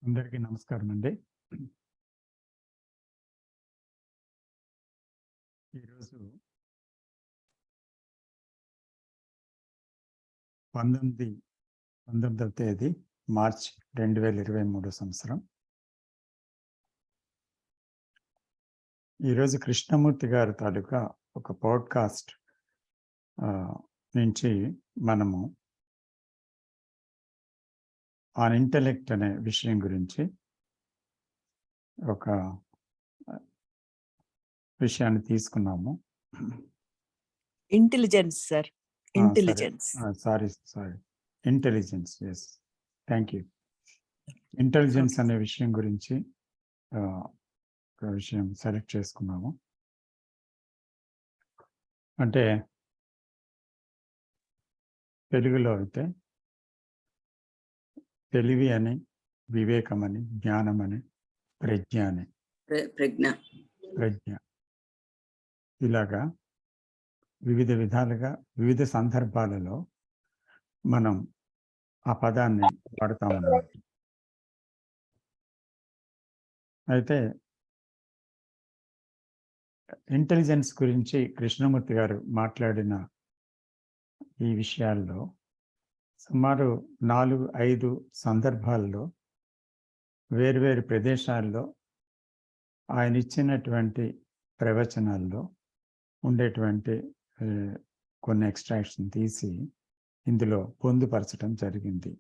అందరికీ నమస్కారం అండి. ఈరోజు 19వ తేదీ మార్చ్ 2023 సంవత్సరం. ఈరోజు కృష్ణమూర్తి గారి తాలూకా ఒక పాడ్కాస్ట్ నుంచి మనము ఆన్ ఇంటెలెక్ట్ అనే విషయం గురించి ఒక విషయాన్ని తీసుకున్నాము. Intelligence sir, intelligence. Sorry intelligence. Yes, thank you. Intelligence అనే విషయం గురించి ఒక విషయం సెలెక్ట్ చేసుకున్నాము. అంటే తెలుగులో అయితే తెలివి అని, వివేకం అని, జ్ఞానం అని, ప్రజ్ఞ ఇలాగా వివిధ విధాలుగా వివిధ సందర్భాలలో మనం ఆ పదాన్ని వాడతామన్నమాట. అయితే ఇంటెలిజెన్స్ గురించి కృష్ణమూర్తి గారు మాట్లాడిన ఈ విషయాల్లో సుమారు 4-5 సందర్భాల్లో వేర్వేరు ప్రదేశాల్లో ఆయన ఇచ్చినటువంటి ప్రవచనాల్లో ఉండేటువంటి కొన్ని ఎక్స్ట్రాక్షన్ తీసి ఇందులో పొందుపరచడం జరిగింది.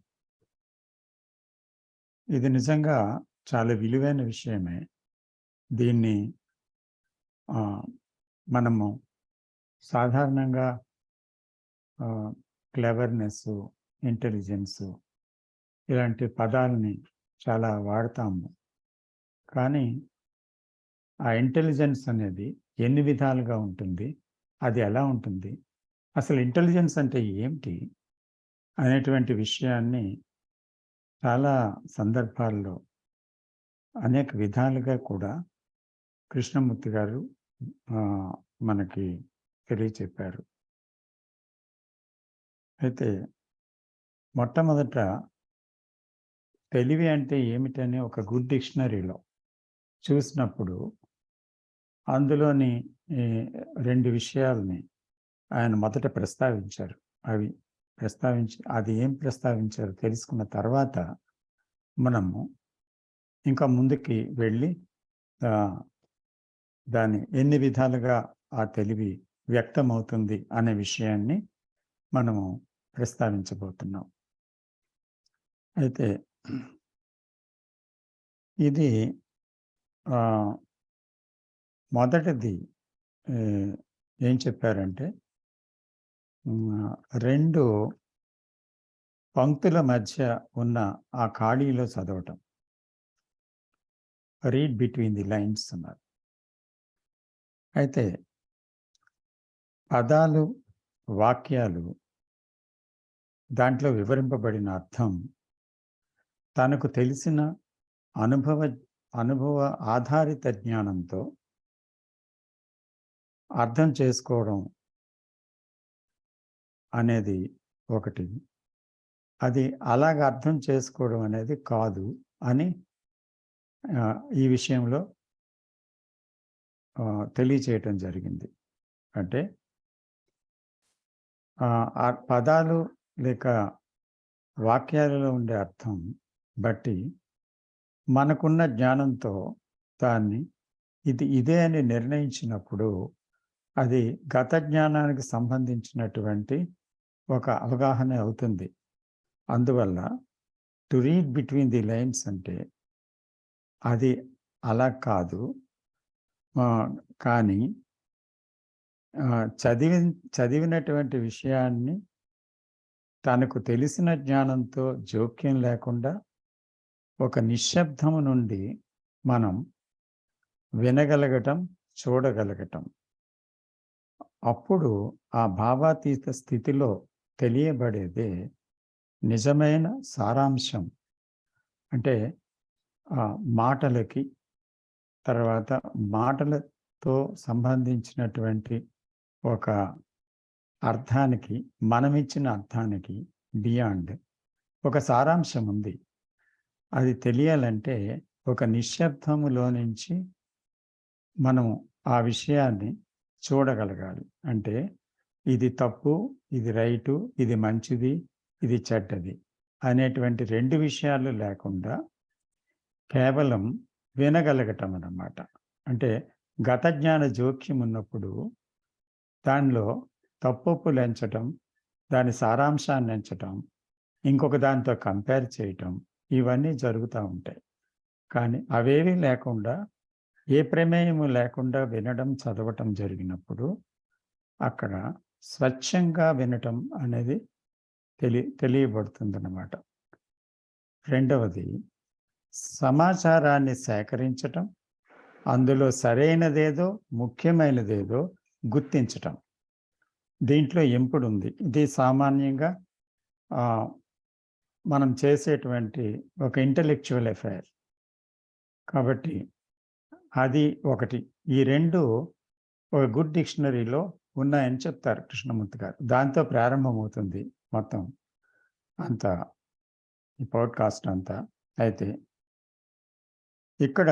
ఇది నిజంగా చాలా విలువైన విషయమే. దీన్ని మనము సాధారణంగా క్లెవర్నెస్, ఇంటెలిజెన్స్ ఇలాంటి పదాలని చాలా వాడతాము. కానీ ఆ ఇంటెలిజెన్స్ అనేది ఎన్ని విధాలుగా ఉంటుంది, అది ఎలా ఉంటుంది, అసలు ఇంటెలిజెన్స్ అంటే ఏమిటి అనేటువంటి విషయాన్ని చాలా సందర్భాల్లో అనేక విధాలుగా కూడా కృష్ణమూర్తి గారు మనకి తెలియచెప్పారు. అయితే మొట్టమొదట తెలివి అంటే ఏమిటని ఒక గుడ్ డిక్షనరీలో చూసినప్పుడు అందులోని 2 విషయాలని ఆయన మొదట ప్రస్తావించారు. అది ఏం ప్రస్తావించారు తెలుసుకున్న తర్వాత మనము ఇంకా ముందుకి వెళ్ళి దాని ఎన్ని విధాలుగా ఆ తెలివి వ్యక్తమవుతుంది అనే విషయాన్ని మనము ప్రస్తావించబోతున్నాం. అయితే ఇది మొదటిది ఏం చెప్పారంటే 2 పంక్తుల మధ్య ఉన్న ఆ ఖాళీలో చదవటం, రీడ్ బిట్వీన్ ది లైన్స్ అన్నారు. అయితే పదాలు, వాక్యాలు దాంట్లో వివరింపబడిన అర్థం తనకు తెలిసిన అనుభవ ఆధారిత జ్ఞానంతో అర్థం చేసుకోవడం అనేది ఒకటి. అది అలాగ అర్థం చేసుకోవడం అనేది కాదు అని ఈ విషయంలో తెలియచేయటం జరిగింది. అంటే ఆ పదాలు లేక వాక్యాలలో ఉండే అర్థం బట్టి మనకున్న జ్ఞానంతో దాన్ని ఇదే అని నిర్ణయించినప్పుడు అది గత జ్ఞానానికి సంబంధించినటువంటి ఒక అవగాహన అవుతుంది. అందువల్ల to read between the lines అంటే అది అలా కాదు. కానీ చదివినటువంటి విషయాన్ని తనకు తెలిసిన జ్ఞానంతో జోక్యం లేకుండా ఒక నిశ్శబ్దము నుండి మనం వినగలగటం, చూడగలగటం. అప్పుడు ఆ భావాతీత స్థితిలో తెలియబడేదే నిజమైన సారాంశం. అంటే మాటలకి, తర్వాత మాటలతో సంబంధించినటువంటి ఒక అర్థానికి, మనమిచ్చిన అర్థానికి బియాండ్ ఒక సారాంశం ఉంది. అది తెలియాలంటే ఒక నిశ్శబ్దములో నుంచి మనము ఆ విషయాన్ని చూడగలగాలి. అంటే ఇది తప్పు, ఇది రైటు, ఇది మంచిది, ఇది చెడ్డది అనేటువంటి 2 విషయాలు లేకుండా కేవలం వినగలగటం అన్నమాట. అంటే గత జ్ఞాన జోక్యం ఉన్నప్పుడు దానిలో తప్పొప్పులు ఎంచటం, దాని సారాంశాన్ని ఎంచటం, ఇంకొక దానితో కంపేర్ చేయటం ఇవన్నీ జరుగుతూ ఉంటాయి. కానీ అవేవీ లేకుండా ఏ ప్రమేయము లేకుండా వినడం, చదవటం జరిగినప్పుడు అక్కడ స్వచ్ఛంగా వినటం అనేది తెలియబడుతుందన్నమాట. రెండవది సమాచారాన్ని సేకరించటం, అందులో సరైనదేదో, ముఖ్యమైనదేదో గుర్తించటం. దీంట్లో ఇంపుడు ఉంది. ఇది సామాన్యంగా మనం చేసేటువంటి ఒక ఇంటలెక్చువల్ అఫైర్. కాబట్టి అది ఒకటి. ఈ 2 ఒక గుడ్ డిక్షనరీలో ఉన్నాయని చెప్తారు కృష్ణమూర్తి గారు. దాంతో ప్రారంభమవుతుంది మొత్తం అంతా, ఈ పాడ్‌కాస్ట్ అంతా. అయితే ఇక్కడ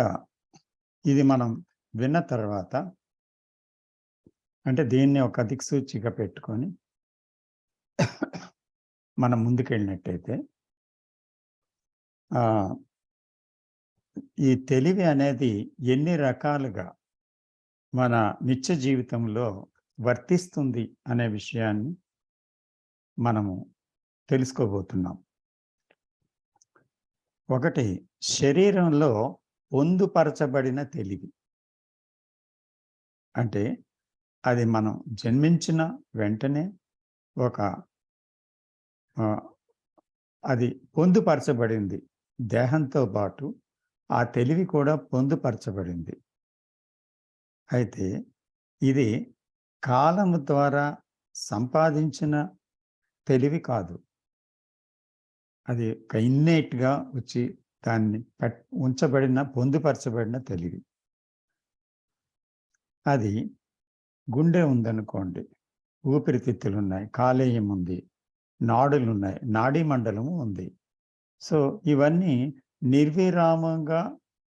ఇది మనం విన్న తర్వాత అంటే దీన్ని ఒక దిక్సూచిగా పెట్టుకొని మనం ముందుకెళ్ళినట్టయితే ఈ తెలివి అనేది ఎన్ని రకాలుగా మన నిత్య జీవితంలో వర్తిస్తుంది అనే విషయాన్ని మనము తెలుసుకోబోతున్నాం. ఒకటి, శరీరంలో పొందుపరచబడిన తెలివి. అంటే అది మనం జన్మించిన వెంటనే అది పొందుపరచబడింది. దేహంతో పాటు ఆ తెలివి కూడా పొందుపరచబడింది. అయితే ఇది కాలము ద్వారా సంపాదించిన తెలివి కాదు. అది ఇన్నేట్‌గా వచ్చి దాన్ని ఉంచబడిన, పొందుపరచబడిన తెలివి. అది గుండె ఉందనుకోండి, ఊపిరితిత్తులున్నాయి, కాలేయం ఉంది, నాడులున్నాయి, నాడీ మండలము ఉంది. సో ఇవన్నీ నిర్విరామంగా,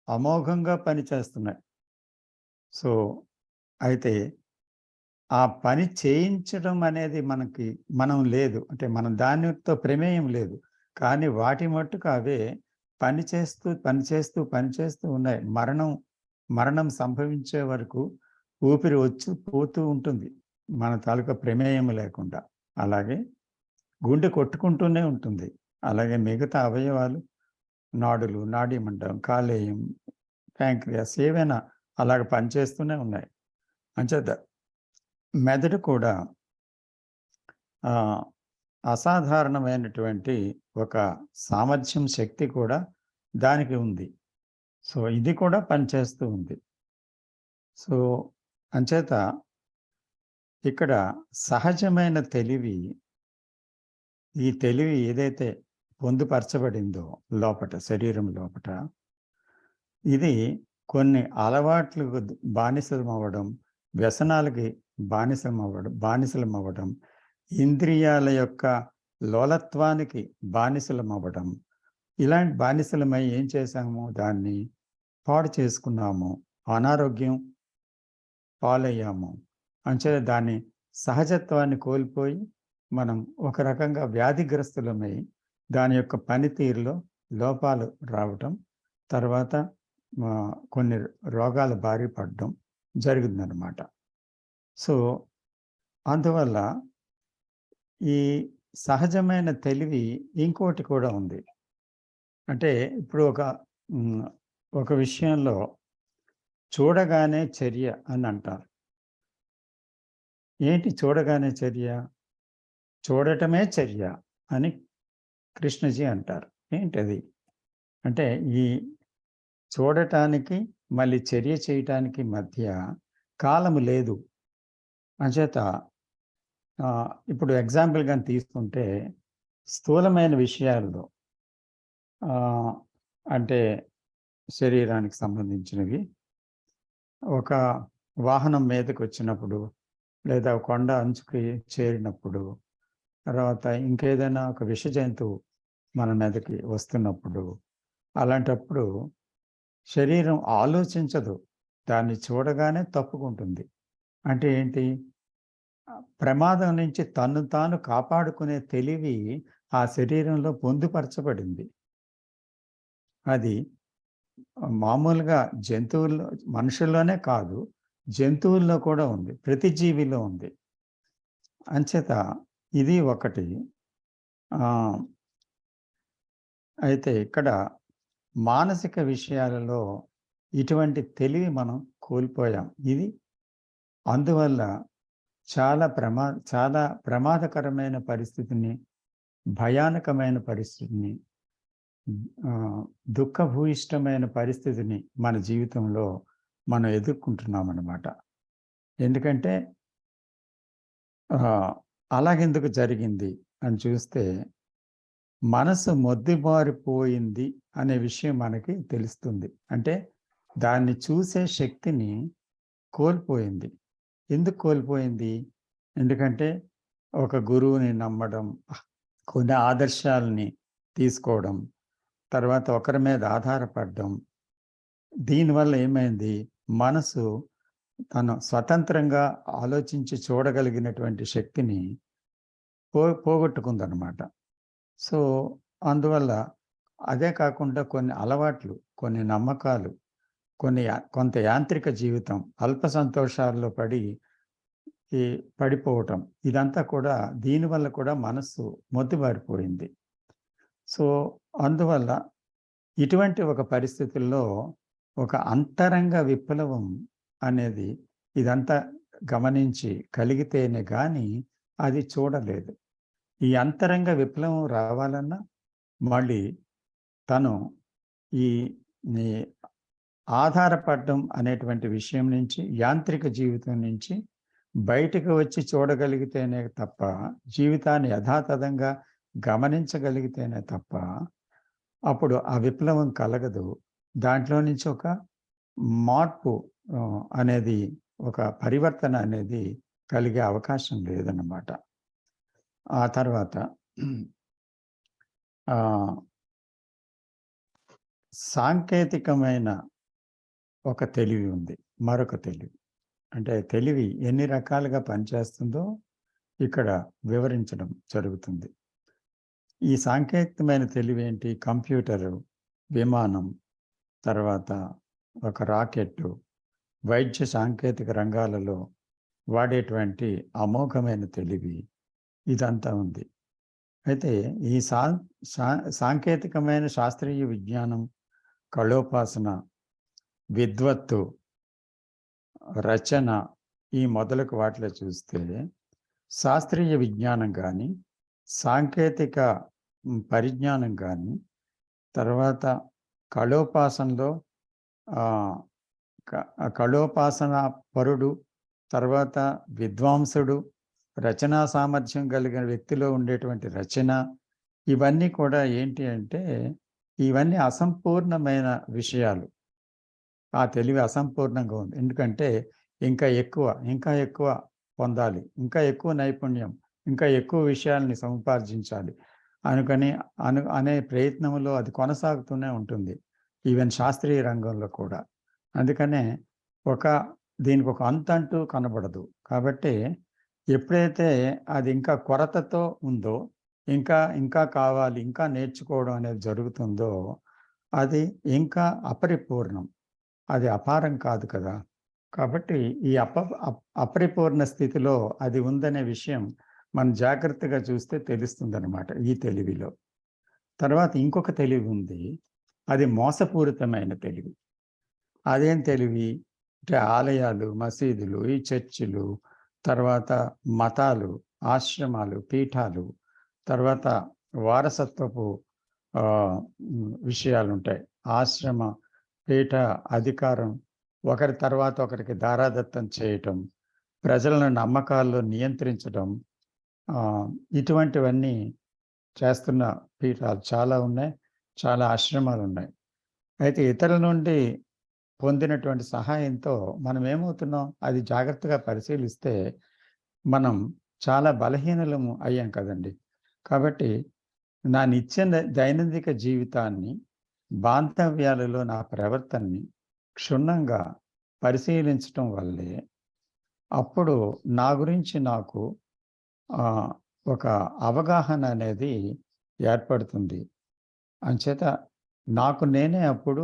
అమోఘంగా పనిచేస్తున్నాయి. సో అయితే ఆ పని చేయించడం అనేది మనం లేదు. అంటే మనం దానితో ప్రమేయం లేదు. కానీ వాటి మట్టుకు అవే పనిచేస్తూ ఉన్నాయి. మరణం సంభవించే వరకు ఊపిరి వచ్చి పోతూ ఉంటుంది, మన తాలూకా ప్రమేయం లేకుండా. అలాగే గుండె కొట్టుకుంటూనే ఉంటుంది. అలాగే మిగతా అవయవాలు, నాడులు, నాడీ మండలం, కాలేయం, ప్యాంక్రియాస్ ఏవైనా అలాగ పనిచేస్తూనే ఉన్నాయి. అంచేత మెదడు కూడా అసాధారణమైనటువంటి ఒక సామర్థ్యం, శక్తి కూడా దానికి ఉంది. సో ఇది కూడా పనిచేస్తూ ఉంది. సో అంచేత ఇక్కడ సహజమైన తెలివి, ఈ తెలివి ఏదైతే పొందుపరచబడిందో లోపట, శరీరం లోపట, ఇది కొన్ని అలవాట్లకు బానిసలమవ్వడం, వ్యసనాలకి బానిసలమవ్వడం, ఇంద్రియాల యొక్క లోలత్వానికి బానిసలమవ్వడం, ఇలాంటి బానిసలమై ఏం చేశాము? దాన్ని పాడు చేసుకున్నాము, అనారోగ్యం పాలయ్యాము. అంచేత దాని సహజత్వాన్ని కోల్పోయి మనం ఒక రకంగా వ్యాధిగ్రస్తులమై దాని యొక్క పనితీరులో లోపాలు రావటం, తర్వాత కొన్ని రోగాల బారి పడడం జరుగుతుందన్నమాట. సో అందువల్ల ఈ సహజమైన తెలివి ఇంకోటి కూడా ఉంది. అంటే ఇప్పుడు ఒక విషయంలో చూడగానే చర్య అని అంటారు. ఏంటి చూడగానే చర్య? చూడటమే చర్య అని కృష్ణజీ అంటారు. ఏంటది? అంటే ఈ చూడటానికి మళ్ళీ చర్య చేయటానికి మధ్య కాలము లేదు. అంచేత ఇప్పుడు ఎగ్జాంపుల్గా తీసుకుంటే స్థూలమైన విషయాల్లో అంటే శరీరానికి సంబంధించినవి, ఒక వాహనం మీదకి వచ్చినప్పుడు, లేదా కొండ అంచుకి చేరినప్పుడు, తర్వాత ఇంకేదైనా ఒక విష జంతువు మన మీదకి వస్తున్నప్పుడు, అలాంటప్పుడు శరీరం ఆలోచించదు, దాన్ని చూడగానే తప్పుకుంటుంది. అంటే ఏంటి? ప్రమాదం నుంచి తన్ను తాను కాపాడుకునే తెలివి ఆ శరీరంలో పొందుపరచబడింది. అది మామూలుగా జంతువుల్లో, మనుషుల్లోనే కాదు, జంతువుల్లో కూడా ఉంది, ప్రతి జీవిలో ఉంది. అంచేత ఇది ఒకటి. అయితే ఇక్కడ మానసిక విషయాలలో ఇటువంటి తెలివి మనం కోల్పోయాం. ఇది అందువల్ల చాలా ప్రమాదకరమైన పరిస్థితిని, భయానకమైన పరిస్థితిని, దుఃఖభూయిష్టమైన పరిస్థితిని మన జీవితంలో మనం ఎదుర్కొంటున్నామన్నమాట. ఎందుకంటే అలాగెందుకు జరిగింది అని చూస్తే, మనసు మొద్దుబారిపోయింది అనే విషయం మనకి తెలుస్తుంది. అంటే దాన్ని చూసే శక్తిని కోల్పోయింది. ఎందుకు కోల్పోయింది? ఎందుకంటే ఒక గురువుని నమ్మడం, కొన్ని ఆదర్శాలని తీసుకోవడం, తర్వాత ఒకరి మీద ఆధారపడడం. దీనివల్ల ఏమైంది? మనసు తను స్వతంత్రంగా ఆలోచించి చూడగలిగినటువంటి శక్తిని పోగొట్టుకుందనమాట. సో, అందువల్ల అదే కాకుండా కొన్ని అలవాట్లు, కొన్ని నమ్మకాలు, కొంత యాంత్రిక జీవితం, అల్ప సంతోషాల్లో పడిపోవటం, ఇదంతా కూడా దీనివల్ల కూడా మనస్సు మొద్దుబారిపోయింది. సో, అందువల్ల ఇటువంటి ఒక పరిస్థితుల్లో ఒక అంతరంగ విప్లవం అనేది ఇదంతా గమనించి కలిగితేనే గాని అది చూడలేదు. ఈ అంతరంగ విప్లవం రావాలన్నా మళ్ళీ తను ఈ ఆధారపడడం అనేటువంటి విషయం నుంచి, యాంత్రిక జీవితం నుంచి బయటకు వచ్చి చూడగలిగితేనే తప్ప, జీవితాన్ని యథాతథంగా గమనించగలిగితేనే తప్ప అప్పుడు ఆ విప్లవం కలగదు. దాంట్లో నుంచి ఒక మార్పు అనేది, ఒక పరివర్తన అనేది కలిగే అవకాశం లేదన్నమాట. ఆ తర్వాత సాంకేతికమైన ఒక తెలివి ఉంది, మరొక తెలివి. అంటే తెలివి ఎన్ని రకాలుగా పనిచేస్తుందో ఇక్కడ వివరించడం జరుగుతుంది. ఈ సాంకేతికమైన తెలివి ఏంటి? కంప్యూటరు, విమానం, తర్వాత ఒక రాకెట్టు, వైద్య సాంకేతిక రంగాలలో వాడేటువంటి అమోఘమైన తెలివి, ఇదంతా ఉంది. అయితే ఈ సాంకేతికమైన శాస్త్రీయ విజ్ఞానం, కళోపాసన, విద్వత్తు, రచన, ఈ మొదలగు వాటిలో చూస్తే శాస్త్రీయ విజ్ఞానం కానీ, సాంకేతిక పరిజ్ఞానం కానీ, తర్వాత కళోపాసనలో కళోపాసన పరుడు, తర్వాత విద్వాంసుడు, రచనా సామర్థ్యం కలిగిన వ్యక్తిలో ఉండేటువంటి రచన, ఇవన్నీ కూడా ఏంటి అంటే, ఇవన్నీ అసంపూర్ణమైన విషయాలు. ఆ తెలివి అసంపూర్ణంగా ఉంది. ఎందుకంటే ఇంకా ఎక్కువ పొందాలి, ఇంకా ఎక్కువ నైపుణ్యం, ఇంకా ఎక్కువ విషయాల్ని సముపార్జించాలి అనే ప్రయత్నంలో అది కొనసాగుతూనే ఉంటుంది, ఈవెన్ శాస్త్రీయ రంగంలో కూడా. అందుకనే దీనికి ఒక అంతంటూ కనబడదు. కాబట్టి ఎప్పుడైతే అది ఇంకా కొరతతో ఉందో, ఇంకా కావాలి, ఇంకా నేర్చుకోవడం అనేది జరుగుతుందో, అది ఇంకా అపరిపూర్ణం, అది అపారం కాదు కదా. కాబట్టి ఈ అపరిపూర్ణ స్థితిలో అది ఉందనే విషయం మనం జాగ్రత్తగా చూస్తే తెలుస్తుందన్నమాట ఈ తెలివిలో. తర్వాత ఇంకొక తెలివి ఉంది, అది మోసపూరితమైన తెలివి. అదేం తెలివి అంటే, ఆలయాలు, మసీదులు, ఈ చర్చిలు, తర్వాత మతాలు, ఆశ్రమాలు, పీఠాలు, తర్వాత వారసత్వపు విషయాలు ఉంటాయి. ఆశ్రమ, పీఠ అధికారం, ఒకరి తర్వాత ఒకరికి దారాదత్తం చేయటం, ప్రజలను నమ్మకాల్లో నియంత్రించడం, ఇటువంటివన్నీ చేస్తున్న పీఠాలు చాలా ఉన్నాయి, చాలా ఆశ్రమాలు ఉన్నాయి. అయితే ఇతరుల నుండి పొందినటువంటి సహాయంతో మనం ఏమవుతున్నాం, అది జాగ్రత్తగా పరిశీలిస్తే మనం చాలా బలహీనలము అయ్యాం కదండి. కాబట్టి నా నిత్య దైనందిక జీవితాన్ని బాంధవ్యాలలో నా ప్రవర్తనని క్షుణ్ణంగా పరిశీలించటం వల్లే అప్పుడు నా గురించి నాకు ఒక అవగాహన అనేది ఏర్పడుతుంది. అంచేత నాకు నేనే అప్పుడు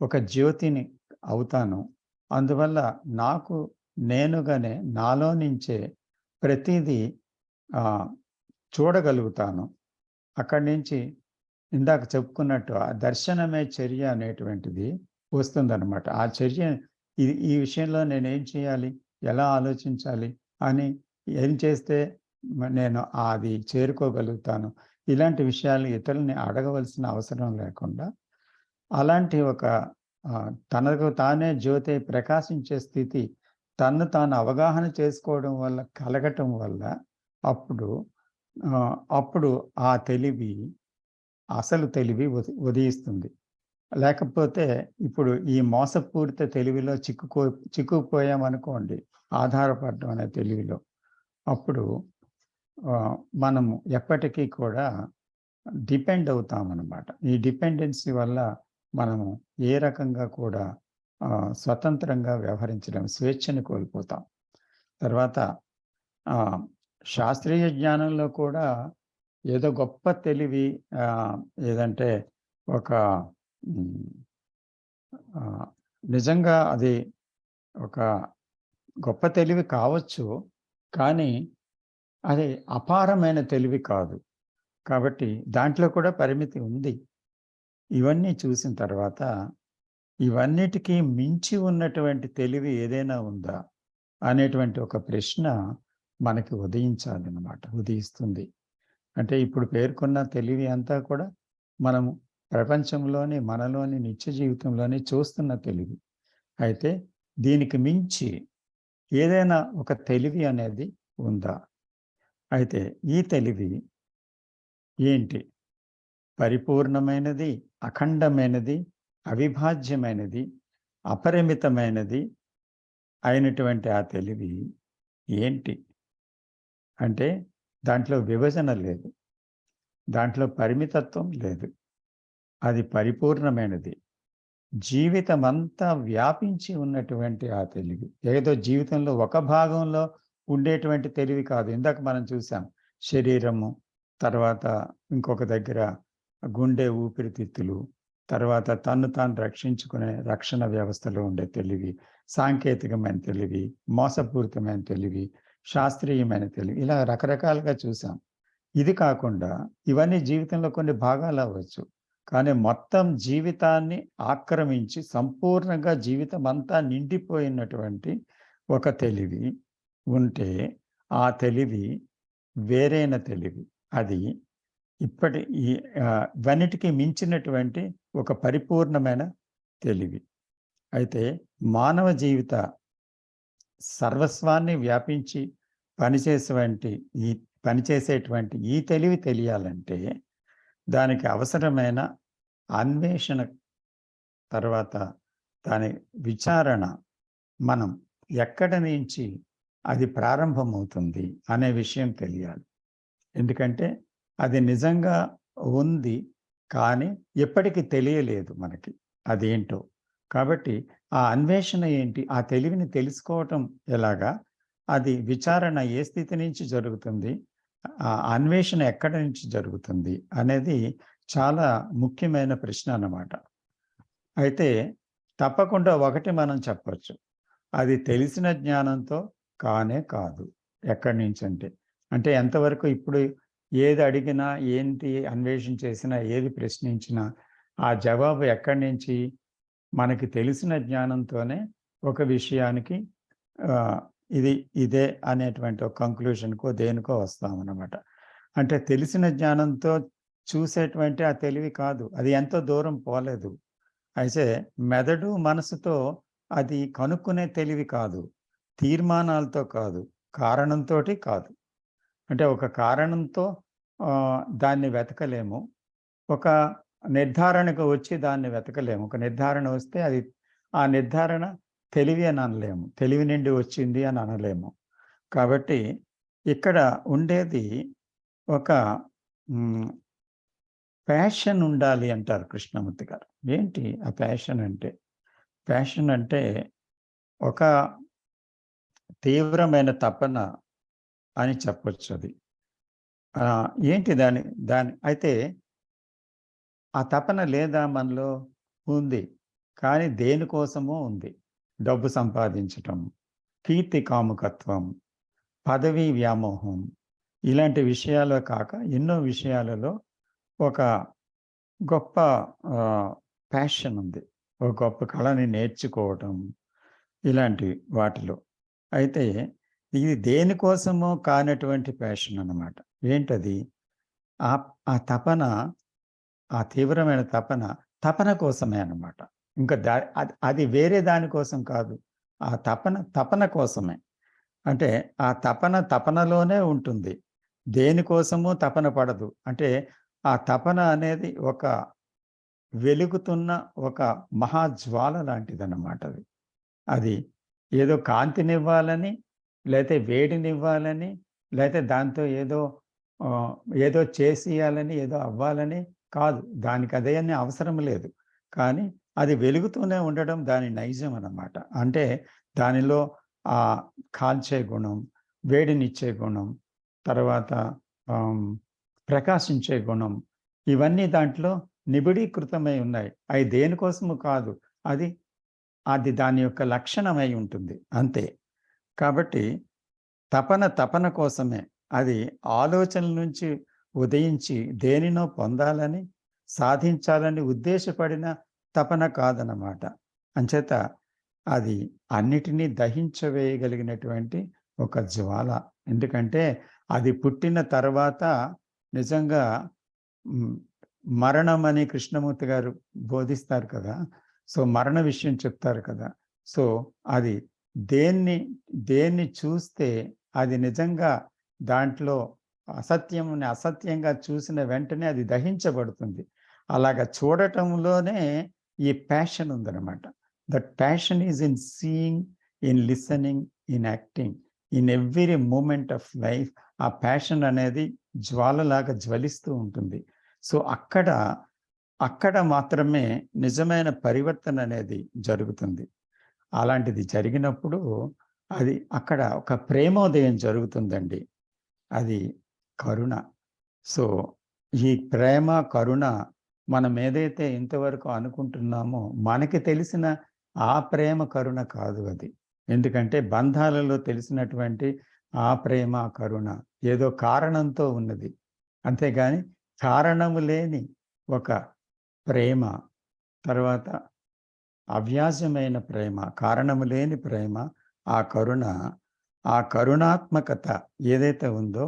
ఒక జ్యోతిని అవుతాను. అందువల్ల నాకు నేనుగానే నాలో నుంచే ప్రతీదీ చూడగలుగుతాను. అక్కడి నుంచి ఇందాక చెప్పుకున్నట్టు ఆ దర్శనమే చర్య అనేటువంటిది వస్తుందనమాట. ఆ చర్య ఈ విషయంలో నేనేం చేయాలి? ఎలా ఆలోచించాలి? అని ఏం చేస్తే నేను అది చేరుకోగలుగుతాను? ఇలాంటి విషయాలు ఇతరులని అడగవలసిన అవసరం లేకుండా అలాంటి ఒక తనకు తానే జ్యోతి ప్రకాశించే స్థితి తన్ను తాను అవగాహన చేసుకోవడం వల్ల కలగటం వల్ల అప్పుడు అప్పుడు ఆ తెలివి అసలు తెలివి ఉదయిస్తుంది. లేకపోతే ఇప్పుడు ఈ మోసపూరిత తెలివిలో చిక్కుకుపోయామనుకోండి, ఆధారపడడం అనే తెలివిలో. అప్పుడు మనము ఎప్పటికీ కూడా డిపెండ్ అవుతామనమాట. ఈ డిపెండెన్సీ వల్ల మనము ఏ రకంగా కూడా స్వతంత్రంగా వ్యవహరించలేం. స్వేచ్ఛని కోల్పోతాం. తర్వాత శాస్త్రీయ జ్ఞానంలో కూడా ఏదో గొప్ప తెలివి ఏదంటే ఒక నిజంగా అది ఒక గొప్ప తెలివి కావచ్చు. కానీ అది అపారమైన తెలివి కాదు. కాబట్టి దాంట్లో కూడా పరిమితి ఉంది. ఇవన్నీ చూసిన తర్వాత ఇవన్నిటికీ మించి ఉన్నటువంటి తెలివి ఏదైనా ఉందా? అనేటువంటి ఒక ప్రశ్న మనకి ఉదయిస్తుంది. అంటే ఇప్పుడు పేర్కొన్న తెలివి అంతా కూడా మనము ప్రపంచంలోని, మనలోని నిత్య జీవితంలోని చూస్తున్న తెలివి. అయితే దీనికి మించి ఏదైనా ఒక తెలివి అనేది ఉందా? అయితే ఈ తెలివి ఏంటి? పరిపూర్ణమైనది, అఖండమైనది, అవిభాజ్యమైనది, అపరిమితమైనది అయినటువంటి ఆ తెలివి ఏంటి? అంటే దాంట్లో విభజన లేదు. దాంట్లో పరిమితత్వం లేదు. అది పరిపూర్ణమైనది. జీవితమంతా వ్యాపించి ఉన్నటువంటి ఆ తెలివి. ఏదో జీవితంలో ఒక భాగంలో ఉండేటువంటి తెలివి కాదు. ఇందాక మనం చూసాం. శరీరము, తర్వాత ఇంకొక దగ్గర గుండె ఊపిరితిత్తులు, తర్వాత తన్ను తాను రక్షించుకునే రక్షణ వ్యవస్థలో ఉండే తెలివి, సాంకేతికమైన తెలివి, మోసపూరితమైన తెలివి, శాస్త్రీయమైన తెలివి, ఇలా రకరకాలుగా చూసాం. ఇది కాకుండా ఇవన్నీ జీవితంలో కొన్ని భాగాలు అవ్వచ్చు. కానీ మొత్తం జీవితాన్ని ఆక్రమించి సంపూర్ణంగా జీవితమంతా నిండిపోయినటువంటి ఒక తెలివి ఉంటే, ఆ తెలివి వేరైన తెలివి. అది ఇవన్నిటికీ మించినటువంటి ఒక పరిపూర్ణమైన తెలివి. అయితే మానవ జీవిత సర్వస్వాన్ని వ్యాపించి పనిచేసేటువంటి ఈ తెలివి తెలియాలంటే దానికి అవసరమైన అన్వేషణ, తర్వాత దాని విచారణ, మనం ఎక్కడి నుంచి అది ప్రారంభమవుతుంది అనే విషయం తెలియాలి. ఎందుకంటే అది నిజంగా ఉంది, కానీ ఎప్పటికీ తెలియలేదు మనకి అదేంటో. కాబట్టి ఆ అన్వేషణ ఏంటి? ఆ తెలివిని తెలుసుకోవటం ఎలాగా? అది విచారణ ఏ స్థితి నుంచి జరుగుతుంది? ఆ అన్వేషణ ఎక్కడి నుంచి జరుగుతుంది? అనేది చాలా ముఖ్యమైన ప్రశ్న అన్నమాట. అయితే తప్పకుండా ఒకటి మనం చెప్పొచ్చు. అది తెలిసిన జ్ఞానంతో కానే కాదు. ఎక్కడి నుంచంటే. అంటే ఎంతవరకు ఇప్పుడు ఏది అడిగినా, ఏంటి అన్వేషణ చేసినా, ఏది ప్రశ్నించినా ఆ జవాబు ఎక్కడి నుంచి? మనకి తెలిసిన జ్ఞానంతోనే ఒక విషయానికి ఇదే అనేటువంటి ఒక కంక్లూషన్‌కో, దేనికో వస్తామన్నమాట. అంటే తెలిసిన జ్ఞానంతో చూసేటువంటి ఆ తెలివి కాదు. అది ఎంతో దూరం పోలేదు. అయితే మెదడు, మనసుతో అది కనుక్కునే తెలివి కాదు. తీర్మానాలతో కాదు. కారణంతోటి కాదు. అంటే ఒక కారణంతో దాన్ని వెతకలేము. ఒక నిర్ధారణకు వచ్చి దాన్ని వెతకలేము. ఒక నిర్ధారణ వస్తే అది ఆ నిర్ధారణ తెలివి అని అనలేము. తెలివి నుండి వచ్చింది అని అనలేము. కాబట్టి ఇక్కడ ఉండేది ఒక ప్యాషన్ ఉండాలి అంటారు కృష్ణమూర్తి గారు. ఏంటి ఆ ప్యాషన్ అంటే? ప్యాషన్ అంటే ఒక తీవ్రమైన తపన అని చెప్పొచ్చు అది. ఏంటి దాని దాని అయితే ఆ తపన లేదా మనలో? ఉంది. కానీ దేనికోసమో ఉంది. డబ్బు సంపాదించటం, కీర్తి కాముకత్వం, పదవీ వ్యామోహం, ఇలాంటి విషయాలే కాక ఎన్నో విషయాలలో ఒక గొప్ప ప్యాషన్ ఉంది. ఒక గొప్ప కళని నేర్చుకోవటం, ఇలాంటి వాటిలో. అయితే ఇది దేనికోసమో కానటువంటి ప్యాషన్ అన్నమాట. ఏంటది? ఆ ఆ తపన, ఆ తీవ్రమైన తపన, తపన కోసమే అన్నమాట. ఇంకా అది వేరే దాని కోసం కాదు. ఆ తపన, తపన కోసమే. అంటే ఆ తపన తపనలోనే ఉంటుంది. దేనికోసమూ తపన పడదు. అంటే ఆ తపన అనేది ఒక వెలుగుతున్న ఒక మహాజ్వాల లాంటిదన్నమాట అది. అది ఏదో కాంతినివ్వాలని, లేతే వేడినివ్వాలని, లేతే దాంతో ఏదో ఏదో చేసియాలని, ఏదో అవ్వాలని కాదు. దానికి అదేమీ అవసరం లేదు. కానీ అది వెలుగుతూనే ఉండడం దాని నైజం అన్నమాట. అంటే దానిలో కాల్చే గుణం, వేడినిచ్చే గుణం, తర్వాత ప్రకాశించే గుణం, ఇవన్నీ దాంట్లో నిబిడీకృతమై ఉన్నాయి. అయి దేనికోసము కాదు. అది అది దాని యొక్క లక్షణమై ఉంటుంది. అంతే. కాబట్టి తపన తపన కోసమే. అది ఆలోచనల నుంచి ఉదయించి దేనినో పొందాలని, సాధించాలని ఉద్దేశపడిన తపన కాదన్నమాట. అంచేత అది అన్నిటినీ దహించవేయగలిగినటువంటి ఒక జ్వాల. ఎందుకంటే అది పుట్టిన తర్వాత నిజంగా మరణమని కృష్ణమూర్తి గారు బోధిస్తారు కదా! సో, మరణ విషయం చెప్తారు కదా! సో, అది దేన్ని చూస్తే అది నిజంగా దాంట్లో అసత్యంని అసత్యంగా చూసిన వెంటనే అది దహించబడుతుంది. అలాగా చూడటంలోనే ఈ ప్యాషన్ ఉందన్నమాట. That passion is in seeing, in listening, in acting, in every moment of life. ఆ ప్యాషన్ అనేది జ్వాలలాగా జ్వలిస్తూ ఉంటుంది. సో, అక్కడ మాత్రమే నిజమైన పరివర్తన అనేది జరుగుతుంది. అలాంటిది జరిగినప్పుడు అది అక్కడ ఒక ప్రేమోదయం జరుగుతుందండి. అది కరుణ. సో, ఈ ప్రేమ, కరుణ మనం ఏదైతే ఇంతవరకు అనుకుంటున్నామో మనకి తెలిసిన ఆ ప్రేమ, కరుణ కాదు అది. ఎందుకంటే బంధాలలో తెలిసినటువంటి ఆ ప్రేమ, కరుణ ఏదో కారణంతో ఉన్నది. అంతేగాని కారణము లేని ఒక ప్రేమ, తర్వాత అవ్యాజమైన ప్రేమ, కారణము లేని ప్రేమ, ఆ కరుణ, ఆ కరుణాత్మకత ఏదైతే ఉందో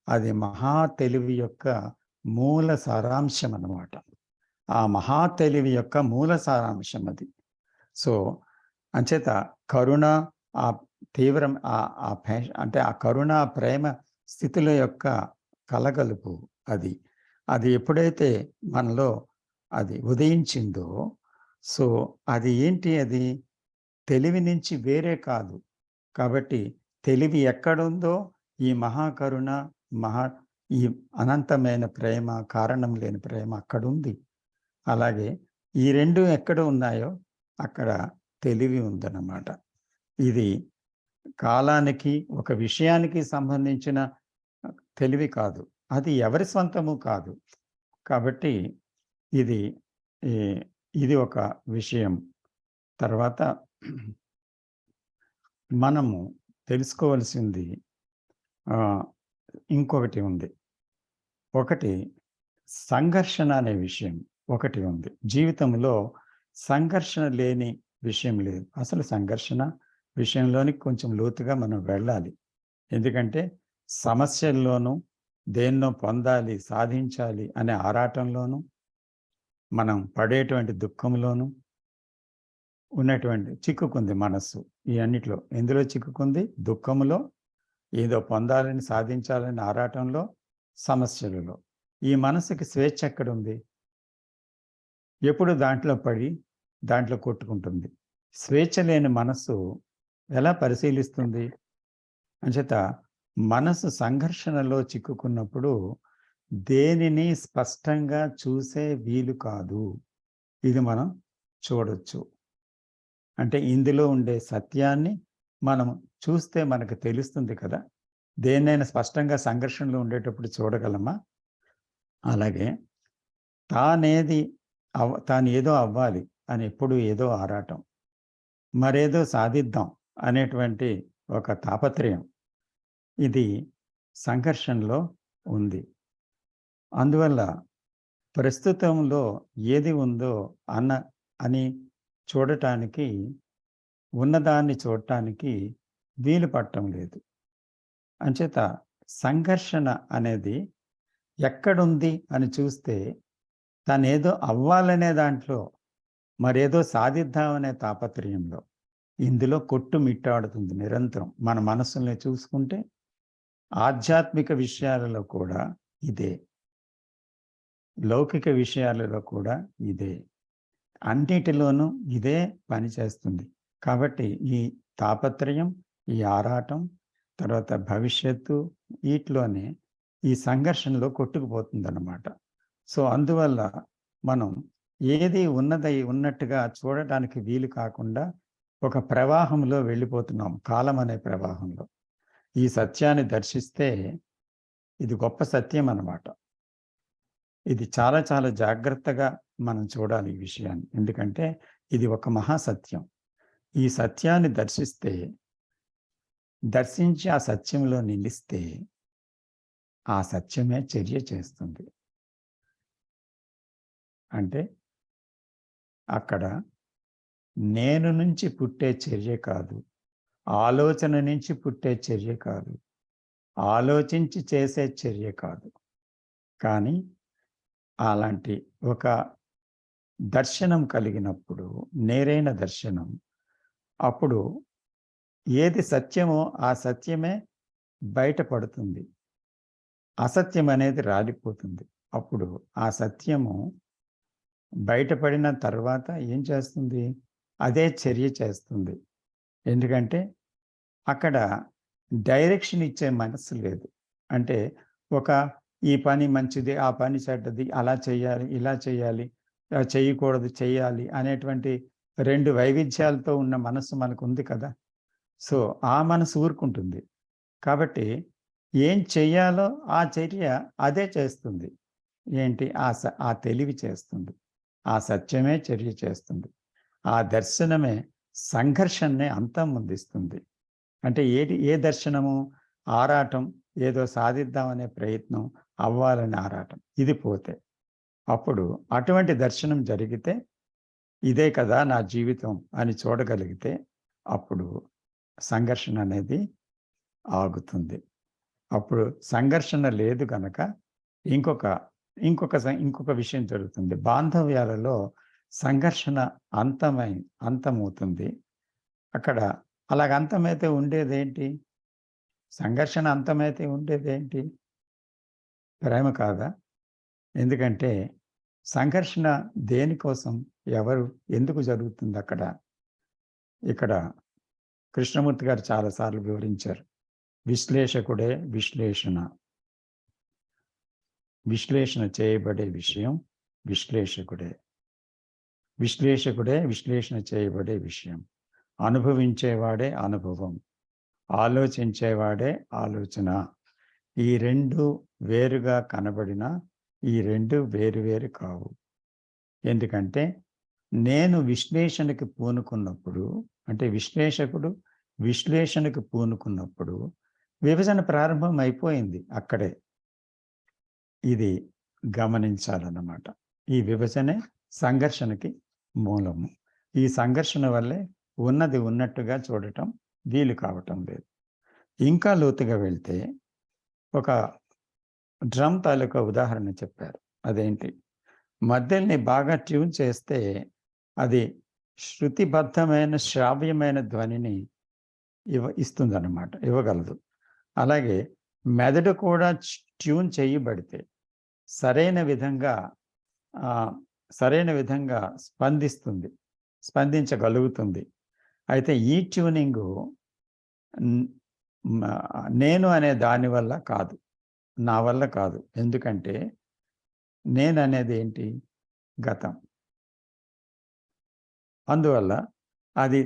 అది మహా తెలివి యొక్క మూల సారాంశం అన్నమాట. ఆ మహా తెలివి యొక్క మూల సారాంశం అది. సో, అంచేత కరుణ, ఆ తీవ్రం, అంటే ఆ కరుణ, ప్రేమ స్థితుల యొక్క కలగలుపు అది. అది ఎప్పుడైతే మనలో అది ఉదయించిందో, సో, అది ఏంటి అది? తెలివి నుంచి వేరే కాదు. కాబట్టి తెలివి ఎక్కడుందో ఈ మహాకరుణ, మహా ఈ అనంతమైన ప్రేమ, కారణం లేని ప్రేమ అక్కడుంది. అలాగే ఈ 2 ఎక్కడ ఉన్నాయో అక్కడ తెలివి ఉందన్నమాట. ఇది కాలానికి, ఒక విషయానికి సంబంధించిన తెలివి కాదు. అది ఎవరి స్వంతము కాదు. కాబట్టి ఇది ఈ ఇది ఒక విషయం. తర్వాత మనము తెలుసుకోవాల్సింది ఇంకొకటి ఉంది. ఒకటి సంఘర్షణ అనే విషయం ఒకటి ఉంది. జీవితంలో సంఘర్షణ లేని విషయం లేదు. అసలు సంఘర్షణ విషయంలోనికి కొంచెం లోతుగా మనం వెళ్ళాలి. ఎందుకంటే సమస్యల్లోనూ, దేన్నో పొందాలి, సాధించాలి అనే ఆరాటంలోనూ, మనం పడేటువంటి దుఃఖంలోనూ ఉన్నటువంటి చిక్కుకుంది మనస్సు. ఈ అన్నిట్లో ఎందులో చిక్కుకుంది? దుఃఖములో, ఏదో పొందాలని, సాధించాలని ఆరాటంలో, సమస్యలలో. ఈ మనసుకి స్వేచ్ఛ ఎక్కడుంది? ఎప్పుడు దాంట్లో పడి, దాంట్లో కొట్టుకుంటుంది. స్వేచ్ఛ లేని మనస్సు ఎలా పరిశీలిస్తుంది? అంచేత మనసు సంఘర్షణలో చిక్కుకున్నప్పుడు దేనిని స్పష్టంగా చూసే వీలు కాదు. ఇది మనం చూడొచ్చు. అంటే ఇందులో ఉండే సత్యాన్ని మనం చూస్తే మనకు తెలుస్తుంది కదా! దేన్నైనా స్పష్టంగా సంఘర్షణలో ఉండేటప్పుడు చూడగలమా? అలాగే తానేదో అవ్వాలి అని ఎప్పుడు ఏదో ఆరాటం, మరేదో సాధిద్దాం అనేటువంటి ఒక తాపత్రయం, ఇది సంఘర్షణలో ఉంది. అందువల్ల ప్రస్తుతంలో ఏది ఉందో అని చూడటానికి, ఉన్నదాన్ని చూడటానికి వీలు పడటం లేదు. అంచేత సంఘర్షణ అనేది ఎక్కడుంది అని చూస్తే, తనేదో అవ్వాలనే దాంట్లో, మరేదో సాధిద్దామనే తాపత్రయంలో, ఇందులో కొట్టుమిట్టాడుతుంది నిరంతరం. మన మనస్సుల్ని చూసుకుంటే ఆధ్యాత్మిక విషయాలలో కూడా ఇదే. లౌకిక విషయాలలో కూడా ఇదే. అన్నిటిలోనూ ఇదే పనిచేస్తుంది. కాబట్టి ఈ తాపత్రయం, ఈ ఆరాటం, తర్వాత భవిష్యత్తు, వీటిలోనే ఈ సంఘర్షణలో కొట్టుకుపోతుందన్నమాట. సో, అందువల్ల మనం ఏది ఉన్నట్టుగా చూడటానికి వీలు కాకుండా ఒక ప్రవాహంలో వెళ్ళిపోతున్నాం. కాలం అనే ప్రవాహంలో. ఈ సత్యాన్ని దర్శిస్తే ఇది గొప్ప సత్యం అన్నమాట. ఇది చాలా చాలా జాగ్రత్తగా మనం చూడాలి ఈ విషయాన్ని. ఎందుకంటే ఇది ఒక మహాసత్యం. ఈ సత్యాన్ని దర్శించి ఆ సత్యంలో నిలిస్తే ఆ సత్యమే చర్య చేస్తుంది. అంటే అక్కడ నేను నుంచి పుట్టే చర్య కాదు, ఆలోచన నుంచి పుట్టే చర్య కాదు, ఆలోచించి చేసే చర్య కాదు. కానీ అలాంటి ఒక దర్శనం కలిగినప్పుడు, నేరైన దర్శనం, అప్పుడు ఏది సత్యమో ఆ సత్యమే బయటపడుతుంది. అసత్యం అనేది రాలిపోతుంది. అప్పుడు ఆ సత్యము బయటపడిన తర్వాత ఏం చేస్తుంది? అదే చర్య చేస్తుంది. ఎందుకంటే అక్కడ డైరెక్షన్ ఇచ్చే మనస్సు లేదు. అంటే ఒక ఈ పని మంచిది, ఆ పని చెడ్డది, అలా చేయాలి, ఇలా చేయాలి, చేయకూడదు, చేయాలి అనేటువంటి 2 వైవిధ్యాలతో ఉన్న మనస్సు మనకుంది కదా! సో, ఆ మనసు ఊరుకుంటుంది. కాబట్టి ఏం చెయ్యాలో ఆ చర్య అదే చేస్తుంది. ఏంటి? ఆ తెలివి చేస్తుంది. ఆ సత్యమే చర్య చేస్తుంది. ఆ దర్శనమే సంఘర్షణని అంతమొందిస్తుంది. అంటే ఏ దర్శనము? ఆరాటం, ఏదో సాధిద్దామనే ప్రయత్నం, అవ్వాలనే ఆరాటం. ఇది పోతే. అప్పుడు అటువంటి దర్శనం జరిగితే, ఇదే కదా నా జీవితం అని చూడగలిగితే, అప్పుడు సంఘర్షణ అనేది ఆగుతుంది. అప్పుడు సంఘర్షణ లేదు గనక ఇంకొక ఇంకొక విషయం జరుగుతుంది. బాంధవ్యాలలో సంఘర్షణ అంతమవుతుంది. అక్కడ అలాగ అంతమైతే ఉండేదేంటి? సంఘర్షణ అంతమైతే ఉండేదేంటి? ప్రేమ కాదా? ఎందుకంటే సంఘర్షణ దేనికోసం? ఎందుకు జరుగుతుందక్కడ? ఇక్కడ కృష్ణమూర్తి గారు చాలా సార్లు వివరించారు. విశ్లేషకుడే విశ్లేషణ. విశ్లేషణ చేయబడే విషయం విశ్లేషకుడే. విశ్లేషకుడే విశ్లేషణ చేయబడే విషయం. అనుభవించేవాడే అనుభవం. ఆలోచించేవాడే ఆలోచన. ఈ 2 వేరుగా కనబడినా ఈ 2 వేరు కావు. ఎందుకంటే నేను విశ్లేషణకి పూనుకున్నప్పుడు, అంటే విశ్లేషకుడు విశ్లేషణకు పూనుకున్నప్పుడు విభజన ప్రారంభం అయిపోయింది అక్కడే. ఇది గమనించాలన్నమాట. ఈ విభజనే సంఘర్షణకి మూలము. ఈ సంఘర్షణ వల్లే ఉన్నది ఉన్నట్టుగా చూడటం వీలు కావటం లేదు. ఇంకా లోతుగా వెళ్తే ఒక డ్రమ్ తాలూకా ఉదాహరణ చెప్పారు. అదేంటి? మద్దెల్ని బాగా ట్యూన్ చేస్తే అది శృతిబద్ధమైన శ్రావ్యమైన ధ్వనిని ఇవ్వగలదు. అలాగే మెదడు కూడా ట్యూన్ చేయబడితే సరైన విధంగా స్పందించగలుగుతుంది. అయితే ఈ ట్యూనింగు నేను అనే దాని వల్ల కాదు. నా వల్ల కాదు. ఎందుకంటే నేననేది ఏంటి? గతం. అందువల్ల అది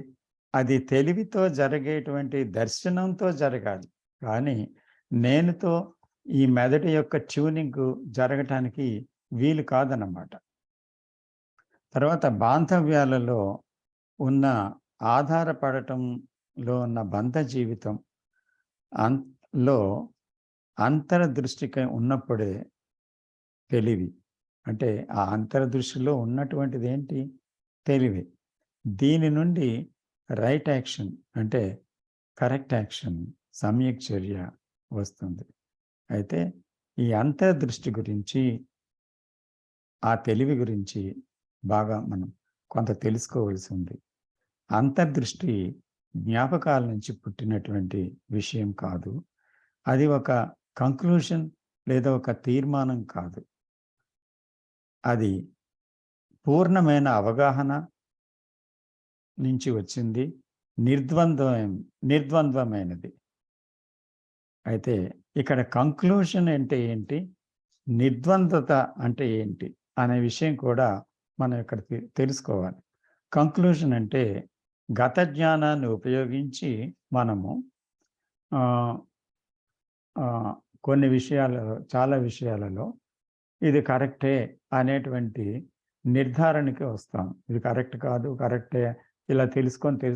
అది తెలివితో జరిగేటువంటి దర్శనంతో జరగాలి. కానీ నేనుతో ఈ మెదడు యొక్క ట్యూనింగు జరగటానికి వీలు కాదన్నమాట. తర్వాత బాంధవ్యాలలో ఉన్న ఆధారపడటంలో ఉన్న బంధ జీవితం లో అంతర్దృష్టికి ఉన్నప్పుడే తెలివి. అంటే ఆ అంతర్దృష్టిలో ఉన్నటువంటిది ఏంటి? తెలివి. దీని నుండి రైట్ యాక్షన్ అంటే కరెక్ట్ యాక్షన్, సమ్యక్ చర్య వస్తుంది. అయితే ఈ అంతర్దృష్టి గురించి, ఆ తెలివి గురించి బాగా మనం కొంత తెలుసుకోవాల్సి ఉంది. అంతర్దృష్టి జ్ఞాపకాల నుంచి పుట్టినటువంటి విషయం కాదు. అది ఒక కంక్లూషన్ లేదా ఒక తీర్మానం కాదు. అది పూర్ణమైన అవగాహన నుంచి వచ్చింది. నిర్ద్వంద్వమైనది. అయితే ఇక్కడ కంక్లూషన్ అంటే ఏంటి? నిర్ద్వంద్వత అంటే ఏంటి? అనే విషయం కూడా మనం ఇక్కడ తెలుసుకోవాలి. కంక్లూషన్ అంటే గత జ్ఞానాన్ని ఉపయోగించి మనము కొన్ని విషయాలలో, చాలా విషయాలలో ఇది కరెక్టే అనేటువంటి నిర్ధారణకి వస్తాం. ఇది కరెక్ట్ కాదు, కరెక్టే, ఇలా తెలుసుకొని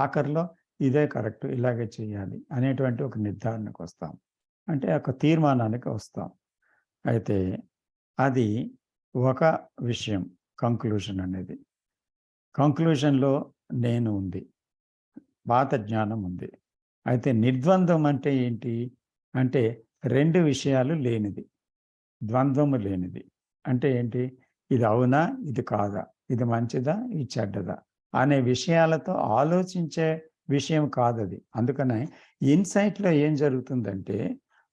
ఆఖరిలో ఇదే కరెక్ట్, ఇలాగే చేయాలి అనేటువంటి ఒక నిర్ధారణకు వస్తాం. అంటే ఒక తీర్మానానికి వస్తాం. అయితే అది ఒక విషయం కంక్లూషన్ అనేది. కంక్లూషన్‌లో నేను ఉంది. పాత జ్ఞానం ఉంది. అయితే నిర్ద్వంద్వం అంటే ఏంటి? అంటే 2 విషయాలు లేనిది. ద్వంద్వము లేనిది. అంటే ఏంటి? ఇది అవునా? ఇది కాదా? ఇది మంచిదా? ఇది చెడ్డదా? అనే విషయాలతో ఆలోచించే విషయం కాదది. అందుకనే ఇన్‌సైట్‌లో ఏం జరుగుతుందంటే,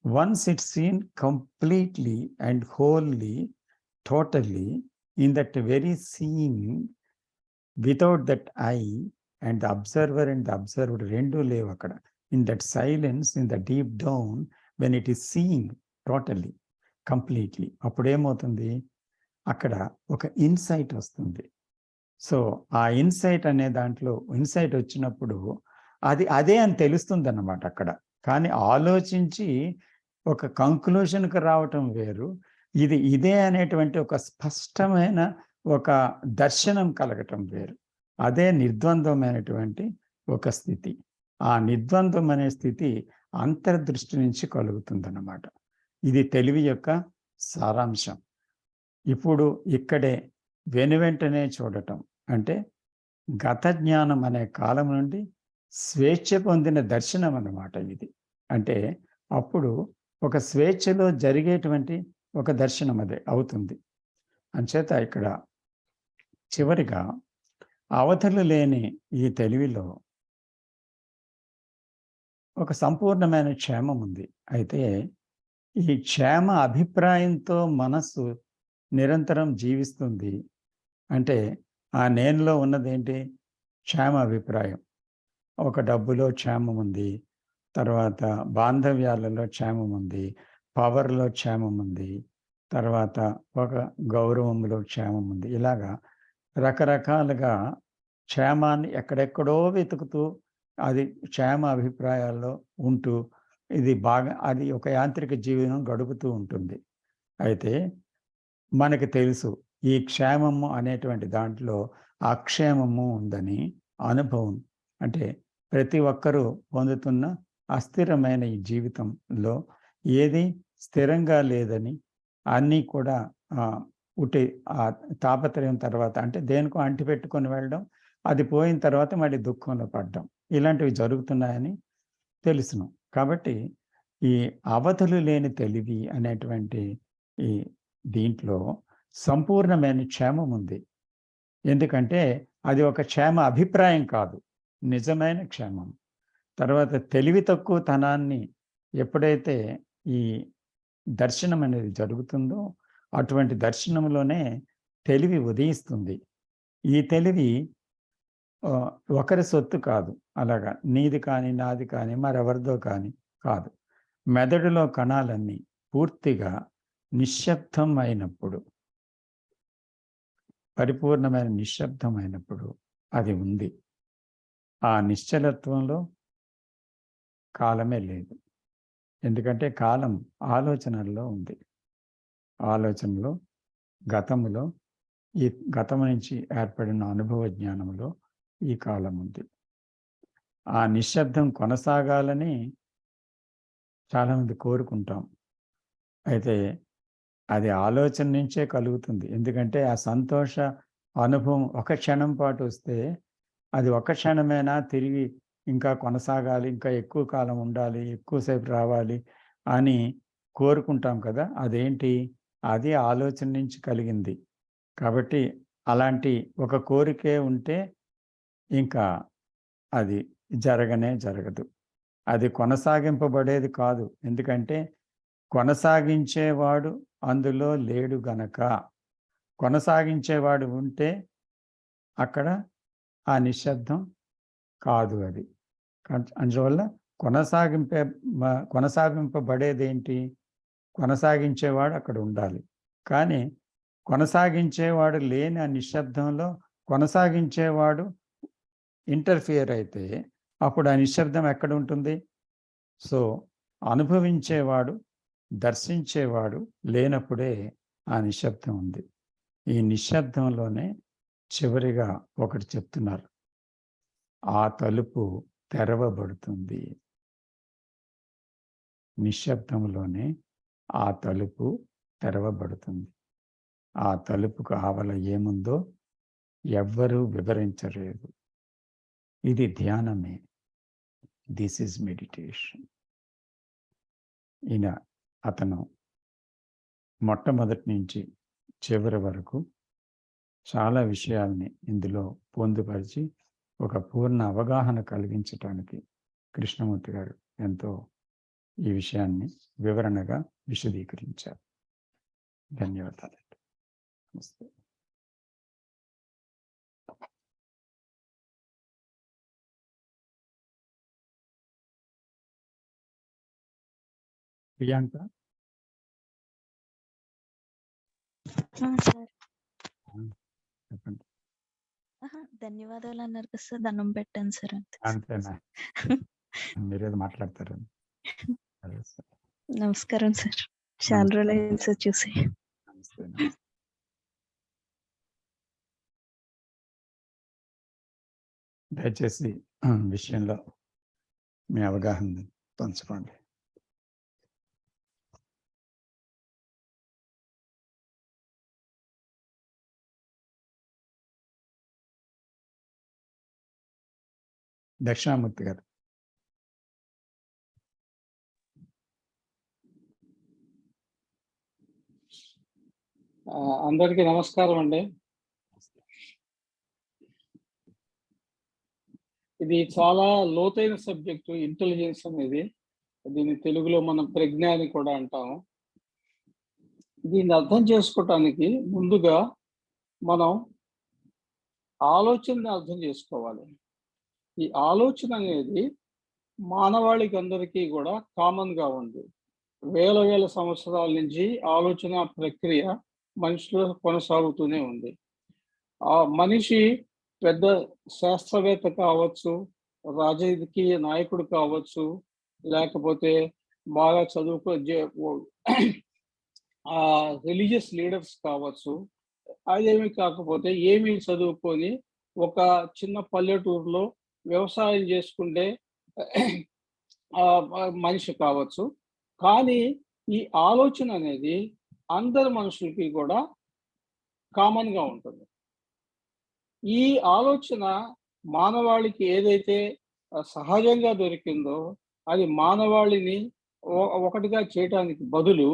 once it's seen completely and wholly, totally in that very seen without that I and the observer and the observed రెండూ లేవక్కడ. In that silence, in the deep down when it is seeing totally, completely, అప్పుడేమవుతుంది? అక్కడ ఒక insight వస్తుంది. So, ఆ insight అనే దాంట్లో insight వచ్చినప్పుడు అది అదే అని తెలుస్తుందన్నమాట అక్కడ. కానీ ఆలోచించి ఒక కంక్లూషన్‌కి రావటం వేరు. ఇది ఇదే అనేటువంటి ఒక స్పష్టమైన ఒక దర్శనం కలగటం వేరు. అదే నిర్ద్వంద్వమైనటువంటి ఒక స్థితి. ఆ నిర్ద్వంద్వం అనే స్థితి అంతర్దృష్టి నుంచి కలుగుతుందన్నమాట. ఇది తెలివి యొక్క సారాంశం. ఇప్పుడు ఇక్కడే వెనువెంటనే చూడటం అంటే గత జ్ఞానం అనే కాలం నుండి స్వేచ్ఛ పొందిన దర్శనం అన్నమాట ఇది. అంటే అప్పుడు ఒక స్వేచ్ఛలో జరిగేటువంటి ఒక దర్శనం అదే అవుతుంది. అంచేత ఇక్కడ చివరిగా అవధులు లేని ఈ తెలివిలో ఒక సంపూర్ణమైన క్షేమం ఉంది. అయితే ఈ క్షేమ అభిప్రాయంతో మనస్సు నిరంతరం జీవిస్తుంది. అంటే ఆ నేనులో ఉన్నదేంటి? క్షేమ అభిప్రాయం. ఒక డబ్బులో క్షేమం ఉంది. తర్వాత బాంధవ్యాలలో క్షేమం ఉంది. పవర్‌లో క్షేమం ఉంది. తర్వాత ఒక గౌరవంలో క్షేమం ఉంది. ఇలాగా రకరకాలుగా క్షేమాన్ని ఎక్కడెక్కడో వెతుకుతూ అది క్షేమ అభిప్రాయాల్లో ఉంటూ ఇది బాగా అది ఒక యాంత్రిక జీవనం గడుపుతూ ఉంటుంది. అయితే మనకి తెలుసు ఈ క్షేమము అనేటువంటి దాంట్లో అక్షేమము ఉందని అనుభవం. అంటే ప్రతి ఒక్కరూ పొందుతున్న అస్థిరమైన ఈ జీవితంలో ఏది స్థిరంగా లేదని, అన్నీ కూడా ఉట్టి తాపత్రయం తర్వాత అంటే దేనికో అంటిపెట్టుకొని వెళ్ళడం, అది పోయిన తర్వాత మళ్ళీ దుఃఖంలో పడ్డం, ఇలాంటివి జరుగుతున్నాయని తెలుసును. కాబట్టి ఈ అవధులు లేని తెలివి అనేటువంటి ఈ దీంట్లో సంపూర్ణమైన క్షేమం ఉంది. ఎందుకంటే అది ఒక క్షేమ అభిప్రాయం కాదు, నిజమైన క్షేమం. తర్వాత తెలివి తక్కువతనాన్ని ఎప్పుడైతే ఈ దర్శనం అనేది జరుగుతుందో అటువంటి దర్శనంలోనే తెలివి ఉదయిస్తుంది. ఈ తెలివి ఒకరి సొత్తు కాదు. అలాగా నీది కానీ, నాది కానీ, మరెవరిదో కానీ కాదు. మెదడులో కణాలన్నీ పూర్తిగా నిశ్శబ్దం అయినప్పుడు, పరిపూర్ణమైన నిశ్శబ్దం అయినప్పుడు అది ఉంది. ఆ నిశ్చలత్వంలో కాలమే లేదు. ఎందుకంటే కాలం ఆలోచనల్లో ఉంది. ఆలోచనలో, గతములో, ఈ గతం నుంచి ఏర్పడిన అనుభవ జ్ఞానంలో ఈ కాలం ఉంది. ఆ నిశ్శబ్దం కొనసాగాలని చాలామంది కోరుకుంటాం. అయితే అది ఆలోచన నుంచే కలుగుతుంది. ఎందుకంటే ఆ సంతోష అనుభవం ఒక క్షణం పాటు వస్తే అది ఒక క్షణమేనా, తిరిగి ఇంకా కొనసాగాలి, ఇంకా ఎక్కువ కాలం ఉండాలి, ఎక్కువసేపు రావాలి అని కోరుకుంటాం కదా! అదేంటి? అది ఆలోచన నుంచి కలిగింది. కాబట్టి అలాంటి ఒక కోరికే ఉంటే ఇంకా అది జరగనే జరగదు. అది కొనసాగింపబడేది కాదు. ఎందుకంటే కొనసాగించేవాడు అందులో లేడు గనక. కొనసాగించేవాడు ఉంటే అక్కడ ఆ నిశ్శబ్దం కాదు అది. అందువల్ల కొనసాగింపబడేదేంటి? కొనసాగించేవాడు అక్కడ ఉండాలి. కానీ కొనసాగించేవాడు లేని ఆ నిశ్శబ్దంలో కొనసాగించేవాడు ఇంటర్ఫియర్ అయితే అప్పుడు ఆ నిశ్శబ్దం ఎక్కడ ఉంటుంది? సో, అనుభవించేవాడు, దర్శించేవాడు లేనప్పుడే ఆ నిశ్శబ్దం ఉంది. ఈ నిశ్శబ్దంలోనే చివరిగా ఒకటి చెప్తున్నారు. ఆ తలుపు తెరవబడుతుంది. నిశ్శబ్దంలోనే ఆ తలుపు తెరవబడుతుంది. ఆ తలుపుకు ఆవల ఏముందో ఎవ్వరూ వివరించలేదు. ఇది ధ్యానమే. This is meditation. అతను మొట్టమొదటి నుంచి చివరి వరకు చాలా విషయాల్ని ఇందులో పొందుపరిచి ఒక పూర్ణ అవగాహన కలిగించటానికి కృష్ణమూర్తి గారు ఎంతో ఈ విషయాన్ని వివరణగా విశదీకరించారు. ధన్యవాదాలు. నమస్తే. ప్రియాంక, సార్ చెప్పండి. ధన్యవాదాలు అన్నారు కదా సార్, దండం పెట్టాను సార్. అంతేనా? మీరేదో మాట్లాడతారు. నమస్కారం సార్, చాలా రోజులైంది సార్ చూసి. నమస్తే. దయచేసి విషయంలో మీ అవగాహన పంచుకోండి. దక్షిణామూర్తి గారు. అందరికీ నమస్కారం అండి. ఇది చాలా లోతైన సబ్జెక్టు, ఇంటెలిజెన్స్ అనేది. దీన్ని తెలుగులో మనం ప్రజ్ఞ అని కూడా అంటాము. దీన్ని అర్థం చేసుకోవటానికి ముందుగా మనం ఆలోచనని అర్థం చేసుకోవాలి. ఈ ఆలోచన అనేది మానవాళికి అందరికీ కూడా కామన్గా ఉంది. వేల వేల సంవత్సరాల నుంచి ఆలోచన ప్రక్రియ మనిషిలో కొనసాగుతూనే ఉంది. ఆ మనిషి పెద్ద శాస్త్రవేత్త కావచ్చు, రాజకీయ నాయకుడు కావచ్చు, లేకపోతే బాగా రిలీజియస్ లీడర్స్ కావచ్చు. అదేమి కాకపోతే ఏమీ చదువుకొని ఒక చిన్న పల్లెటూరులో వ్యవసాయం చేసుకుంటే మనిషి కావచ్చు. కానీ ఈ ఆలోచన అనేది అందరి మనుషులకి కూడా కామన్గా ఉంటుంది. ఈ ఆలోచన మానవాళికి ఏదైతే సహజంగా దొరికిందో అది మానవాళిని ఒకటిగా చేయటానికి బదులు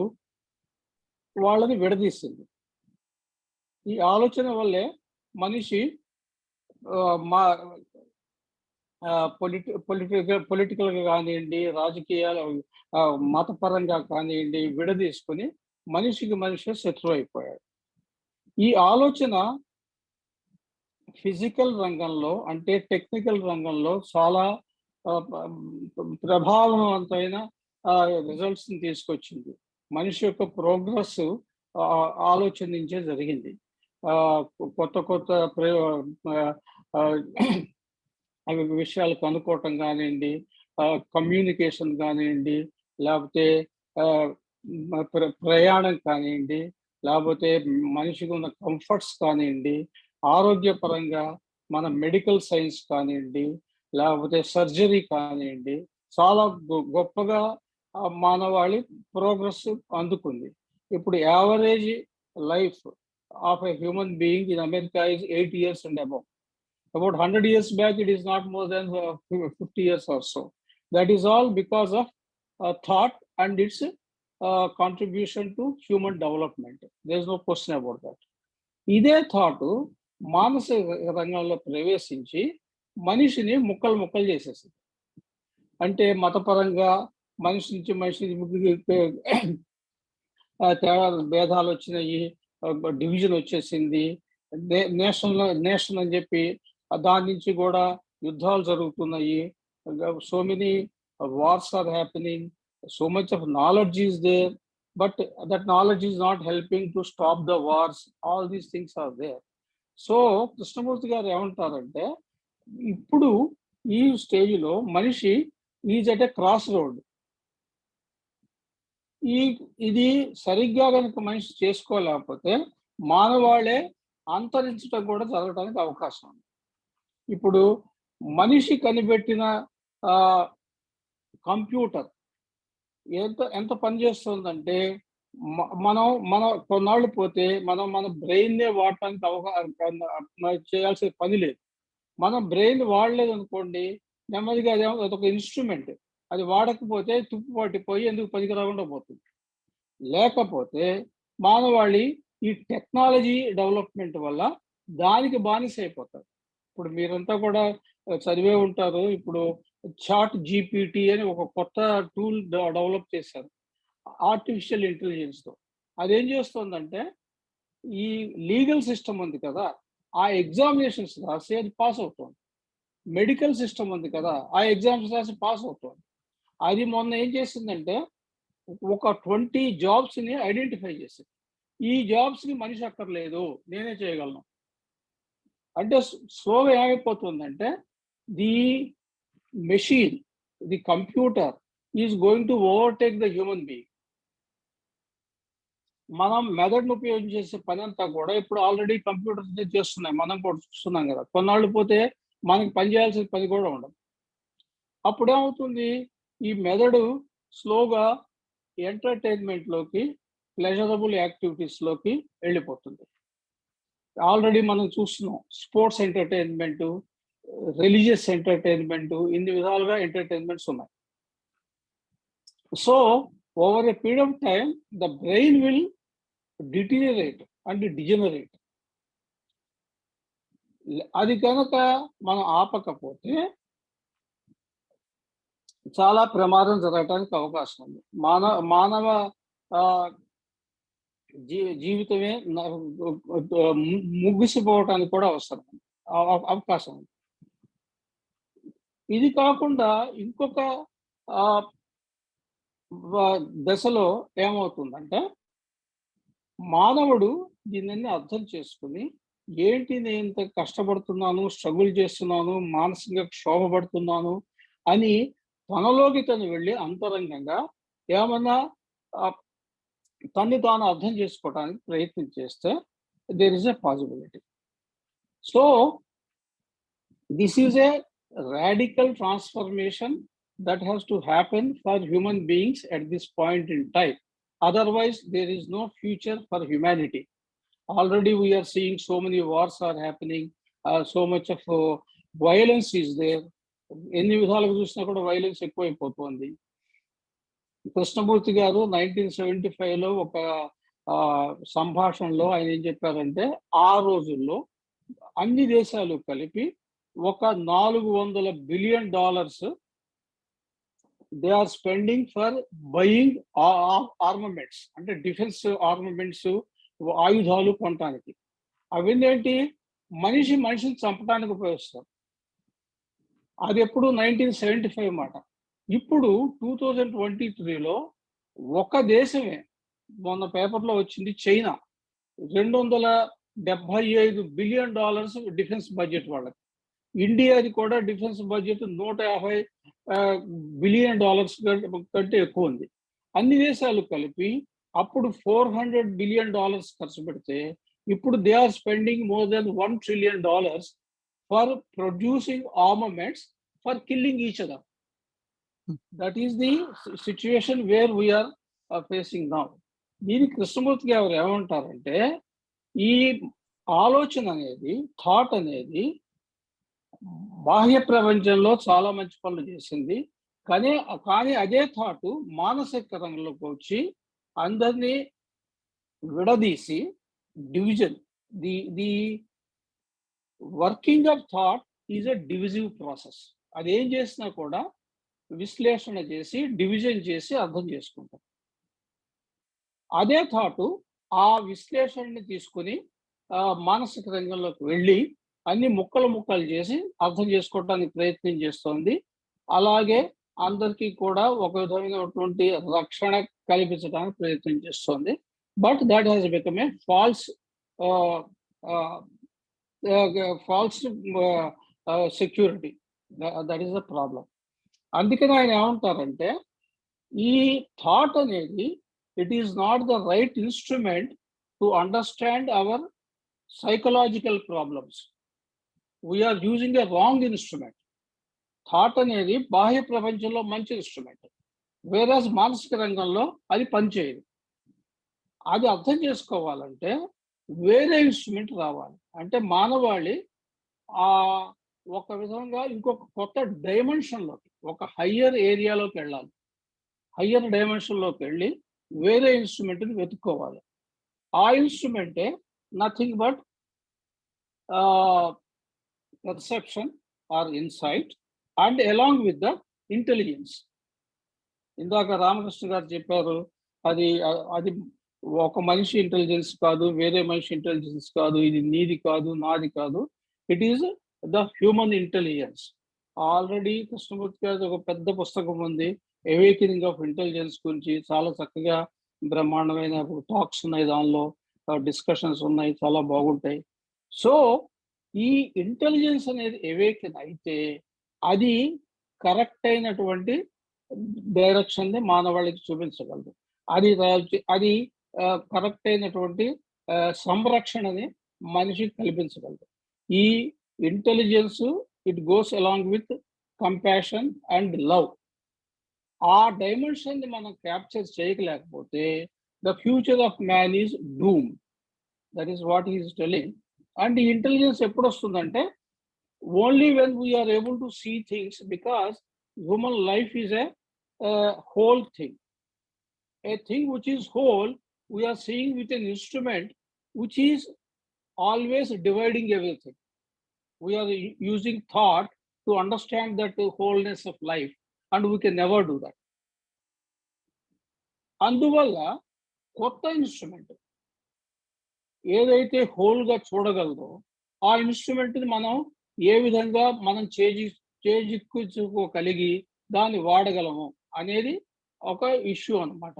వాళ్ళని విడదీస్తుంది. ఈ ఆలోచన వల్లే మనిషి పొలిటికల్గా కానివ్వండి, రాజకీయాల మతపరంగా కానివ్వండి విడదీసుకొని మనిషికి మనిషి శత్రువు అయిపోయాడు. ఈ ఆలోచన ఫిజికల్ రంగంలో అంటే టెక్నికల్ రంగంలో చాలా ప్రభావవంతమైన రిజల్ట్స్ని తీసుకొచ్చింది. మనిషి యొక్క ప్రోగ్రెస్ ఆలోచన నుంచే జరిగింది. కొత్త కొత్త విషయాలు కనుక్కోవటం కానివ్వండి, కమ్యూనికేషన్ కానివ్వండి, లేకపోతే ప్రయాణం కానివ్వండి, లేకపోతే మనిషికి ఉన్న కంఫర్ట్స్ కానివ్వండి, ఆరోగ్యపరంగా మన మెడికల్ సైన్స్ కానివ్వండి, లేకపోతే సర్జరీ కానివ్వండి, చాలా గొప్పగా మానవాళి ప్రోగ్రెస్ అందుకుంది. ఇప్పుడు average life of a human being in America is 8 years and above. About 100 years back, it is not more than 50 years or so. That is all because of thought and its contribution to human development. There is no question about that. ఇదే thought మానసిక రంగంలో ప్రవేశించి మనిషిని ముక్కలు ముక్కలు చేసేసింది. అంటే మతపరంగా మనిషి నుంచి మనిషి తేడా భేదాలు వచ్చినాయి, డివిజన్ వచ్చేసింది, నేషన్ అని చెప్పి దాని నుంచి కూడా యుద్ధాలు జరుగుతున్నాయి. So many wars are happening, so much of knowledge is there, but that knowledge is not helping to stop the wars. All these things are there. So Krishnamurti గారు ఏమంటారంటే, ఇప్పుడు ఈ స్టేజ్లో మనిషి is at a cross road. ఇది సరిగ్గా కనుక మనిషి చేసుకోలేకపోతే మానవాళే అంతరించడం కూడా జరగడానికి అవకాశం ఉంది. ఇప్పుడు మనిషి కనిపెట్టిన కంప్యూటర్ ఎంత పనిచేస్తుందంటే, మనం కొన్నాళ్ళు పోతే మన బ్రెయిన్నే వాడటానికి చేయాల్సిన పని లేదు. మనం బ్రెయిన్ వాడలేదు అనుకోండి, నెమ్మదిగా అదొక ఇన్స్ట్రుమెంట్, అది వాడకపోతే తుప్పు పట్టిపోయి ఎందుకు పనికి రాకుండా పోతుంది. లేకపోతే మానవాళి ఈ టెక్నాలజీ డెవలప్మెంట్ వల్ల దానికి బానిస అయిపోతారు. ఇప్పుడు మీరంతా కూడా చదివే ఉంటారు, ఇప్పుడు చాట్ జీపీటీ అని ఒక కొత్త టూల్ డెవలప్ చేశారు ఆర్టిఫిషియల్ ఇంటెలిజెన్స్తో. అదేం చేస్తుందంటే, ఈ లీగల్ సిస్టమ్ ఉంది కదా, ఆ ఎగ్జామినేషన్స్ రాసి అది పాస్ అవుతుంది. మెడికల్ సిస్టమ్ ఉంది కదా, ఆ ఎగ్జామ్స్ రాసి పాస్ అవుతుంది. అది మొన్న ఏం చేసిందంటే, ఒక 20 జాబ్స్ని ఐడెంటిఫై చేసింది. ఈ జాబ్స్ని మనిషి అక్కర్లేదు, నేనే చేయగలను అంటే స్లోగా ఏమైపోతుందంటే, the machine, the computer is going to overtake the human being. మనం మెదడును ఉపయోగించేసే పని అంతా కూడా ఇప్పుడు ఆల్రెడీ కంప్యూటర్స్ చేస్తున్నాయి, మనం కూడా చూస్తున్నాం కదా. కొన్నాళ్ళు పోతే మనకి పని చేయాల్సిన పని కూడా ఉండదు. అప్పుడేమవుతుంది, ఈ మెదడు స్లోగా ఎంటర్టైన్మెంట్లోకి, ప్లెజరబుల్ యాక్టివిటీస్లోకి వెళ్ళిపోతుంది. ఆల్రెడీ మనం చూస్తున్నాం, స్పోర్ట్స్ ఎంటర్టైన్మెంట్, రిలీజియస్ ఎంటర్టైన్మెంట్, ఇన్ని విధాలుగా ఎంటర్టైన్మెంట్స్ ఉన్నాయి. So over a period of time the brain will deteriorate and degenerate. అది కనుక మనం ఆపకపోతే చాలా ప్రమాదం జరగడానికి అవకాశం ఉంది. మానవ జీవితమే ముగిసిపోవటానికి కూడా అవకాశం ఉంది. ఇది కాకుండా ఇంకొక దశలో ఏమవుతుందంటే, మానవుడు దీనిని అర్థం చేసుకుని, ఏంటి నేను ఇంత కష్టపడుతున్నాను, స్ట్రగుల్ చేస్తున్నాను, మానసికంగా క్షోభపడుతున్నాను అని తనలోకి తను వెళ్ళి అంతరంగంగా ఏమన్నా తన్ని తాను అర్థం చేసుకోవడానికి ప్రయత్నం చేస్తే there is a possibility. So this is a radical transformation that has to happen for human beings at this point in time. Otherwise, there is no future for humanity. Already we are seeing so many wars are happening, so much of violence is there. ఎన్ని విధాలుగా చూసినా కూడా violence ఎక్కువైపోతుంది. కృష్ణమూర్తి గారు 1975లో ఒక సంభాషణలో ఆయన ఏం చెప్పారంటే, ఆ రోజుల్లో అన్ని దేశాలు కలిపి ఒక $400 billion they are spending for buying armaments, అంటే డిఫెన్స్ ఆర్మమెంట్స్, ఆయుధాలు కొనటానికి. అవన్నీ మనిషిని చంపడానికి ఉపయోగిస్తారు. అది ఎప్పుడు 1975 మాట. ఇప్పుడు 2023లో ఒక దేశమే మొన్న పేపర్లో వచ్చింది, చైనా $275 బిలియన్ డిఫెన్స్ బడ్జెట్ వాళ్ళకి. ఇండియాది కూడా డిఫెన్స్ బడ్జెట్ $150 బిలియన్ కంటే ఎక్కువ ఉంది. అన్ని దేశాలు కలిపి అప్పుడు $400 బిలియన్ ఖర్చు పెడితే ఇప్పుడు they are spending more than $1 trillion for producing armaments for killing each other. That is the situation where we are facing now. దీనికి కృష్ణమూర్తి గారు ఏమంటారంటే, ఈ ఆలోచన అనేది, థాట్ అనేది బాహ్య ప్రపంచంలో చాలా మంచి పనులు చేసింది, కానీ అదే థాట్ మానసిక రంగంలోకి వచ్చి అందరినీ విడదీసి division, the working of thought is a divisive process. అది ఏం చేసినా కూడా విశ్లేషణ చేసి డివిజన్ చేసి అర్థం చేసుకుంటాం. అదే థాటు ఆ విశ్లేషణని తీసుకుని మానసిక రంగంలోకి వెళ్ళి అన్ని ముక్కలు చేసి అర్థం చేసుకోవడానికి ప్రయత్నం చేస్తోంది. అలాగే అందరికీ కూడా ఒక విధమైనటువంటి రక్షణ కల్పించడానికి ప్రయత్నం చేస్తోంది. But that has become a false security. That is the problem. అందుకని ఆయన ఏమంటారంటే, ఈ థాట్ అనేది it is not the right instrument to understand our psychological problems. We're using a wrong instrument. Thought అనేది బాహ్య ప్రపంచంలో మంచి ఇన్స్ట్రుమెంట్, వేరేస్ మానసిక రంగంలో అది పనిచేయదు. అది అర్థం చేసుకోవాలంటే వేరే ఇన్స్ట్రుమెంట్ రావాలి. అంటే మానవాళి ఒక విధంగా ఇంకొక కొత్త డైమెన్షన్లోకి, ఒక హయ్యర్ ఏరియాలోకి వెళ్ళాలి. హయ్యర్ డైమెన్షన్లోకి వెళ్ళి వేరే ఇన్స్ట్రుమెంట్ని వెతుక్కోవాలి. ఆ ఇన్స్ట్రుమెంటే nothing but perception or insight and along with the intelligence. ఇందాక రామకృష్ణ గారు చెప్పారు, అది ఒక మనిషి ఇంటెలిజెన్స్ కాదు, వేరే మనిషి ఇంటెలిజెన్స్ కాదు, ఇది నీది కాదు, నాది కాదు, it is the human intelligence. Already Krishnamurthy గారి ఒక పెద్ద పుస్తకం ఉంది, అవేకనింగ్ ఆఫ్ ఇంటెలిజెన్స్ గురించి. చాలా చక్కగా బ్రహ్మాండమైన టాక్స్ ఉన్నాయి, దానిలో డిస్కషన్స్ ఉన్నాయి, చాలా బాగుంటాయి. సో ఈ ఇంటెలిజెన్స్ అనేది అవేకెన్ అయితే అది కరెక్ట్ అయినటువంటి డైరెక్షన్ని మానవాళికి చూపించగలదు. అది కరెక్ట్ అయినటువంటి సంరక్షణని మనిషికి కల్పించగలదు. ఈ intelligence it goes along with compassion and love. ఆ డైమెన్షన్ని మనం క్యాప్చర్ చేయలేకపోతే the future of man is doom. That is what is telling. And ఈ ఇంటెలిజెన్స్ ఎప్పుడు వస్తుందంటే only when we're able to see things, because human life is a whole thing. A thing which is whole, we are seeing with an instrument which is always dividing everything. We are using thought to understand that wholeness of life, and we can never do that. అందువల్ల కొత్త instrument ఏదైతే హోల్గా చూడగలదో ఆ ఇన్స్ట్రుమెంట్ని మనం ఏ విధంగా మనం చేజిక్కోగలిగి దాన్ని వాడగలము అనేది ఒక ఇష్యూ అన్నమాట.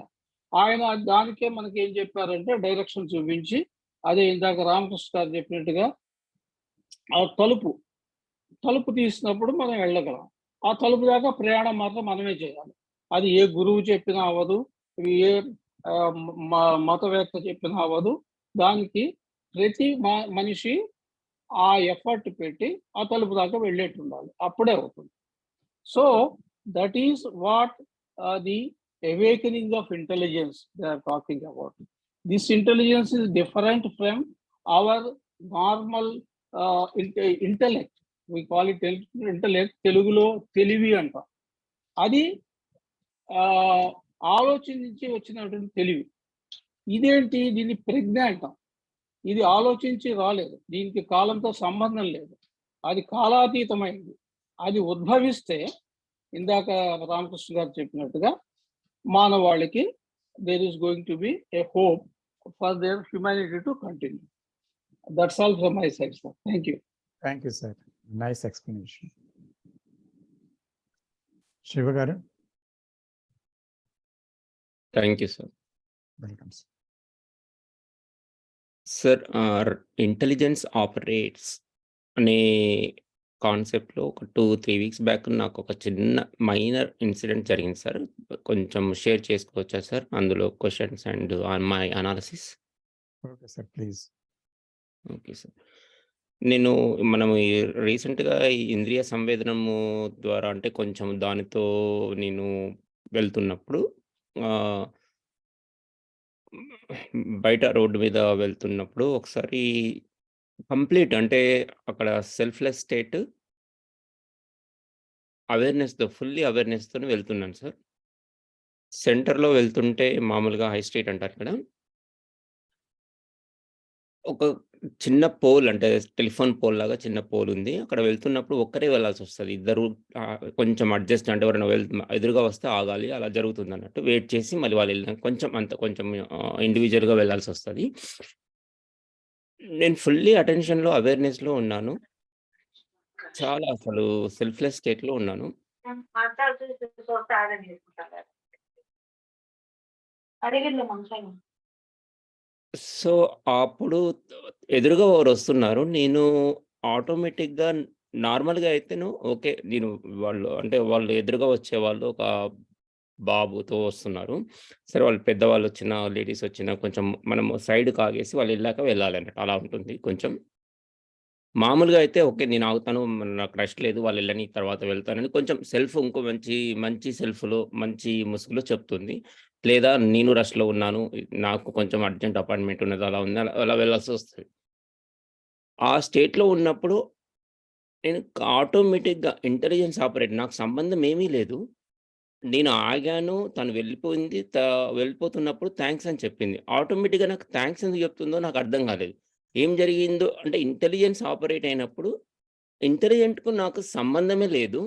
ఆయన దానికే మనకి ఏం చెప్పారంటే డైరెక్షన్ చూపించి, అదే ఇందాక రామకృష్ణ గారు చెప్పినట్టుగా ఆ తలుపు తీసినప్పుడు మనం వెళ్ళగలం. ఆ తలుపు దాకా ప్రయాణం మాత్రం మనమే చేయాలి. అది ఏ గురువు చెప్పినా అవ్వదు, ఏ మతవేత్త చెప్పినా అవ్వదు. దానికి ప్రతి మనిషి ఆ ఎఫర్ట్ పెట్టి ఆ తలుపు దాకా వెళ్ళేట్టు ఉండాలి, అప్పుడే అవుతుంది. So that is what the awakening of intelligence they are talking about. This intelligence is different from our normal intellect. We call it intellect, తెలుగులో తెలివి అంటాం. అది ఆలోచించి వచ్చినటువంటి తెలివి. ఇదేంటి, దీన్ని ప్రజ్ఞ అంటాం. ఇది ఆలోచించి రాలేదు, దీనికి కాలంతో సంబంధం లేదు, అది కాలాతీతమైంది. అది ఉద్భవిస్తే ఇందాక రామకృష్ణ గారు చెప్పినట్టుగా మానవాళికి there is going to be a hope for their humanity to continue. That's all from my side, sir. Thank you. Thank you sir, nice explanation. Shiva garu. Thank you sir. Welcome sir. Sir, intelligence operates అనే కాన్సెప్ట్లో ఒక 2-3 weeks back నాకు ఒక చిన్న minor incident జరిగింది sir. కొంచెం share చేసుకోవచ్చా sir? అందులో questions and my analysis. Okay sir, please. Okay sir. మనము రీసెంట్‌గా ఈ ఇంద్రియ సంవేదనము ద్వారా అంటే కొంచెం దానితో నేను వెళ్తున్నప్పుడు ఆహ్, బయట రోడ్డు మీద వెళ్తున్నప్పుడు ఒకసారి కంప్లీట్ అంటే అక్కడ సెల్ఫ్‌లెస్ స్టేట్ ఫుల్లీ అవేర్‌నెస్‌తోని వెళ్తున్నాను సార్. సెంటర్‌లో వెళ్తుంటే మామూలుగా హై స్ట్రీట్ అంటారు ఇక్కడ. ఒక చిన్న పోల్ అంటే టెలిఫోన్ పోల్‌లాగా చిన్న పోల్ ఉంది. అక్కడ వెళ్తున్నప్పుడు ఒక్కరే వెళ్ళాల్సొస్తది. ఇద్దరు కొంచెం అడ్జస్ట్ అంటే ఎవరైనా ఎదురుగా వస్తే ఆగాలి. అలా జరుగుతుందన్నట్టు. వెయిట్ చేసి మళ్ళీ వాళ్ళు కొంచెం ఇండివిడ్యువల్‌గా వెళ్ళాల్సొస్తది. నేను ఫుల్లీ అటెన్షన్‌లో, అవేర్‌నెస్‌లో ఉన్నాను. చాలా అసలు సెల్ఫ్‌లెస్ స్టేట్‌లో ఉన్నాను. సో, అప్పుడు ఎదురుగా ఒకరొస్తున్నారు. నేను ఆటోమేటిక్‌గా నార్మల్‌గా అయితేను ఓకే. వాళ్ళు ఎదురుగా వచ్చేవాళ్ళు ఒక బాబుతో వస్తున్నారు. సరే వాళ్ళు పెద్దవాళ్ళొచ్చినా, లేడీసొచ్చినా కొంచెం మనము సైడ్‌కి ఆగేసి వాళ్ళెళ్ళాక వెళ్ళాలన్నట్టు అలా ఉంటుంది కొంచెం. మామూలుగా అయితే ఓకే. నేను ఆగుతాను. నాకు రష్ లేదు. వాళ్ళెళ్ళని తర్వాత వెళ్తానని కొంచెం ఇంకో మంచి సెల్ఫ్‌లో, మంచి ముసుగులో చెప్తుంది. లేదా నేను రష్‌లో ఉన్నాను. నాకు కొంచెం అర్జెంట్ అపాయింట్‌మెంట్ ఉన్నది. అలా ఉంది. అలా వెళ్ళాల్సొస్తది. ఆ స్టేట్‌లో ఉన్నప్పుడు నేను ఆటోమేటిక్‌గా ఇంటెలిజెన్స్ ఆపరేట్ నాకు సంబంధం ఏమీ లేదు. నేను ఆగాను. తను వెళ్ళిపోయింది. వెళ్ళిపోతున్నప్పుడు థాంక్స్ అని చెప్పింది. ఆటోమేటిక్‌గా నాకు థాంక్స్ ఎందుకు చెప్తుందో నాకు అర్థం కాలేదు. ఏం జరిగిందో అంటే ఇంటెలిజెన్స్ ఆపరేట్ అయినప్పుడు ఇంటెలిజెంట్‌కు నాకు సంబంధమే లేదు.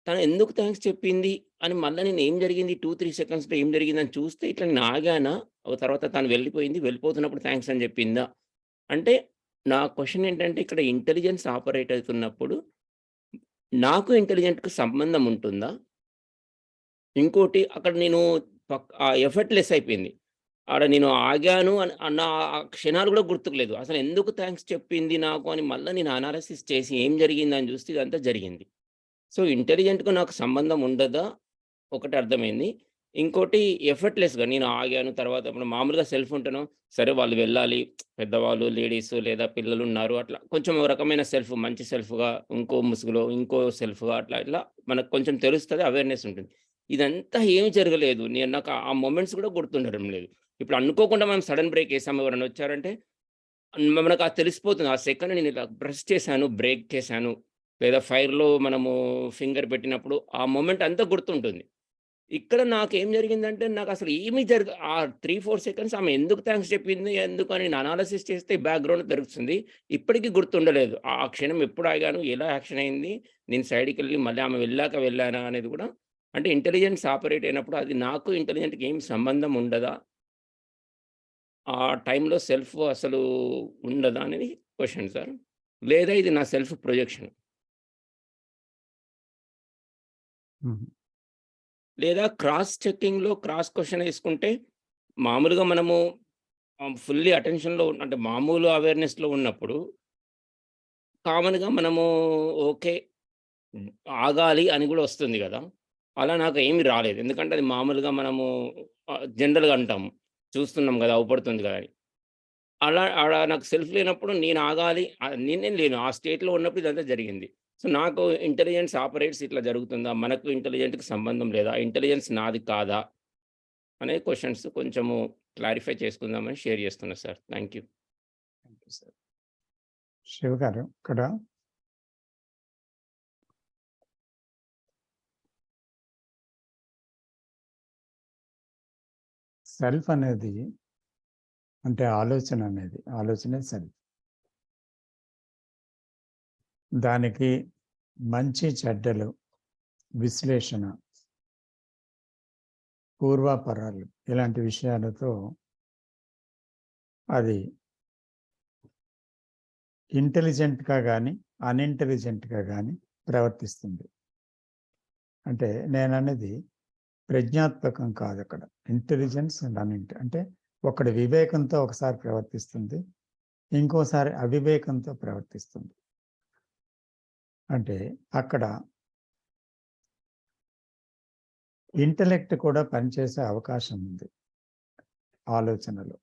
తను ఎందుకు థాంక్స్ చెప్పింది అని మళ్ళా నేను ఏం జరిగింది 2, 3 సెకండ్స్‌లో ఏం జరిగిందని చూస్తే ఇట్లా నేను ఆగానా? తర్వాత తను వెళ్ళిపోయింది. వెళ్ళిపోతున్నప్పుడు థాంక్స్ అని చెప్పిందా? అంటే నా క్వెషన్ ఏంటంటే ఇక్కడ ఇంటెలిజెన్స్ ఆపరేట్ అవుతున్నప్పుడు నాకు ఇంటెలిజెంట్‌కి సంబంధం ఉంటుందా? ఇంకోటి అక్కడ నేను ఎఫర్ట్‌లెస్ అయిపోయింది. ఆడ నేను ఆగాను అన్న ఆ క్షణాలు కూడా గుర్తుకు లేదు. అసలు ఎందుకు థాంక్స్ చెప్పింది నాకు అని మళ్ళా నేను అనాలిసిస్ చేసి ఏం జరిగిందని చూస్తే ఇదంతా జరిగింది. సో, ఇంటెలిజెంట్‌గా నాకు సంబంధం ఉండదా? ఒకటి అర్థమైంది. ఇంకోటి ఎఫర్ట్‌లెస్‌గా నేను ఆగాను. తర్వాత ఇప్పుడు మామూలుగా సెల్ఫ్ ఉంటేనో, సరే వాళ్ళు వెళ్ళాలి. పెద్దవాళ్ళు, లేడీసు లేదా పిల్లలున్నారు. అట్లా కొంచెం ఓ రకమైన మంచి సెల్ఫ్‌గా, ఇంకో ముసుగులో, ఇంకో సెల్ఫ్‌గా అట్లా ఇట్లా మనకు కొంచెం తెలుస్తది. అవేర్‌నెస్ ఉంటుంది. ఇదంతా ఏమి జరగలేదు. నాకు ఆ మొమెంట్స్ కూడా గుర్తుండడం లేదు. ఇప్పుడు అనుకోకుండా మనం సడెన్ బ్రేక్ ఏసాము. ఎవరైనా వచ్చారంటే మనకు అది తెలిసిపోతుంది. ఆ సెకండ్ నేను ఇలా ప్రెస్ చేశాను, బ్రేక్ చేశాను. లేదా ఫైర్‌లో మనము ఫింగర్ పెట్టినప్పుడు ఆ మొమెంట్ అంతా గుర్తుంటుంది. ఇక్కడ నాకేం జరిగిందంటే నాకసలు ఏమీ ఆ 3, 4 సెకండ్స్ ఆమె ఎందుకు థాంక్స్ చెప్పింది, ఎందుకని నేను అనాలిసిస్ చేస్తే బ్యాక్‌గ్రౌండ్ తెలుస్తుంది. ఇప్పటికి గుర్తుండలేదు. ఆ ఆ క్షణం ఎప్పుడు ఆగాను, ఎలా యాక్షన్ అయింది, నేను సైడ్‌కెళ్ళి మళ్ళీ ఆమె వెళ్ళాక వెళ్ళానా అనేది కూడా అంటే ఇంటెలిజెన్స్ ఆపరేట్ అయినప్పుడు అది నాకు ఇంటెలిజెంట్‌కి ఏం సంబంధం ఉండదా? ఆ టైంలో అసలు ఉండదా అనేది క్వెషన్ సార్. లేదా ఇది నా ప్రొజెక్షన్. హుహు. లేదా క్రాస్ చెకింగ్‌లో క్రాస్ క్వెషన్ ఏసుకుంటే మామూలుగా మనము ఫుల్లీ అటెన్షన్‌లో అంటే మామూలు అవేర్‌నెస్‌లో ఉన్నప్పుడు కామన్‌గా మనము ఓకే. హ్మ్. ఆగాలి అని గూడా వస్తుంది గదా! అలా నాకు ఏమి రాలేదు. ఎందుకంటే అది మామూలుగా మనము జనరల్‌గా అంటాము. చూస్తున్నాం గదా! అవుపడుతుంది గదా! అని. అలా నాకు లేనప్పుడు నేను ఆగాలి నేనేం లేను. ఆ స్టేట్‌లో ఉన్నప్పుడు ఇదంతా జరిగింది. సో, నాకు ఇంటెలిజెన్స్ ఆపరేట్స్ ఇట్లా జరుగుతుందా? మనకు ఇంటెలిజెంట్‌కి సంబంధం లేదా? ఇంటెలిజెన్స్ నాది కాదా? అనే క్వెషన్స్ కొంచెము క్లారిఫై చేసుకుందామని షేర్ చేస్తున్నా sir. Thank you. Thank you sir. Shiva గారు ఇక్కడ సెల్ఫ్ అనేది అంటే ఆలోచనే సెల్ఫ్. దానికి మంచి చెడ్డలు, విశ్లేషణ, పూర్వాపరాలు ఇలాంటి విషయాలతో అది ఇంటెలిజెంట్‌గా గాని, అన్‌ఇంటెలిజెంట్‌గా గాని ప్రవర్తిస్తుంది. అంటే నేనన్నది ప్రజ్ఞాత్మకం కాదు అక్కడ. ఇంటెలిజెన్స్ అండ్ అంటే ఒకటి వివేకంతో ఒకసారి ప్రవర్తిస్తుంది, ఇంకోసారి అవివేకంతో ప్రవర్తిస్తుంది. అంటే అక్కడ ఇంటెలెక్ట్ కూడా పనిచేసే అవకాశం ఉంది ఆలోచనలో.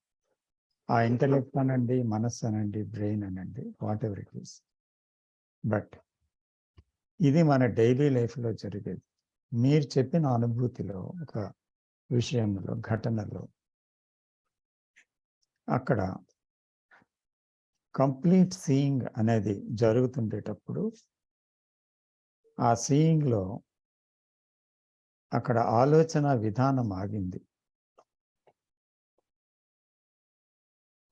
ఆ ఇంటెలెక్ట్ అనండి, మనస్సు అనండి, బ్రెయిన్ అనండి, what ever it is. But ఇది మన డైలీ లైఫ్లో జరిగేది. మీరు చెప్పిన అనుభూతిలో, ఒక విషయంలో, ఘటనలో అక్కడ కంప్లీట్ సీయింగ్ అనేది జరుగుతుండేటప్పుడు ఆ సీయింగ్లో అక్కడ ఆలోచన విధానం ఆగింది.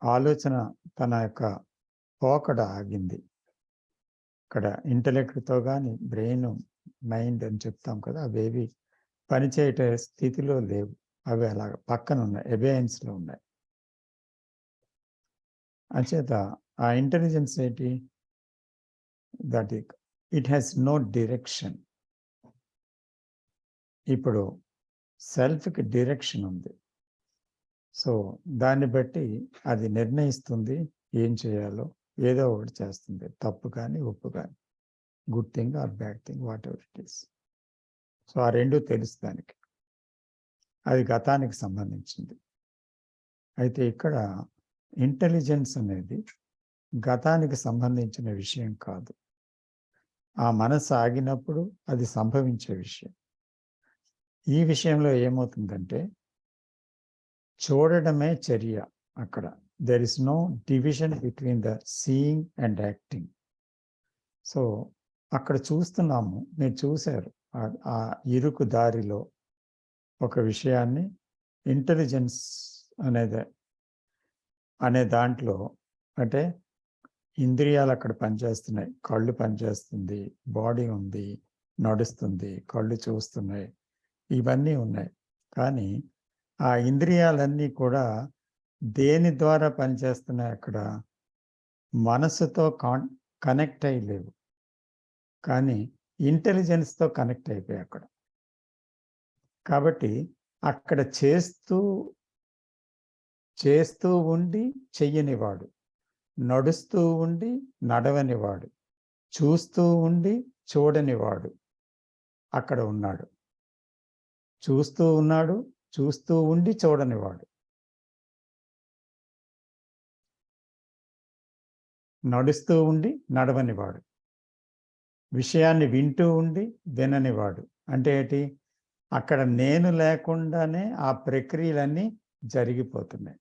ఆలోచన తన యొక్క పోకడ ఆగింది. ఇక్కడ ఇంటెలెక్ట్తో కానీ, బ్రెయిన్, మైండ్ అని చెప్తాం కదా, అవేవి పనిచేయట స్థితిలో లేవు. అవి అలాగ పక్కన ఉన్నాయి, ఎబియన్స్లో ఉన్నాయి. అంచేత ఆ ఇంటెలిజెన్స్ ఏంటి? That it has no direction. ఇప్పుడు సెల్ఫ్కి డిరెక్షన్ ఉంది. సో దాన్ని బట్టి అది నిర్ణయిస్తుంది ఏం చేయాలో. ఏదో ఒకటి చేస్తుంది, తప్పు కానీ ఒప్పు కానీ, good thing or bad thing, what ever it is. So ఆ రెండు తెలుసు దానికి. అది గతానికి సంబంధించింది. అయితే ఇక్కడ ఇంటెలిజెన్స్ అనేది గతానికి సంబంధించిన విషయం కాదు. ఆ మనసు ఆగినప్పుడు అది సంభవించే విషయం. ఈ విషయంలో ఏమవుతుందంటే చూడడమే చర్య. అక్కడ there is no division between the seeing and acting. So అక్కడ చూస్తున్నాము, మీరు చూశారు ఆ ఇరుకు దారిలో ఒక విషయాన్ని. ఇంటెలిజెన్స్ అనే దాంట్లో అంటే ఇంద్రియాలు అక్కడ పనిచేస్తున్నాయి, కళ్ళు పనిచేస్తుంది, బాడీ ఉంది, నడుస్తుంది, కళ్ళు చూస్తున్నాయి, ఇవన్నీ ఉన్నాయి. కానీ ఆ ఇంద్రియాలన్నీ కూడా దేని ద్వారా పనిచేస్తున్నాయి? అక్కడ మనసుతో కనెక్ట్ అయ్యి లేవు, కానీ ఇంటెలిజెన్స్తో కనెక్ట్ అయిపోయాయి అక్కడ. కాబట్టి అక్కడ చేస్తూ ఉండి చెయ్యనివాడు, నడుస్తూ ఉండి నడవనివాడు, చూస్తూ ఉండి చూడనివాడు అక్కడ ఉన్నాడు. చూస్తూ ఉన్నాడు, చూస్తూ ఉండి చూడనివాడు, నడుస్తూ ఉండి నడవనివాడు, విషయాన్ని వింటూ ఉండి విననివాడు. అంటే ఏంటి? అక్కడ నేను లేకుండానే ఆ ప్రక్రియలన్నీ జరిగిపోతున్నాయి.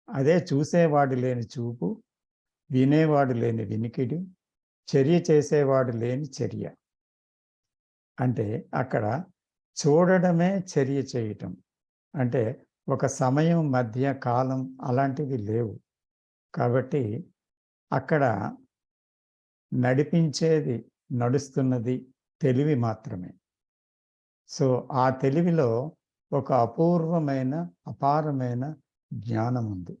అదే చూసేవాడు లేని చూపు, వినేవాడు లేని వినికిడి, చర్య చేసేవాడు లేని చర్య. అంటే అక్కడ చూడడమే చర్య చేయటం. అంటే ఒక సమయం, మధ్య, కాలం అలాంటివి లేవు. కాబట్టి అక్కడ నడిపించేది, నడుస్తున్నది తెలివి మాత్రమే. సో ఆ తెలివిలో ఒక అపూర్వమైన, అపారమైన జ్ఞానం ఉంది.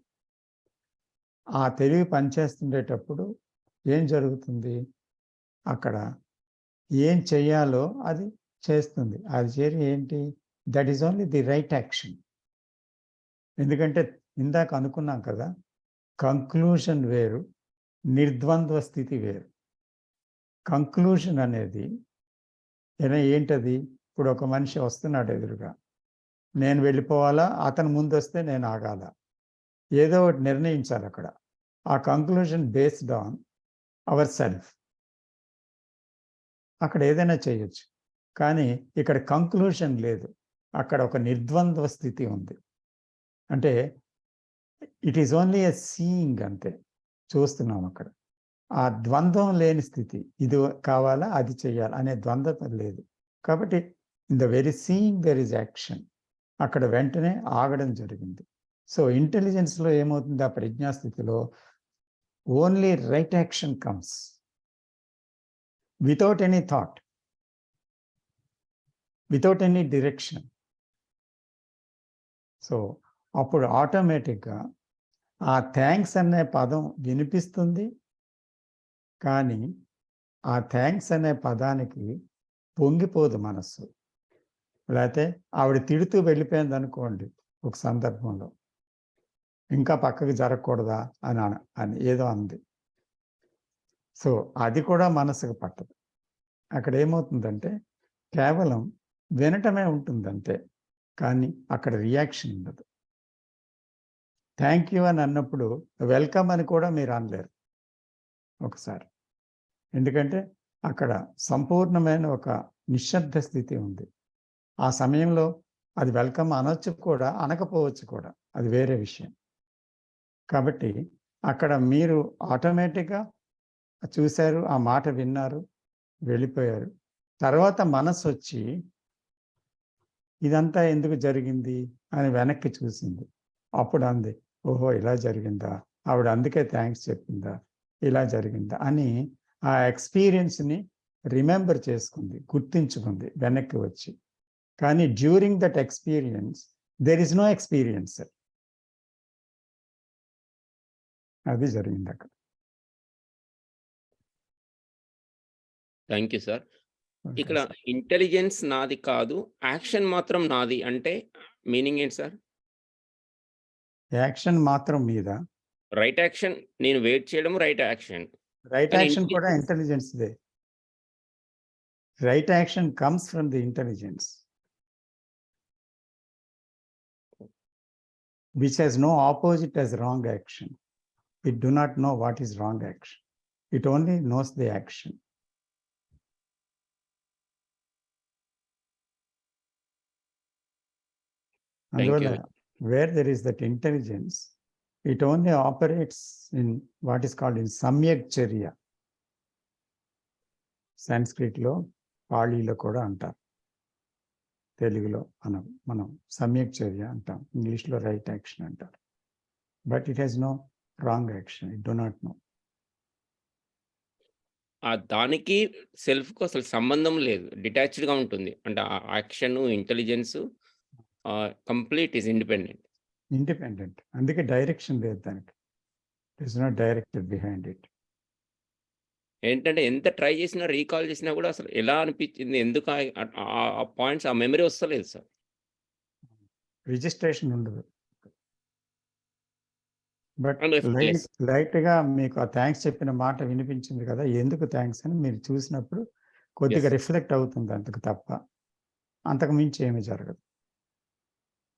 ఆ తెలివి పనిచేస్తుండేటప్పుడు ఏం జరుగుతుంది? అక్కడ ఏం చెయ్యాలో అది చేస్తుంది. అది చేరి ఏంటి? That is only the right action. ఎందుకంటే ఇందాక అనుకున్నాం కదా, కంక్లూషన్ వేరు, నిర్ద్వంద్వ స్థితి వేరు. కంక్లూషన్ అనేది ఏంటది? ఇప్పుడు ఒక మనిషి వస్తున్నాడు ఎదురుగా, నేను వెళ్ళిపోవాలా, అతను ముందు వస్తే నేను ఆగాల, ఏదో ఒకటి నిర్ణయించాలి అక్కడ. ఆ conclusion based on our self. అక్కడ ఏదైనా చేయొచ్చు, కానీ ఇక్కడ కంక్లూషన్ లేదు. అక్కడ ఒక నిర్ద్వంద్వ స్థితి ఉంది. అంటే it is only a seeing, అంతే, చూస్తున్నాం అక్కడ. ఆ ద్వంద్వం లేని స్థితి. ఇది కావాలా, అది చెయ్యాలి అనే ద్వంద్వత లేదు. కాబట్టి in the very seeing there is action. అక్కడ వెంటనే ఆగడం జరిగింది. సో ఇంటెలిజెన్స్లో ఏమవుతుంది? ఆ ప్రజ్ఞాస్థితిలో only right action comes without any thought, without any direction. So అప్పుడు ఆటోమేటిక్గా ఆ థ్యాంక్స్ అనే పదం వినిపిస్తుంది, కానీ ఆ థ్యాంక్స్ అనే పదానికి పొంగిపోదు మనస్సు. లేకపోతే ఆవిడ తిడుతూ వెళ్ళిపోయింది అనుకోండి ఒక సందర్భంలో, ఇంకా పక్కకి జరగకూడదా అని ఏదో అంది. సో అది కూడా మనసుకు పట్టదు. అక్కడ ఏమవుతుందంటే కేవలం వినటమే ఉంటుందంటే, కానీ అక్కడ రియాక్షన్ ఉండదు. థ్యాంక్ యూ అని అన్నప్పుడు వెల్కమ్ అని కూడా మీరు అనలేరు ఒకసారి. ఎందుకంటే అక్కడ సంపూర్ణమైన ఒక నిశ్శబ్ద స్థితి ఉంది. ఆ సమయంలో అది వెల్కమ్ అనొచ్చు కూడా, అనకపోవచ్చు కూడా, అది వేరే విషయం. కాబట్టి అక్కడ మీరు ఆటోమేటిక్గా చూశారు, ఆ మాట విన్నారు, వెళ్ళిపోయారు. తర్వాత మనసు వచ్చి ఇదంతా ఎందుకు జరిగింది అని వెనక్కి చూసింది. అప్పుడు అంది, ఓహో ఇలా జరిగిందా, ఆవిడ అందుకే థ్యాంక్స్ చెప్పిందా, ఇలా జరిగిందా అని ఆ ఎక్స్పీరియన్స్ని రిమెంబర్ చేసుకుంది, గుర్తించుకుంది వెనక్కి వచ్చి. కానీ during that experience there is no experience. అది జరిగింది అక్కడ. Thank you sir. ఇక్కడ ఇంటెలిజెన్స్ నాది కాదు, యాక్షన్ మాత్రం నాది అంటే మీనింగ్ ఏంటి సార్? యాక్షన్ మాత్రం మీద, రైట్ యాక్షన్ నేను వెయిట్ చేయడం రైట్ యాక్షన్. రైట్ యాక్షన్ కూడా ఇంటెలిజెన్స్దే. Right action comes from the intelligence which has no opposite as wrong action. It do not know what is wrong action. It only knows the action. అందువల్ల where there is that intelligence, it only operates in what is called in samyak charya. Sanskrit లో, పాళీలో కూడా అంటారు, తెలుగులో మనం సమ్యక్ చర్య అంటాం, ఇంగ్లీష్లో రైట్ యాక్షన్ అంటారు. But it has no wrong action, it do not know. దానికి సెల్ఫ్కు అసలు సంబంధం లేదు, డిటాచ్డ్గా ఉంటుంది. అంటే ఆ action intelligence complete is independent. Independent, అందుకే డైరెక్షన్ లేదు దానికి. It is not directed behind it. ఏంటంటే ఎంత ట్రై చేసినా, రీకాల్ చేసినా కూడా అసలు ఎలా అనిపించింది, ఎందుకు ఆ పాయింట్స్, ఆ మెమరీ వస్తలేదు సార్. రిజిస్ట్రేషన్ ఉండదు. But Yes. లైట్గా మీకు ఆ థ్యాంక్స్ చెప్పిన మాట వినిపించింది కదా, ఎందుకు థ్యాంక్స్ అని మీరు చూసినప్పుడు కొద్దిగా Yes. రిఫ్లెక్ట్ అవుతుంది, అంతకు తప్ప అంతకు మించి ఏమీ జరగదు.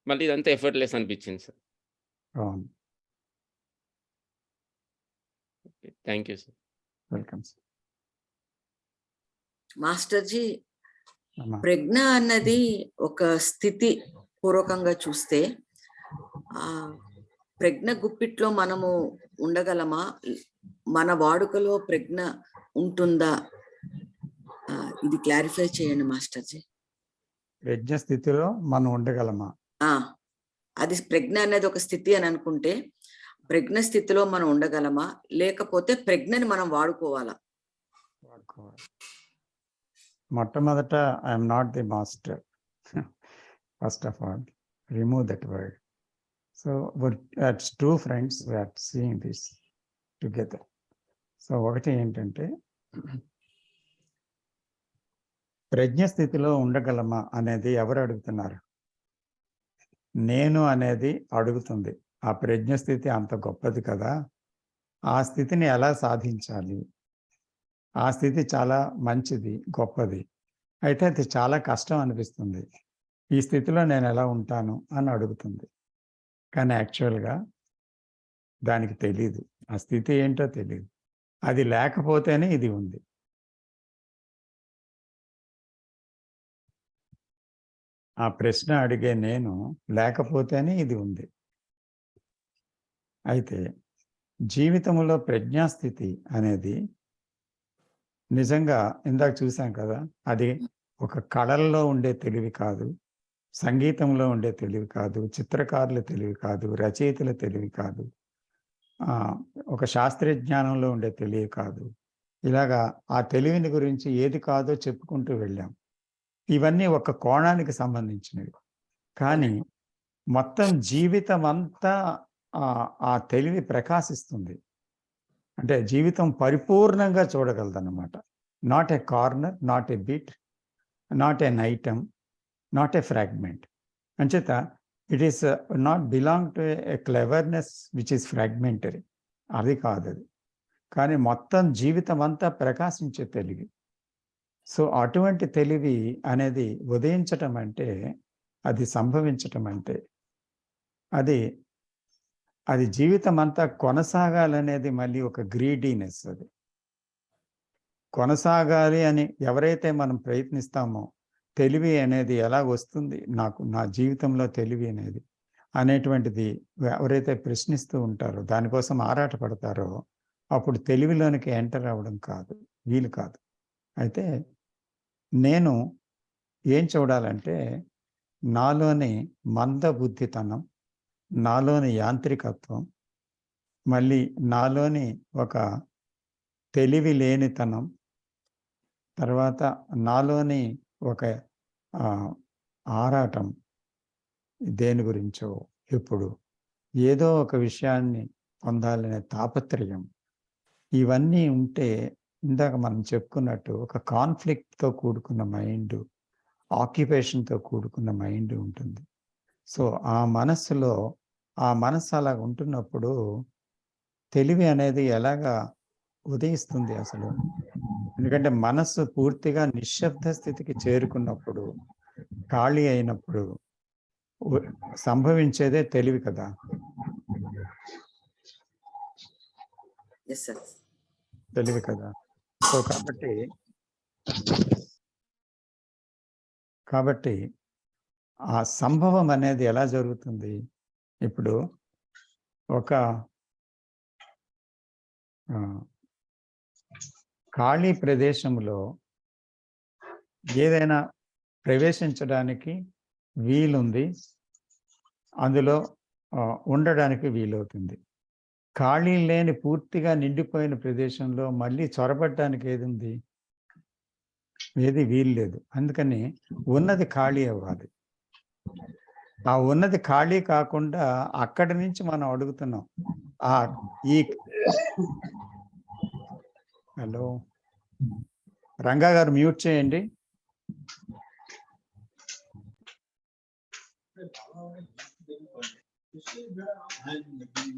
మళ్ళీ ఇదంతా ఎఫర్ట్లెస్ అనిపించింది సార్. అవును. Thank you sir. Welcome sir. మాస్టర్జీ, అమ్మా. ప్రజ్ఞ అన్నది ఒక స్థితి పూర్వకంగా చూస్తే, ఆ ప్రజ్ఞ గుప్పిట్లో మనము ఉండగలమా, మన వాడుకలో ప్రజ్ఞ ఉంటుందా, ఇది క్లారిఫై చేయండి మాస్టర్జీ. ప్రజ్ఞ స్థితిలో మనం ఉండగలమా? అది ప్రజ్ఞ అనేది ఒక స్థితి అని అనుకుంటే, ప్రజ్ఞ స్థితిలో మనం ఉండగలమా, లేకపోతే ప్రజ్ఞని మనం వాడుకోవాలా? మొట్టమొదట I'm not the master. First of all remove that word. So it's two friends we're seeing this together. So ఒకటి ఏంటంటే, ప్రజ్ఞ స్థితిలో ఉండగలమా అనేది ఎవరు అడుగుతున్నారు? నేను అనేది అడుగుతుంది. ఆ ప్రజ్ఞ స్థితి అంత గొప్పది కదా, ఆ స్థితిని ఎలా సాధించాలి? ఆ స్థితి చాలా మంచిది, గొప్పది, అయితే అది చాలా కష్టం అనిపిస్తుంది. ఈ స్థితిలో నేను ఎలా ఉంటాను అని అడుగుతుంది. కానీ యాక్చువల్గా దానికి తెలీదు, ఆ స్థితి ఏంటో తెలియదు. అది లేకపోతేనే ఇది ఉంది. ఆ ప్రశ్న అడిగే నేను లేకపోతేనే ఇది ఉంది. అయితే జీవితంలో ప్రజ్ఞాస్థితి అనేది నిజంగా ఇందాక చూసాం కదా, అది ఒక కళల్లో ఉండే తెలివి కాదు, సంగీతంలో ఉండే తెలివి కాదు, చిత్రకారుల తెలివి కాదు, రచయితల తెలివి కాదు, ఒక శాస్త్రీయ జ్ఞానంలో ఉండే తెలివి కాదు. ఇలాగా ఆ తెలివిని గురించి ఏది కాదో చెప్పుకుంటూ వెళ్ళాం. ఇవన్నీ ఒక కోణానికి సంబంధించినవి. కానీ మొత్తం జీవితం అంతా ఆ తెలివి ప్రకాశిస్తుంది. అంటే జీవితం పరిపూర్ణంగా చూడగలదన్నమాట. Not a corner, not a bit, not an item, not a fragment. అంచేత it is not belong to a cleverness which is fragmentary. అది కాదు అది. కానీ మొత్తం జీవితం అంతా ప్రకాశించే తెలివి. సో అటువంటి తెలివి అనేది ఉదయించటం అంటే, అది సంభవించటం అంటే, అది జీవితం అంతా కొనసాగాలనేది మళ్ళీ ఒక గ్రీడీనెస్. అది కొనసాగాలి అని ఎవరైతే మనం ప్రయత్నిస్తామో, తెలివి అనేది ఎలా వస్తుంది నాకు, నా జీవితంలో తెలివి అనేది అనేటువంటిది ఎవరైతే ప్రశ్నిస్తూ ఉంటారో, దానికోసం ఆరాటపడతారో, అప్పుడు తెలివిలోనికి ఎంటర్ అవ్వడం వీలు కాదు. అయితే నేను ఏం చూడాలంటే, నాలోని మందబుద్ధితనం, నాలోని యాంత్రికత్వం, మళ్ళీ నాలోని ఒక తెలివి లేనితనం, తర్వాత నాలోని ఒక ఆరాటం, దేని గురించో ఎప్పుడు ఏదో ఒక విషయాన్ని పొందాలనే తాపత్రయం, ఇవన్నీ ఉంటే ఇందాక మనం చెప్పుకున్నట్టు ఒక కాన్ఫ్లిక్ట్తో కూడుకున్న మైండ్, ఆక్యుపేషన్తో కూడుకున్న మైండ్ ఉంటుంది. సో ఆ మనస్సు అలా ఉంటున్నప్పుడు తెలివి అనేది ఎలాగా ఉదయిస్తుంది అసలు? ఎందుకంటే మనస్సు పూర్తిగా నిశ్శబ్ద స్థితికి చేరుకున్నప్పుడు, ఖాళీ అయినప్పుడు సంభవించేదే తెలివి కదా. తెలివి కదా. సో కాబట్టి ఆ సంభవం అనేది ఎలా జరుగుతుంది? ఇప్పుడు ఒక ఖాళీ ప్రదేశంలో ఏదైనా ప్రవేశించడానికి వీలుంది, అందులో ఉండడానికి వీలవుతుంది. ఖాళీ లేని పూర్తిగా నిండిపోయిన ప్రదేశంలో మళ్ళీ చొరబడడానికి ఏది వీలు లేదు. అందుకని ఉన్నది ఖాళీ అవ్వాలి. ఆ ఉన్నది ఖాళీ కాకుండా అక్కడి నుంచి మనం అడుగుతున్నాం. హలో రంగా గారు, మ్యూట్ చేయండి.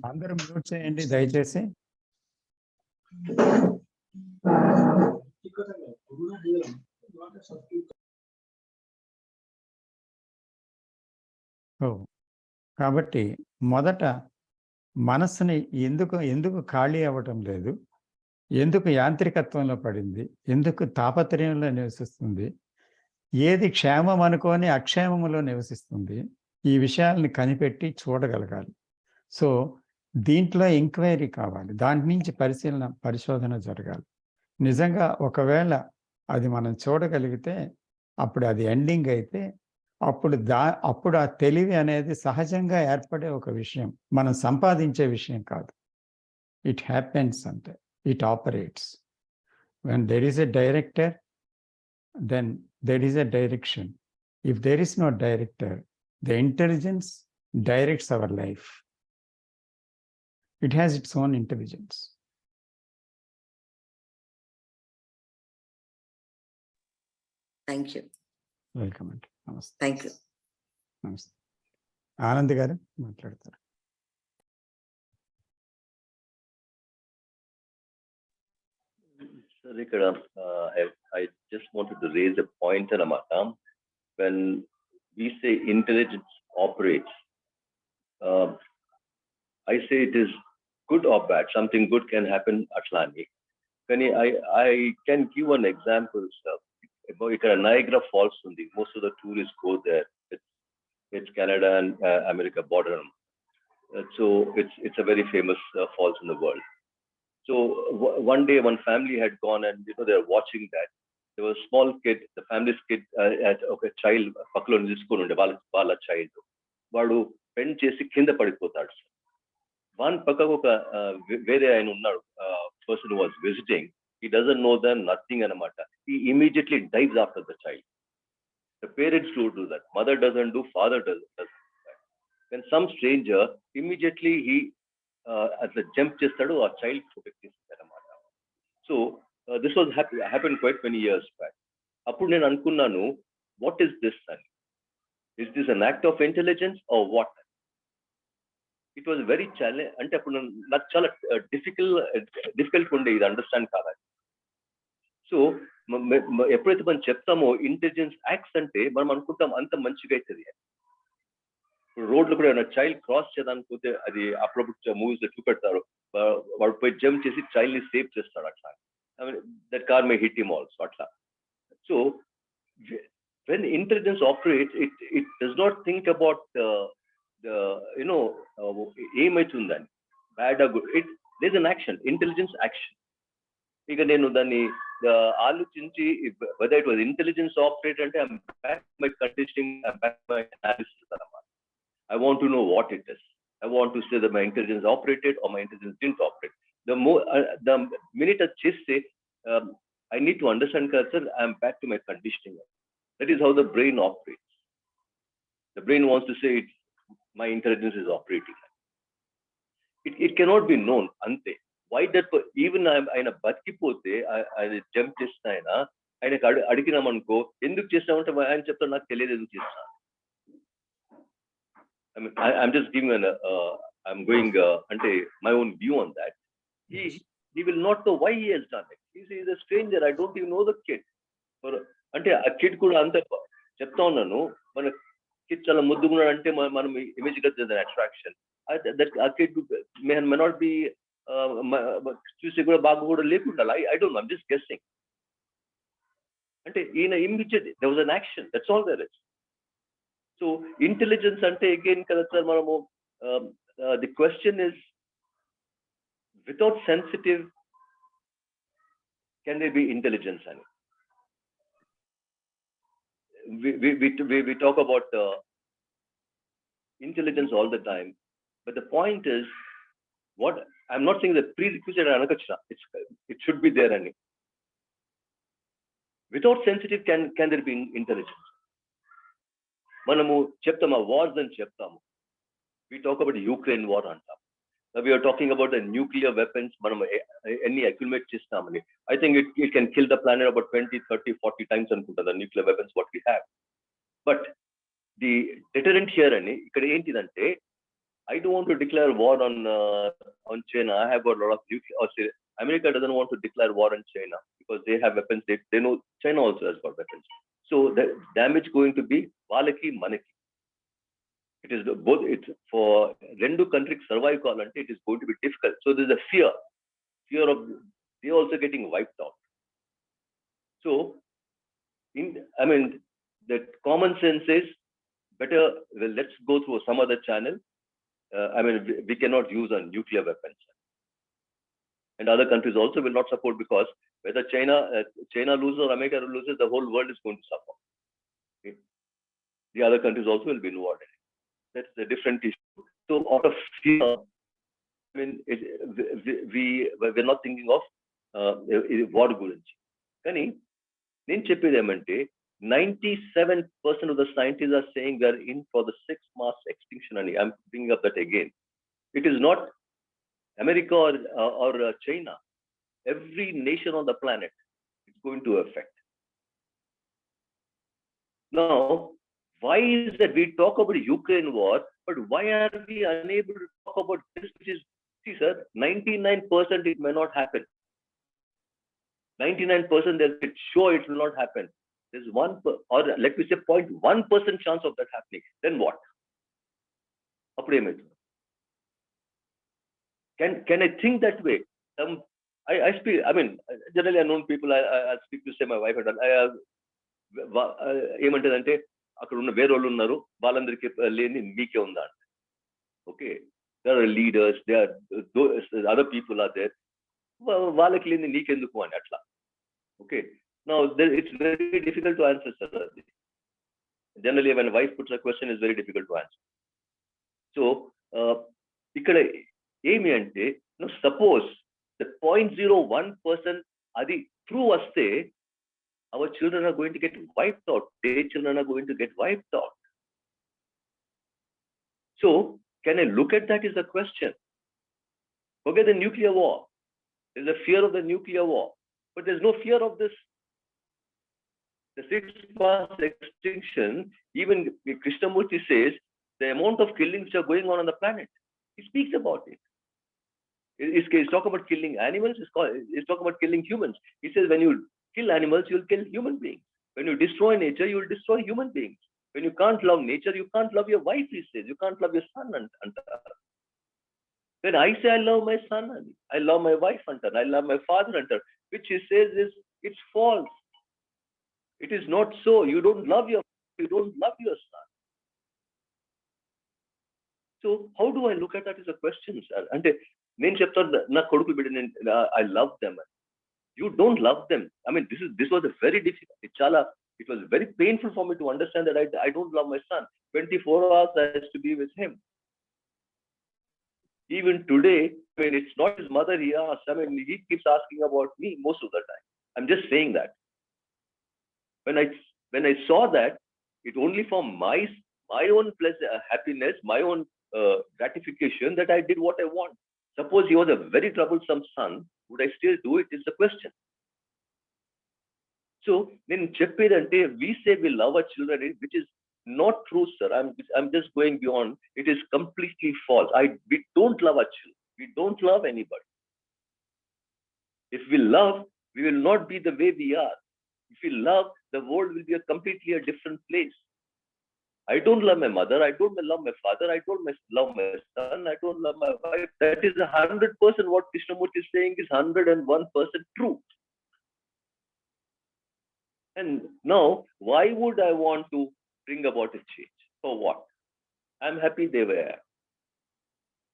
అందరూ మ్యూట్ చేయండి దయచేసి. కాబట్టి మొదట మనస్సుని ఎందుకు ఖాళీ అవ్వటం లేదు, ఎందుకు యాంత్రికత్వంలో పడింది, ఎందుకు తాపత్రయంలో నివసిస్తుంది, ఏది క్షేమం అనుకొని అక్షేమములో నివసిస్తుంది, ఈ విషయాల్ని కనిపెట్టి చూడగలగాలి. సో దీంట్లో ఎంక్వైరీ కావాలి, దాని నుంచి పరిశోధన జరగాలి. నిజంగా ఒకవేళ అది మనం చూడగలిగితే, అప్పుడు అది ఎండింగ్ అయితే, అప్పుడు ఆ తెలివి అనేది సహజంగా ఏర్పడే ఒక విషయం, మనం సంపాదించే విషయం కాదు. ఇట్ హ్యాపెన్స్ అంటే, it operates. When there is a director, then there is a direction. If there is no director, the intelligence directs our life. It has its own intelligence. Thank you. Welcome. Namaste. Thank you. Namaste. Anand garu మాట్లాడతారు. Sir, I just wanted to raise a point anamata. When we say intelligence operates, I say it is good or bad. Something good can happen atlani. I can give an example, sir. Ikkada Niagara Falls undi. Most of the tourists go there. It's Canada and America border. So it's a very famous falls in the world. So one day, one family had gone and they were watching that. There was a small kid, the family's kid, a child, paklo niluskoni unde bala child. Vaadu pen chesi kinda padipotadu. One pakka oka vere ayana unnadu, person who was visiting. He doesn't know them, nothing anamata. He immediately dives after the child. The parents don't do that. Mother doesn't do, father doesn't do that. When some stranger, immediately he as a jump chestadu, a child protect anamata. So this was happened quite many years back. Appudu nenu anukunnanu, what is this, son? Is this an act of intelligence or what? It was very challenge. అంటే అప్పుడు నాకు చాలా difficult ఉండే ఇది understand కావాలి. So ఎప్పుడైతే మనం చెప్తామో intelligence acts అంటే మనం అనుకుంటాం అంత మంచిగా అవుతుంది. ఇప్పుడు రోడ్లు కూడా ఏమైనా చైల్డ్ క్రాస్ చేయడానికి పోతే అది అప్పుడప్పుడు మూవీస్ లో చూపెడతారు, వాడు పోయి జంప్ చేసి చైల్డ్ ని సేవ్ చేస్తాడు అట్లా. That car may hit him also అట్లా. So when intelligence operates, it does not think about ఏమైతుందని bad good. there's an action, intelligence action. ఇక నేను దాన్ని ఆలోచించి whether it was intelligence operate అంటే I'm back to my conditioning, I'm back to my analysis అన్నమాట. I want to know what it is. I want to say that my intelligence operated or my intelligence didn't operate. The minute I just say I need to understand sir, I'm back to my conditioning. That is how the brain operates. The brain wants to say my intelligence is operating. It cannot be known. Ante. Why that? Even ఆయన బతికిపోతే ఆయన jump చేసిన ఆయనకు అడిగినామనుకో ఎందుకు చేసినామంటే ఆయన చెప్తాడు నాకు తెలియదు ఎందుకు చేసినా. I mean, I'm just giving I'm going ante my own view on that. He will not know why he has done it. He's a stranger. I don't even know the kid. అంటే ఆ kid కూడా అంత చెప్తా ఉన్నాను, మన kid చాలా ముద్దుకున్నాడు అంటే మనం ఇమేజ్ కదా అట్రాక్షన్. ఆ కిడ్ మే నాట్ బి చూసి కూడా బాగా కూడా లేకుండా I don't know, I'm just guessing. అంటే ఈయన immediate there was an action, that's all there is. So intelligence అంటే అగైన్ కదా సార్ మనము the question is without sensitive can they be intelligence అని. We talk about intelligence all the time, but the point is, what I'm not saying the prerequisite anakachna, it should be there. Any without sensitive can there be intelligence? Manamu cheptama wars and cheptamu. We talk about Ukraine war antam. Now we are talking about the nuclear weapons. Manamu any accumulate chestamani. I think it can kill the planet about 20, 30, 40 times anukunta the nuclear weapons what we have. But the deterrent here ani ikkada entidante, I don't want to declare war on China. I have got a lot of nuclear, or say America doesn't want to declare war on China because they have weapons. They know China also has got weapons. So the damage going to be valaki manaki. It is both. It's for rendu countries survive kalante, it is going to be difficult. So there's a fear of they also getting wiped out. So I mean that common sense is better. Well, let's go through some other channel. I mean we cannot use a nuclear weapons, and other countries also will not support, because whether China loses or America loses, the whole world is going to suffer. Okay? The other countries also will be involved in it. That's a different issue. So out of fear, I mean we're not thinking of war gurinchi. Kani nen cheppedi emante 97% of the scientists are saying we are in for the 6th mass extinction. And I'm bringing up that again. It is not America or China. Every nation on the planet is going to affect. Now, why is that we talk about Ukraine war, but why are we unable to talk about this, which is, see sir, 99% it may not happen. 99% they'll sure it will not happen. There's or let me say 0.1% chance of that happening. Then what? Can I think that way? I speak. I mean, generally, I know people. I speak to say my wife and ఏమంటదంటే అక్కడ ఉన్న వేరే వాళ్ళు ఉన్నారు, వాళ్ళందరికీ లేని మీకే ఉందా అంటే. Okay, there are leaders, there are other people are there, వాళ్ళకి లేని నీకెందుకు అని అట్లా. Okay, now it's very difficult to answer, sir. Generally when a wife puts a question, it's very difficult to answer. So ikkada emi ante, suppose the 0.01% adi true vaste, our children are going to get wiped out. Their children are going to get wiped out. So can I look at that is the question. Forget the nuclear war. There's a fear of the nuclear war, but there's no fear of this The sixth mass extinction, even Krishnamurti says, the amount of killings which are going on the planet. He speaks about it. He's talking about killing animals, he's talking about killing humans. He says when you kill animals, you'll kill human beings. When you destroy nature, you will destroy human beings. When you can't love nature, you can't love your wife, he says. You can't love your son. When I say I love my son, I love my wife, I love my father, which he says is, it's false. It is not so. You don't love your son. So how do I look at that as a question, sir? And నేను చెప్తాను నా కొడుకు బిడ్డ, I love them. You don't love them. I mean, this was a very difficult. It was very painful for me to understand that I don't love my son. 24 hours I has to be with him. Even today, I mean, it's not his mother he asks. I mean, he keeps asking about me most of the time. I'm just saying that. When I saw that, it only for my own pleasure, happiness, my own gratification, that I did what I want. Suppose he was a very troublesome son, would I still do it? Is the question. So, we say we love our children, which is not true, sir. I'm just going beyond. It is completely false. We don't love our children. We don't love anybody. If we love, we will not be the way we are. If we love, the world will be completely a different place. I don't love my mother. I don't love my father. I don't love my son. I don't love my wife. That is 100% what Krishnamurti is saying is 101% true. And now, why would I want to bring about a change? For what? I'm happy they were.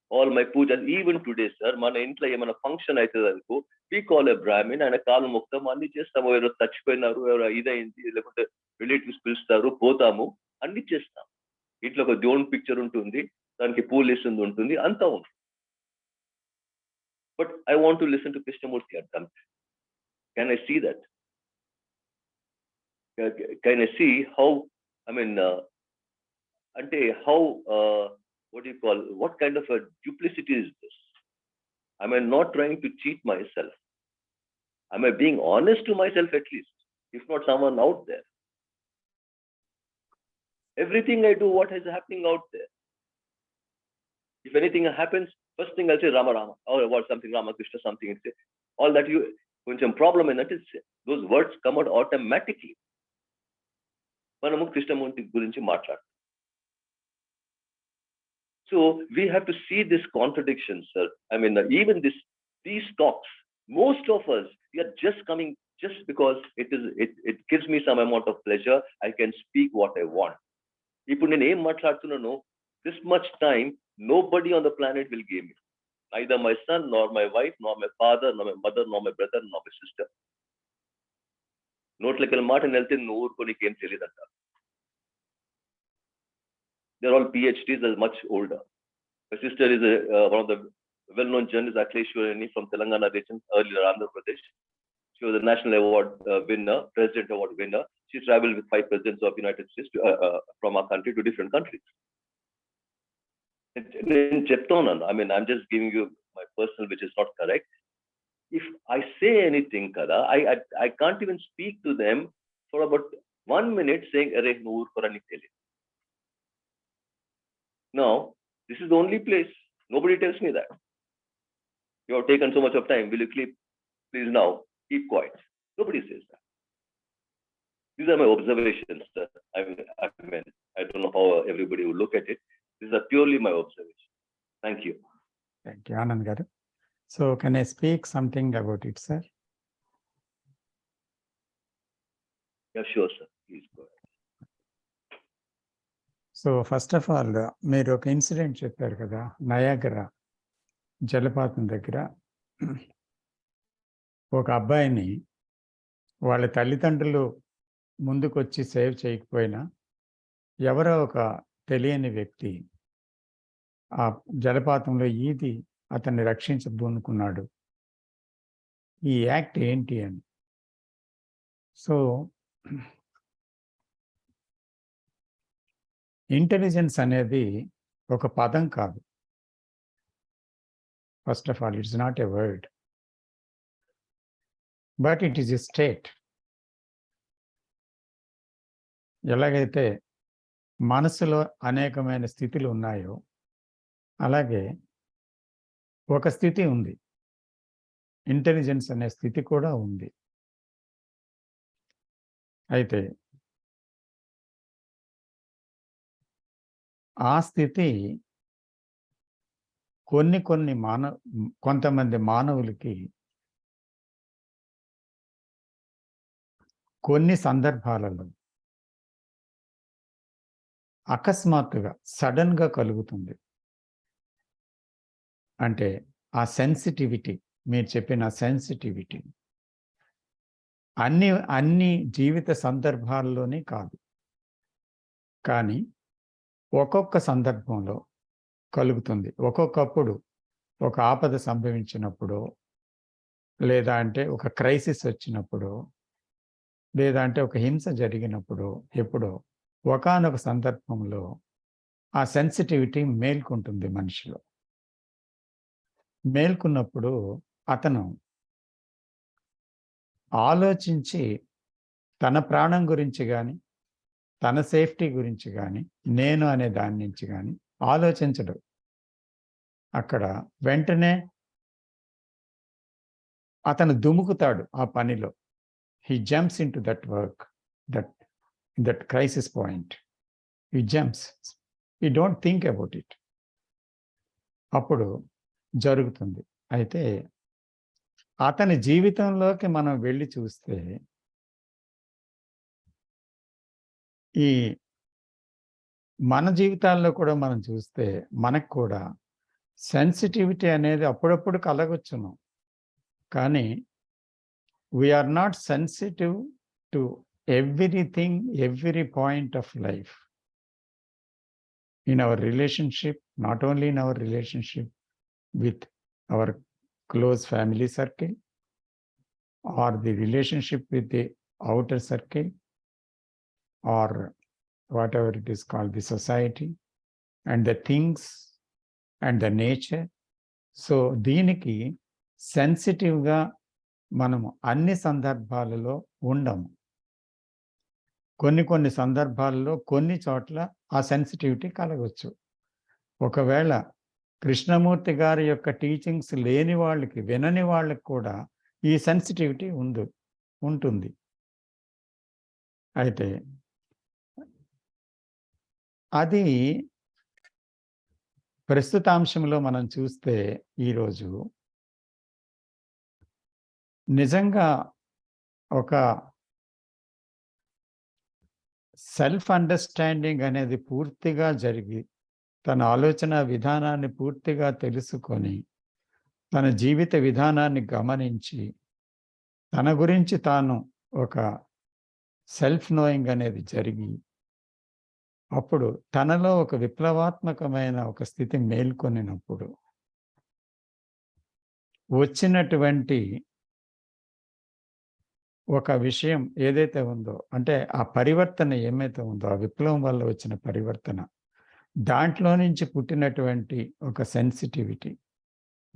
All my pujas, even today, sir, mana intla emana function aitadu anuko, we call a Brahmin and a kalu muktam anni chestamu, evaro touchpoyinaru, evaro idaindi, lekunte relatives pilstaru, potamu, anni chestam. Itlo oka దేవుని picture ఉంటుంది, దానికి పూలు వేసింది ఉంటుంది, అంతా ఉంటుంది. But I want to listen to Krishnamurti at times. Can I see that? Can I see how, I mean, what do you call, what kind of a duplicity is this? Am I not trying to cheat myself? Am I being honest to myself at least, if not someone out there? Everything I do, what is happening out there? If anything happens, first thing I'll say Rama Rama, or about something Ramakrishna, something. All that కొంచెం problem in that is those words come out automatically. మనము కృష్ణమూర్తి గురించి మాట్లాడతాం. So we have to see this contradiction, sir. I mean, even these talks, most of us, we are just coming just because it gives me some amount of pleasure. I can speak what I want. ఇప్పుడు నేను ఏం మాట్లాడుతున్నానో, this much time, nobody on the planet will give me. Neither my son, nor my wife, nor my father, nor my mother, nor my brother, nor my sister. నోట్లకి వెళ్ళి మాట వెళ్తే నువ్వు ఊరుకో, నీకేం తెలియదు అంటారు. They're all PhDs, they're much older. My sister is one of the well-known journalists, Akhleshwarani, from Telangana region, earlier Andhra Pradesh. She was a national award winner, president award winner. She traveled with 5 presidents of the United States from our country to different countries. I mean, I'm just giving you my personal, which is not correct. If I say anything, kada, I can't even speak to them for about 1 minute saying, "Arey, noor korani tele." Now, this is the only place. Nobody tells me that. You have taken so much of time. Will you please now keep quiet? Nobody says that. These are my observations, sir. I mean, I don't know how everybody will look at it. These are purely my observations. Thank you. Thank you, Anand garu. So can I speak something about it, sir? Yeah, sure, sir. Please go ahead. So first of all మీరు ఒక incident చెప్పారు కదా, Niagara జలపాతం దగ్గర ఒక అబ్బాయిని వాళ్ళ తల్లిదండ్రులు ముందుకొచ్చి సేవ్ చేయకపోయినా ఎవరో ఒక తెలియని వ్యక్తి ఆ జలపాతంలో ఈది అతన్ని రక్షించబూనుకున్నాడు. ఈ యాక్ట్ ఏంటి అని. సో ఇంటెలిజెన్స్ అనేది ఒక పదం కాదు. First of all, it's not a word, but it is a state. ఎలాగైతే మనసులో అనేకమైన స్థితులు ఉన్నాయో అలాగే ఒక స్థితి ఉంది, ఇంటెలిజెన్స్ అనే స్థితి కూడా ఉంది. అయితే ఆ స్థితి కొంతమంది మానవులకి కొన్ని సందర్భాలలో అకస్మాత్తుగా సడన్గా కలుగుతుంది. అంటే ఆ సెన్సిటివిటీ, మీరు చెప్పిన సెన్సిటివిటీ అన్ని జీవిత సందర్భాల్లోనే కాదు, కానీ ఒక్కొక్క సందర్భంలో కలుగుతుంది. ఒక్కొక్కప్పుడు ఒక ఆపద సంభవించినప్పుడు, లేదా అంటే ఒక క్రైసిస్ వచ్చినప్పుడు, లేదా అంటే ఒక హింస జరిగినప్పుడు, ఎప్పుడో ఒకానొక సందర్భంలో ఆ సెన్సిటివిటీ మేల్కొంటుంది మనిషిలో. మేల్కొన్నప్పుడు అతను ఆలోచించి తన ప్రాణం గురించి కానీ, తన సేఫ్టీ గురించి కానీ, నేను అనే దాని నుంచి కానీ ఆలోచించడు. అక్కడ వెంటనే అతను దుముకుతాడు ఆ పనిలో. He jumps in to that work, that crisis point. He jumps, he don't think about it. అప్పుడు జరుగుతుంది. అయితే అతని జీవితంలోకి మనం వెళ్ళి చూస్తే ఈ మన జీవితాల్లో కూడా మనం చూస్తే మనకు కూడా సెన్సిటివిటీ అనేది అప్పుడప్పుడు కలగొచ్చును. కానీ we're not sensitive to everything, every point of life. In our relationship, not only in our relationship with our close family circle or the relationship with the outer circle or whatever it is called, the society and the things and the nature. So దీనికి సెన్సిటివ్గా మనము అన్ని సందర్భాలలో ఉండము. కొన్ని సందర్భాల్లో కొన్ని చోట్ల ఆ సెన్సిటివిటీ కలగవచ్చు. ఒకవేళ కృష్ణమూర్తి గారి యొక్క టీచింగ్స్ లేని వాళ్ళకి, వినని వాళ్ళకి కూడా ఈ సెన్సిటివిటీ ఉంటుంది. అయితే అది ప్రస్తుతాంశంలో మనం చూస్తే ఈరోజు నిజంగా ఒక సెల్ఫ్ అండర్స్టాండింగ్ అనేది పూర్తిగా జరిగి, తన ఆలోచన విధానాన్ని పూర్తిగా తెలుసుకొని, తన జీవిత విధానాన్ని గమనించి, తన గురించి తాను ఒక సెల్ఫ్ నోయింగ్ అనేది జరిగి, అప్పుడు తనలో ఒక విప్లవాత్మకమైన ఒక స్థితి మేల్కొనినప్పుడు వచ్చినటువంటి ఒక విషయం ఏదైతే ఉందో, అంటే ఆ పరివర్తన ఏమైతే ఉందో, ఆ విప్లవం వల్ల వచ్చిన పరివర్తన, దాంట్లో నుంచి పుట్టినటువంటి ఒక సెన్సిటివిటీ,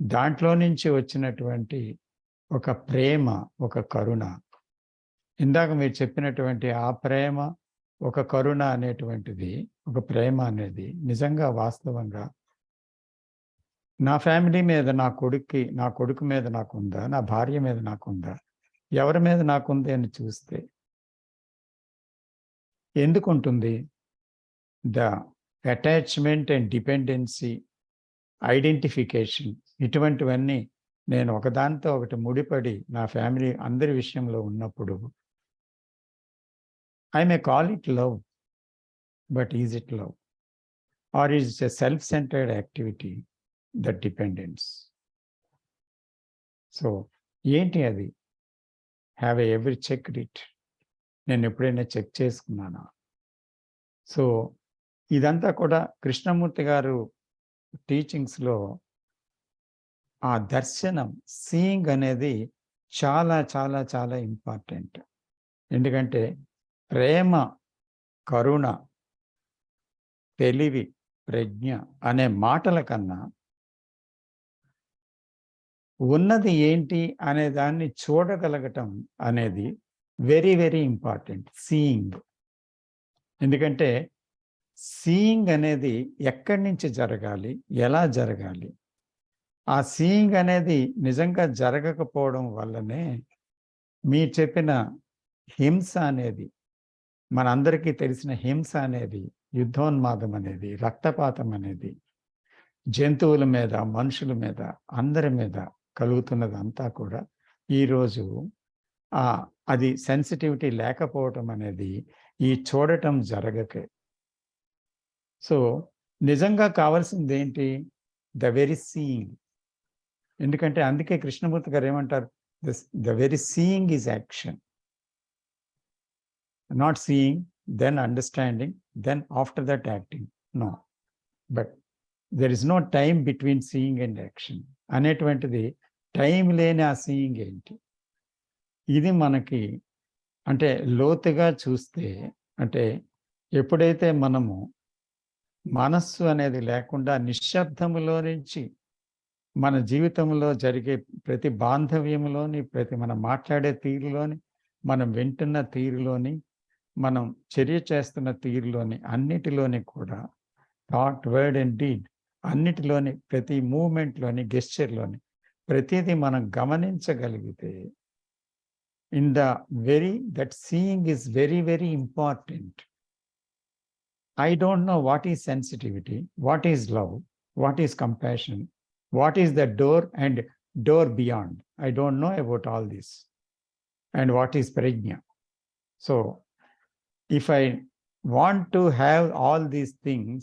దాంట్లో నుంచి వచ్చినటువంటి ఒక ప్రేమ, ఒక కరుణ. ఇందాక మీరు చెప్పినటువంటి ఆ ప్రేమ, ఒక కరుణ అనేటువంటిది, ఒక ప్రేమ అనేది నిజంగా వాస్తవంగా నా ఫ్యామిలీ మీద, నా కొడుకు మీద నాకుందా, నా భార్య మీద నాకుందా, ఎవరి మీద నాకుంది అని చూస్తే ఎందుకుంటుంది? The attachment and dependency, identification, ఇటువంటివన్నీ నేను ఒకదానితో ఒకటి ముడిపడి నా ఫ్యామిలీ అందరి విషయంలో ఉన్నప్పుడు I may call it love, but is it love? Or is it a self-centered activity, that dependence? So, ఏంటి అది? Have I ever checked it? నేను ఎప్పుడైనా చెక్ చేసుకున్నానా? సో ఇదంతా కూడా కృష్ణమూర్తి గారు టీచింగ్స్లో ఆ దర్శనం, సీయింగ్ అనేది చాలా చాలా చాలా ఇంపార్టెంట్. ఎందుకంటే ప్రేమ, కరుణ, తెలివి, ప్రజ్ఞ అనే మాటల కన్నా ఉన్నది ఏంటి అనే దాన్ని చూడగలగటం అనేది వెరీ వెరీ ఇంపార్టెంట్. సీయింగ్, ఎందుకంటే సీయింగ్ అనేది ఎక్కడి నుంచి జరగాలి, ఎలా జరగాలి? ఆ సీయింగ్ అనేది నిజంగా జరగకపోవడం వల్లనే మీరు చెప్పిన హింస అనేది, మనందరికీ తెలిసిన హింస అనేది, యుద్ధోన్మాదం అనేది, రక్తపాతం అనేది జంతువుల మీద, మనుషుల మీద, అందరి మీద కలుగుతున్నదంతా కూడా ఈరోజు అది సెన్సిటివిటీ లేకపోవటం అనేది ఈ చూడటం జరగకే. సో నిజంగా కావాల్సింది ఏంటి? The very seeing. ఎందుకంటే అందుకే కృష్ణమూర్తి గారు ఏమంటారు? The very seeing is action. Not seeing, then understanding, then after that acting. No, but there is no time between seeing and action అనేటువంటిది. టైం లేని ఆ సీయింగ్ ఏంటి? ఇది మనకి అంటే లోతుగా చూస్తే, అంటే ఎప్పుడైతే మనము మనస్సు అనేది లేకుండా నిశ్శబ్దములో నుంచి మన జీవితంలో జరిగే ప్రతి బాంధవ్యంలోని, ప్రతి మనం మాట్లాడే తీరులోని, మనం వింటున్న తీరులోని, మనం చర్య చేస్తున్న తీరులోని, అన్నిటిలోని కూడా థాట్, వర్డ్ అండ్ డీడ్ అన్నిటిలోని, ప్రతి మూమెంట్లోని, గెస్చర్లోని ప్రతిదీ మనం గమనించగలిగితే, that seeing is very, very important. I don't know what is sensitivity, what is love, what is compassion, what is the door and door beyond. I don't know about all this. And what is prajna. So if I want to have all these things,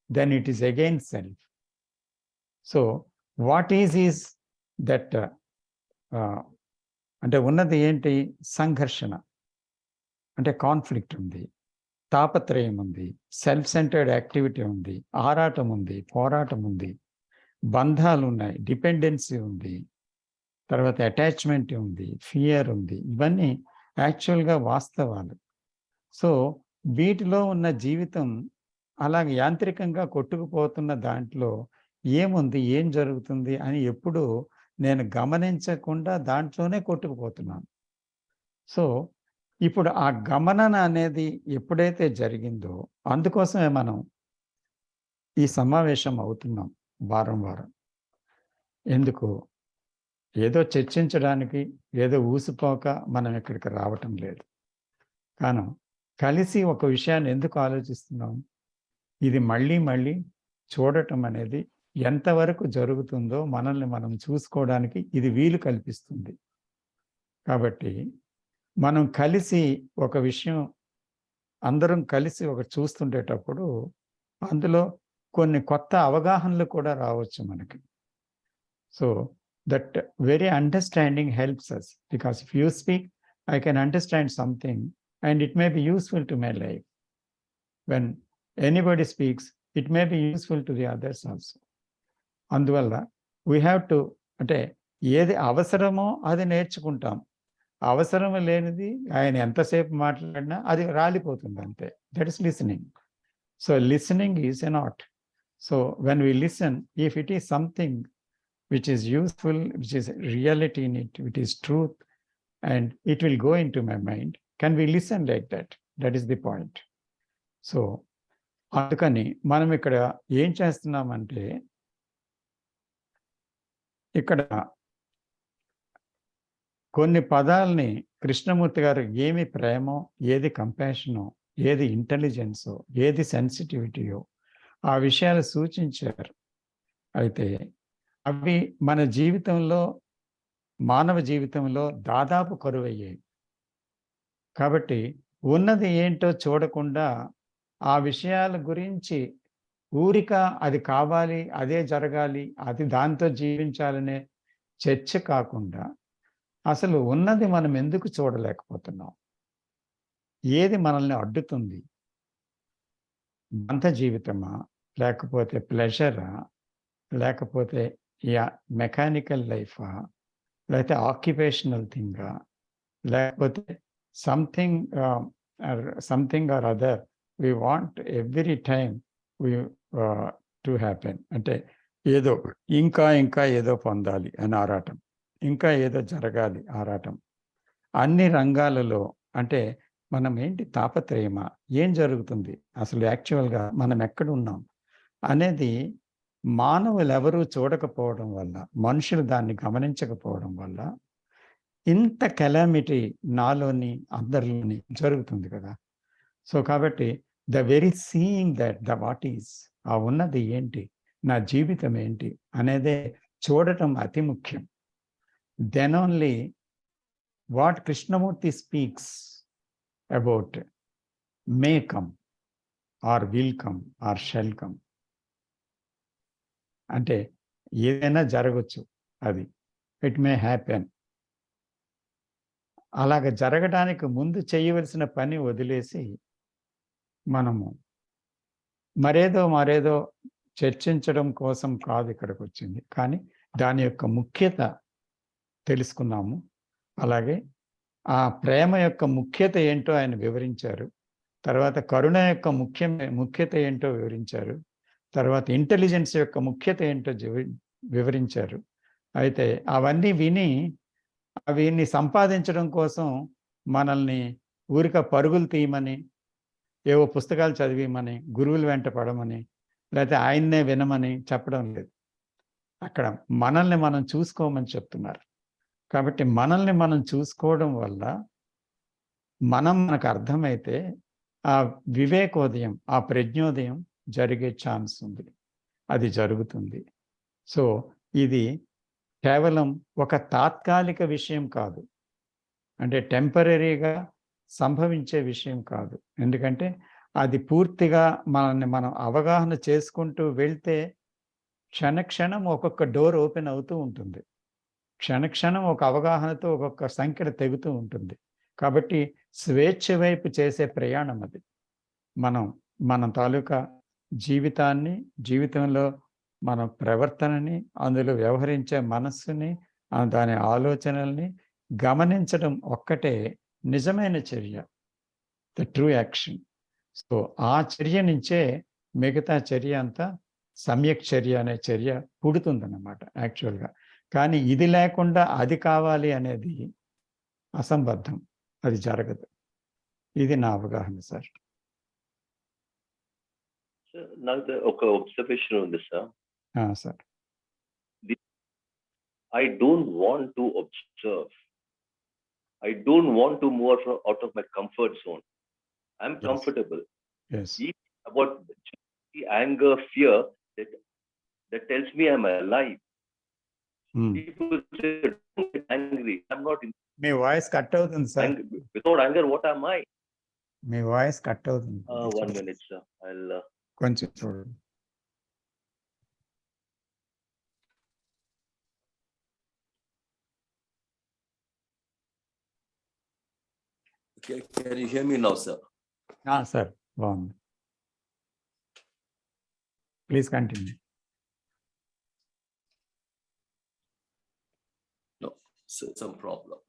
then it is again self. So what is that అంటే ఉన్నది ఏంటి? సంఘర్షణ, అంటే conflict ఉంది, తాపత్రయం ఉంది, self centred activity ఉంది, ఆరాటం ఉంది, పోరాటం ఉంది, బంధాలు ఉన్నాయి, డిపెండెన్సీ ఉంది, తర్వాత అటాచ్మెంట్ ఉంది, ఫియర్ ఉంది. ఇవన్నీ యాక్చువల్గా వాస్తవాలు. సో వీటిలో ఉన్న జీవితం అలాగే యాంత్రికంగా కొట్టుకుపోతున్న దాంట్లో ఏముంది, ఏం జరుగుతుంది అని ఎప్పుడు నేను గమనించకుండా దాంట్లోనే కొట్టుకుపోతున్నాను. సో ఇప్పుడు ఆ గమనన అనేది ఎప్పుడైతే జరిగిందో, అందుకోసమే మనం ఈ సమావేశం అవుతున్నాం వారం వారం. ఎందుకు? ఏదో చర్చించడానికి, ఏదో ఊసిపోక మనం ఇక్కడికి రావటం లేదు. కానీ కలిసి ఒక విషయాన్ని ఎందుకు ఆలోచిస్తున్నాం? ఇది మళ్ళీ మళ్ళీ చూడటం అనేది ఎంతవరకు జరుగుతుందో మనల్ని మనం చూసుకోవడానికి ఇది వీలు కల్పిస్తుంది. కాబట్టి మనం కలిసి ఒక విషయం అందరం కలిసి ఒక చూస్తుండేటప్పుడు అందులో కొన్ని కొత్త అవగాహనలు కూడా రావచ్చు మనకి. So that very understanding helps us, because if you speak, I can understand something and it may be useful to my life. When anybody speaks, it may be useful to the others also. అందువల్ల we have to, అంటే ఏది అవసరమో అది నేర్చుకుంటాం. అవసరం లేనిది ఆయన ఎంతసేపు మాట్లాడినా అది రాలిపోతుంది అంతే. That is listening. So listening is an art. So when we listen, if it is something which is useful, which is reality in it, which is truth, and it will go into my mind, can we listen like that? That is the point. So అందుకని మనం ఇక్కడ ఏం చేస్తున్నామంటే, ఇక్కడ కొన్ని పదాలని కృష్ణమూర్తి గారు ఏమి ప్రేమో, ఏది కంపాషనో, ఏది ఇంటెలిజెన్సో, ఏది సెన్సిటివిటీయో ఆ విషయాలు సూచించారు. అయితే అవి మన జీవితంలో, మానవ జీవితంలో దాదాపు కరువయ్యాయి. కాబట్టి ఉన్నది ఏంటో చూడకుండా ఆ విషయాల గురించి ఊరిక అది కావాలి, అదే జరగాలి, అది దాంతో జీవించాలనే చర్చ కాకుండా అసలు ఉన్నది మనం ఎందుకు చూడలేకపోతున్నాం? ఏది మనల్ని అడ్డుతుంది? బంధ జీవితమా, లేకపోతే ప్లెజరా, లేకపోతే మెకానికల్ లైఫా, లేకపోతే ఆక్యుపేషనల్ థింగా, లేకపోతే something or other we want every time to happen. అంటే ఏదో ఇంకా ఏదో పొందాలి అని ఆరాటం, ఇంకా ఏదో జరగాలి ఆరాటం. అన్ని రంగాలలో అంటే మనం ఏంటి తాపత్రయమా, ఏం జరుగుతుంది, అసలు యాక్చువల్గా మనం ఎక్కడ ఉన్నాం అనేది మానవులు ఎవరూ చూడకపోవడం వల్ల, మనుషులు దాన్ని గమనించకపోవడం వల్ల ఇంత కెలామిటీ నాలోని అందరిలోని జరుగుతుంది కదా. సో కాబట్టి the very seeing that the what is, ఆ ఉన్నది ఏంటి, నా జీవితం ఏంటి అనేదే చూడటం అతి ముఖ్యం. Then only what Krishnamurti speaks about may come or will come or shall come, అంటే ఏదైనా జరగచ్చు, అది ఇట్ మే హ్యాపెన్. అలాగ జరగడానికి ముందు చేయవలసిన పని వదిలేసి మనము మరేదో చర్చించడం కోసం కాదు ఇక్కడికి వచ్చింది, కానీ దాని యొక్క ముఖ్యత తెలుసుకున్నాము. అలాగే ఆ ప్రేమ యొక్క ముఖ్యత ఏంటో ఆయన వివరించారు. తర్వాత కరుణ యొక్క ముఖ్యత ఏంటో వివరించారు. తర్వాత ఇంటెలిజెన్స్ యొక్క ముఖ్యత ఏంటో వివరించారు. అయితే అవన్నీ విని అవిని సంపాదించడం కోసం మనల్ని ఊరిక పరుగులు తీయమని, ఏవో పుస్తకాలు చదివిమని, గురువులు వెంట పడమని, లేకపోతే ఆయన్నే వినమని చెప్పడం లేదు. అక్కడ మనల్ని మనం చూసుకోమని చెప్తున్నారు. కాబట్టి మనల్ని మనం చూసుకోవడం వల్ల మనకు అర్థమైతే ఆ వివేకోదయం, ఆ ప్రజ్ఞోదయం జరిగే ఛాన్స్ ఉంది, అది జరుగుతుంది. సో ఇది కేవలం ఒక తాత్కాలిక విషయం కాదు, అంటే టెంపరీగా సంభవించే విషయం కాదు. ఎందుకంటే అది పూర్తిగా మనల్ని మనం అవగాహన చేసుకుంటూ వెళ్తే క్షణక్షణం ఒక్కొక్క డోర్ ఓపెన్ అవుతూ ఉంటుంది, క్షణక్షణం ఒక అవగాహనతో ఒక్కొక్క సంఖ్యను తెగుతూ ఉంటుంది. కాబట్టి స్వేచ్ఛ వైపు చేసే ప్రయాణం అది. మన తాలూకా జీవితంలో మన ప్రవర్తనని, అందులో వ్యవహరించే మనస్సుని, దాని ఆలోచనల్ని గమనించడం ఒక్కటే నిజమైన చర్య, ద ట్రూ యాక్షన్. సో ఆ చర్య నుంచే మిగతా చర్య అంతా సమ్యక్ చర్య అనే చర్య పుడుతుందన్నమాట యాక్చువల్గా. కానీ ఇది లేకుండా అది కావాలి అనేది అసంబద్ధం, అది జరగదు. ఇది నా అవగాహన సార్. నాకు ఒక అబ్జర్వేషన్ ఉంది sir. Sir, I don't want to observe. I don't want to move out of my comfort zone. I'm Yes. comfortable. yes, Even about the anger, fear, that tells me I'm alive. People say, don't get angry. I'm not మీ voice cut అవుతుంది సార్. angry. Without anger, what am I? మీ voice cut అవుతుంది. 1 minute, sir. I'll. కొంచెం చూడండి. Can you hear me now, sir? Sir బాగుంది. Please continue. No, some problem.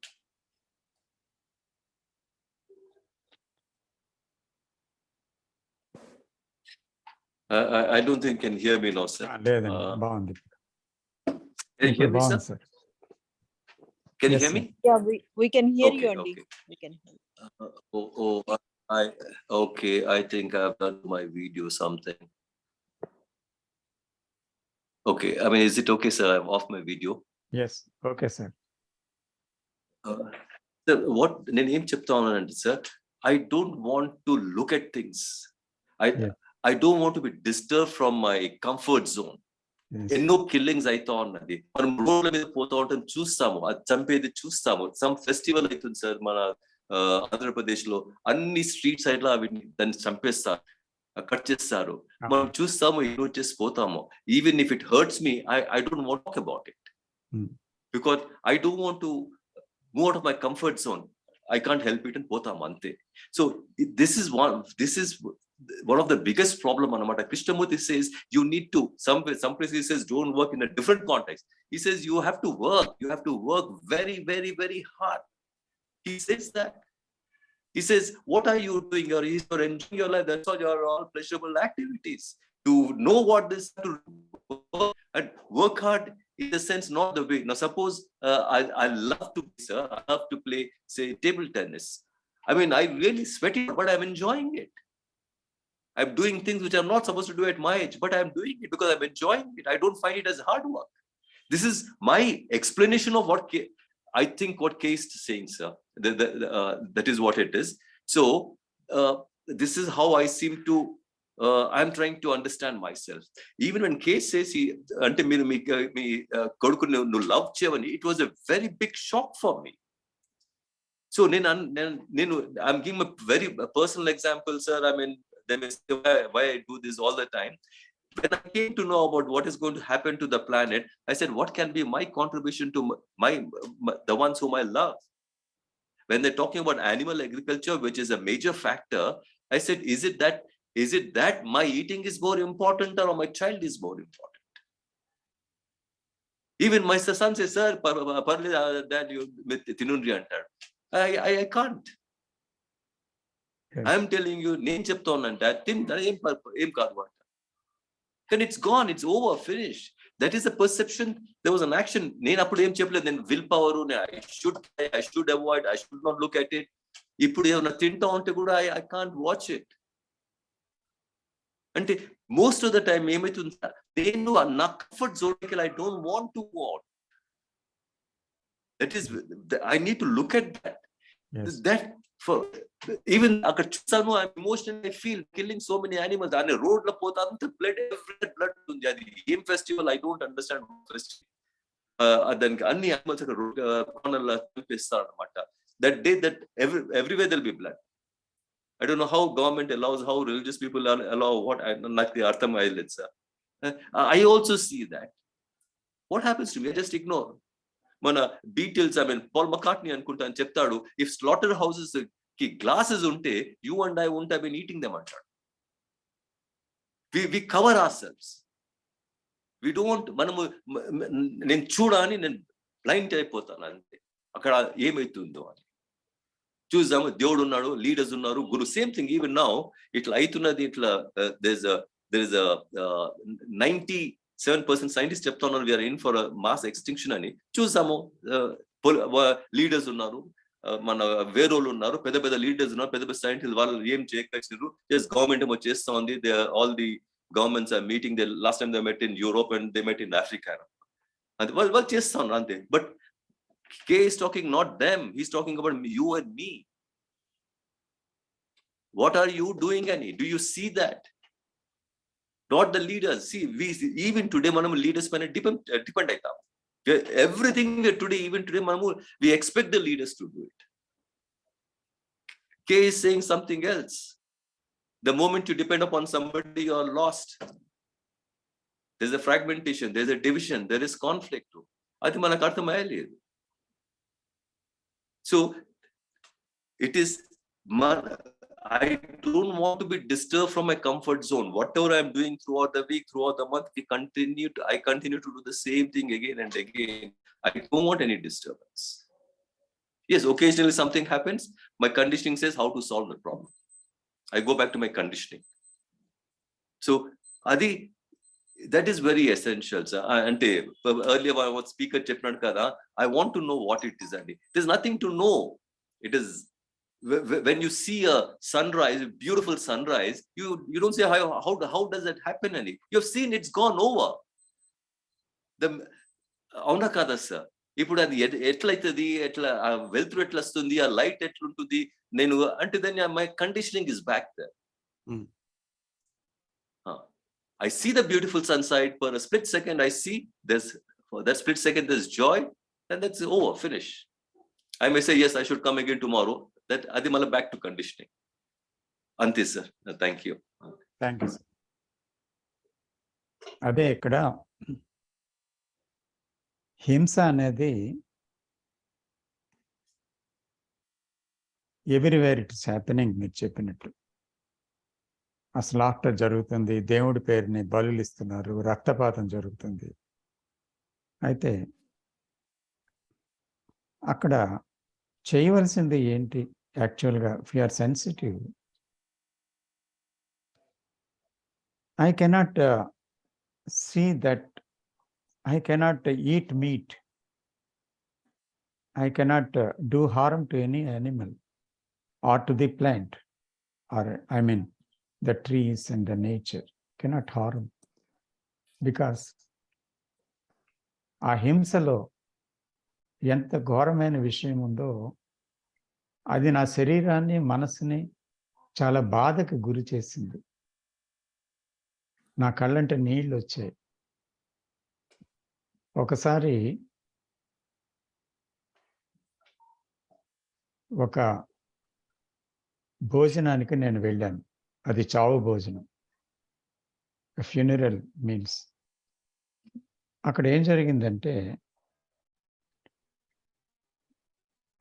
I don't think you can hear me now, sir. లేదండి, బాగుంది. Can you hear me, sir? Sir. Can you Yes, hear me? Yeah, we can hear you, Okay, Andy. okay. We can hear you. Okay. I think I've done my video something. Okay. I mean, is it okay, sir? I'm off my video. Yes, okay sir. Sir, what నేను ఏం చెప్తా ఉన్నానంటే సార్, I don't want to look at things. I don't want to be disturbed from my comfort zone. ఎన్నో killings అవుతా ఉన్నది, మనం రోడ్ల మీద పోతా ఉంటాం, చూస్తాము, అది చంపేది చూస్తాము. సమ్ ఫెస్టివల్ అవుతుంది సార్ మన ఆంధ్రప్రదేశ్ లో, అన్ని స్ట్రీట్ సైడ్ లో అవి దాన్ని చంపేస్తారు, కట్ చేస్తారు, మనం చూస్తాము, ఇగ్నోర్ చేసి పోతాము. Even if it hurts me, I don't want to talk about it because I don't want to move out of my comfort zone. I can't help it and పోతాము అంతే. So this is one of the biggest problem anamata. Krishnamurti says you need to, some places he says don't work in a different context. He says you have to work very, very, very hard. He says that. He says, what are you doing? You're enjoying your life. That's all. You're all pleasurable activities. To know what this, to work and work hard in the sense, not the way. Now, suppose I love to, sir, I love to play, say, table tennis. I mean, I really sweat it, but I'm enjoying it. I'm doing things which I'm not supposed to do at my age, but I'm doing it because I'm enjoying it. I don't find it as hard work. This is my explanation of what I think what Kay is saying, sir. That is what it is. So this is how I seem to. I'm trying to understand myself. Even when Kay says ante meer me koduku nu love chevani, it was a very big shock for me. So I'm giving a very personal example, sir. I mean, they may say why I do this all the time. When I came to know about what is going to happen to the planet, I said, what can be my contribution to the ones whom I love? When they're talking about animal agriculture, which is a major factor, I said, is it that my eating is more important or my child is more important? Even my son says, sir, dad, you tinundri antadu. I can't. I'm telling you, name cheptonnanta tin em kaadu anta. And it's gone, it's over, finished. That is the perception. There was an action. Nenu appudu em cheppaledu, then willpower, I should avoid, I should not look at it. Ippudu evana tinta unte kuda I can't watch it. Ante most of the time emaitundi, nenu na comfort zone ki I don't want to go out. That is, I need to look at that. Yes. That for even akkada chusanu, I'm emotionally, I feel killing so many animals. On a road la pota anta blood, every blood undi. Adi em festival, I don't understand festival. Adaniki anni animals akkada road corner la champestaru anamata. That day, that everywhere there'll be blood. I don't know how government allows, how religious people allow, what నాకు అర్థం అయ్యలేదు sir. I also see that. What happens to me? I just ignore. మన details, I mean Paul మకార్ట్నీ అనుకుంటా అని చెప్తాడు, if slaughter houses కి glasses ఉంటే you and I won't have been eating them అంటాడు. We cover ourselves. We don't, మనము నేను చూడని నేను బ్లైండ్ అయిపోతాను అంతే అక్కడ ఏమైతుందో అని. చూసాము, దేవుడు ఉన్నాడు, లీడర్స్ ఉన్నారు, గురు, సేమ్ థింగ్. ఈవెన్ నౌ ఇట్లా అవుతున్నది, ఇట్లా there is a 97% సైంటిస్ట్ చెప్తా ఉన్నారు we're in for mass extinction అని. చూసాము, లీడర్స్ ఉన్నారు, మన వేరోళ్ళు ఉన్నారు, పెద్ద పెద్ద లీడర్స్ ఉన్నారు, పెద్ద పెద్ద సైంటిస్ట్, వాళ్ళు ఏం చేయకపోయారు. జస్ట్ గవర్నమెంట్ ఏమో చేస్తా ఉంది. All the governments are meeting. Last time they met in Europe and they met in Africa. అది వాళ్ళు చేస్తా ఉన్నారు అంతే. But K is talking not them, he's talking about you and me. What are you doing, Annie? Do you see that? Not the leaders. See, we even today manam leaders pane depend aitam. Everything today, even today manamu we expect the leaders to do it. K is saying something else. The moment you depend upon somebody, you are lost. There's a fragmentation, there's a division, there is conflict. Adi manaku arthamayaledu. So it is, I don't want to be disturbed from my comfort zone. Whatever I'm doing throughout the week, throughout the month, I continue to do the same thing again and again. I don't want any disturbance. Yes, occasionally something happens. My conditioning says how to solve the problem. I go back to my conditioning. So Adi, that is very essential, sir. Ante earlier what speaker cheppinadu kada, I want to know what it is. Adi, there's nothing to know. It is when you see a sunrise, a beautiful sunrise, you don't say how does that happen, Ani? You've seen, it's gone over. The avuna kada sir, ఇప్పుడు అది ఎట్లయితది, ఎట్లా వెలుతురు ఎట్లా వస్తుంది, ఆ light ఎట్లుంటుంది, నేను అంటే then my conditioning is back there. I see the beautiful sunset. For a split second, I see for that split second there's joy, and that's over, finish. I may say, yes, I should come again tomorrow. That adi mala back to conditioning. Ante sir, thank you. Thank you, sir. అదే ఇక్కడ హింస అనేది everywhere it is happening. మీరు చెప్పినట్టు అసలు after జరుగుతుంది, దేవుడి పేరుని బలులు ఇస్తున్నారు, రక్తపాతం జరుగుతుంది. అయితే అక్కడ చేయవలసింది ఏంటి యాక్చువల్గా? If you are sensitive, I cannot see that I cannot eat meat. I cannot do harm to any animal or to the plant, or I mean the trees and the nature, cannot harm. Because ఆ హింసలో ఎంత ఘోరమైన విషయం ఉందో అది నా శరీరాన్ని, మనసుని చాలా బాధకు గురి చేసింది. నా కళ్ళంటే నీళ్ళు వచ్చాయి. ఒకసారి ఒక భోజనానికి నేను వెళ్ళాను. అది చావు భోజనం, ఫ్యూనరల్ మీల్స్. అక్కడ ఏం జరిగిందంటే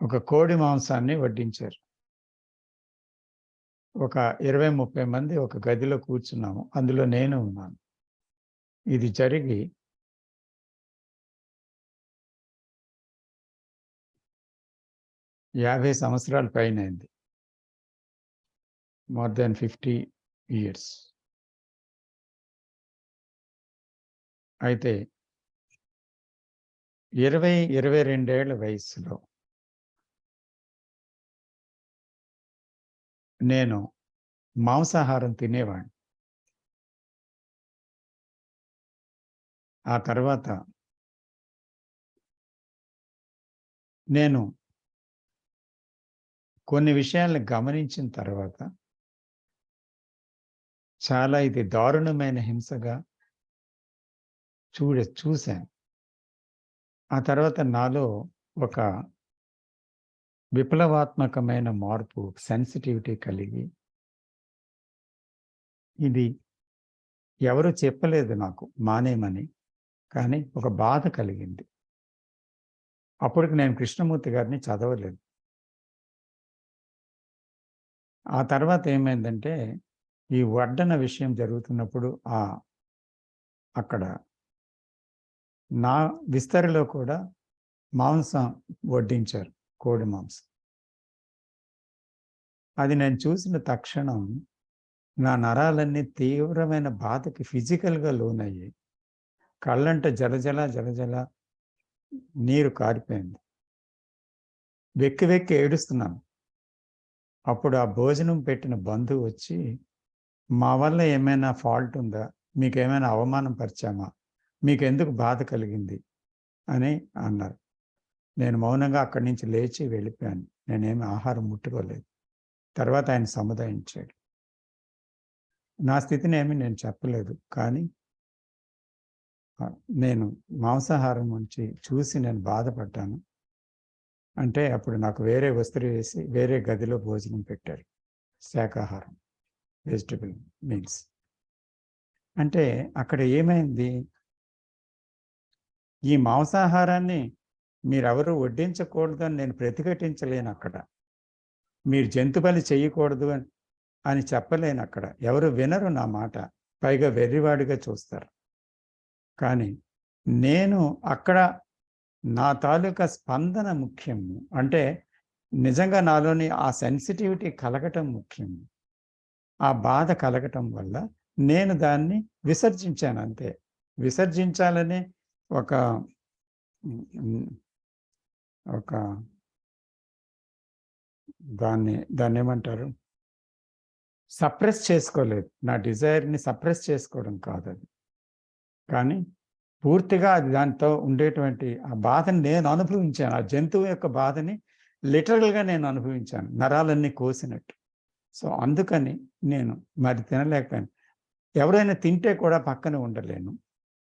ఒక కోడి మాంసాన్ని వడ్డించారు. ఒక 20-30 మంది ఒక గదిలో కూర్చున్నాము. అందులో నేను ఉన్నాను. ఇది జరిగి 50 సంవత్సరాల పైన అయింది. More than 50 years. అయితే 20-22 ఏళ్ల వయసులో నేను మాంసాహారం తినేవాడిని. ఆ తర్వాత నేను కొన్ని విషయాలను గమనించిన తర్వాత చాలా ఇది దారుణమైన హింసగా చూశాను. ఆ తర్వాత నాలో ఒక విప్లవాత్మకమైన మార్పు, సెన్సిటివిటీ కలిగి, ఇది ఎవరు చెప్పలేదు నాకు మానేమని, కానీ ఒక బాధ కలిగింది. అప్పటికి నేను కృష్ణమూర్తి గారిని చదవలేదు. ఆ తర్వాత ఏమైందంటే ఈ వడ్డన విషయం జరుగుతున్నప్పుడు అక్కడ నా విస్తరిలో కూడా మాంసం వడ్డించారు, కోడి మాంసం. అది నేను చూసిన తక్షణం నా నరాలన్నీ తీవ్రమైన బాధకి ఫిజికల్గా లోనయ్యి కళ్ళంట జలజల నీరు కారిపోయింది. వెక్కి వెక్కి ఏడుస్తున్నాను. అప్పుడు ఆ భోజనం పెట్టిన బంధువు వచ్చి, మా వల్ల ఏమైనా ఫాల్ట్ ఉందా, మీకేమైనా అవమానం పరిచామా, మీకెందుకు బాధ కలిగింది అని అన్నారు. నేను మౌనంగా అక్కడి నుంచి లేచి వెళ్ళిపోయాను. నేనేమి ఆహారం ముట్టుకోలేదు. తర్వాత ఆయన సముదాయించాడు. నా స్థితిని ఏమి నేను చెప్పలేదు, కానీ నేను మాంసాహారం నుంచి చూసి నేను బాధపడ్డాను. అంటే అప్పుడు నాకు వేరే వస్తువు వేసి వేరే గదిలో భోజనం పెట్టారు, శాకాహారం, వెజిటబుల్ మీల్స్. అంటే అక్కడ ఏమైంది, ఈ మాంసాహారాన్ని మీరెవరు వడ్డించకూడదని నేను ప్రతిఘటించలేను. అక్కడ మీరు జంతు బలి చేయకూడదు అని చెప్పలేను. అక్కడ ఎవరు వినరు నా మాట, పైగా వెర్రివాడిగా చూస్తారు. కానీ నేను అక్కడ నా తాలూకా స్పందన ముఖ్యం. అంటే నిజంగా నాలోని ఆ సెన్సిటివిటీ కలగటం ముఖ్యం. ఆ బాధ కలగటం వల్ల నేను దాన్ని విసర్జించాను, అంతే. విసర్జించాలని ఒక దాన్ని ఏమంటారు, సప్రెస్ చేసుకోలేదు. నా డిజైర్ని సప్రెస్ చేసుకోవడం కాదు అది, కానీ పూర్తిగా అది దాంతో ఉండేటువంటి ఆ బాధని నేను అనుభవించాను. ఆ జంతువు యొక్క బాధని లిటరల్గా నేను అనుభవించాను, నరాలన్నీ కోసినట్టు. సో అందుకని నేను మరి తినలేకపోయాను. ఎవరైనా తింటే కూడా పక్కన ఉండలేను,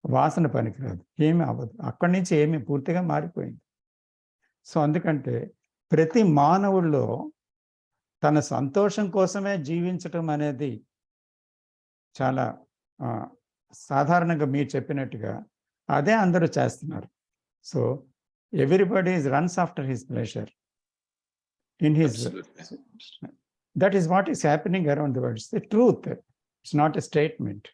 వాసన పనికిరాదు, ఏమీ అవ్వదు. అక్కడి నుంచి ఏమీ పూర్తిగా మారిపోయింది. సో అందుకంటే ప్రతి మానవుల్లో తన సంతోషం కోసమే జీవించటం అనేది చాలా సాధారణంగా మీరు చెప్పినట్టుగా అదే అందరూ చేస్తున్నారు. So everybody runs after his pleasure in his, that is what is happening around the world. It's the truth, it's not a statement.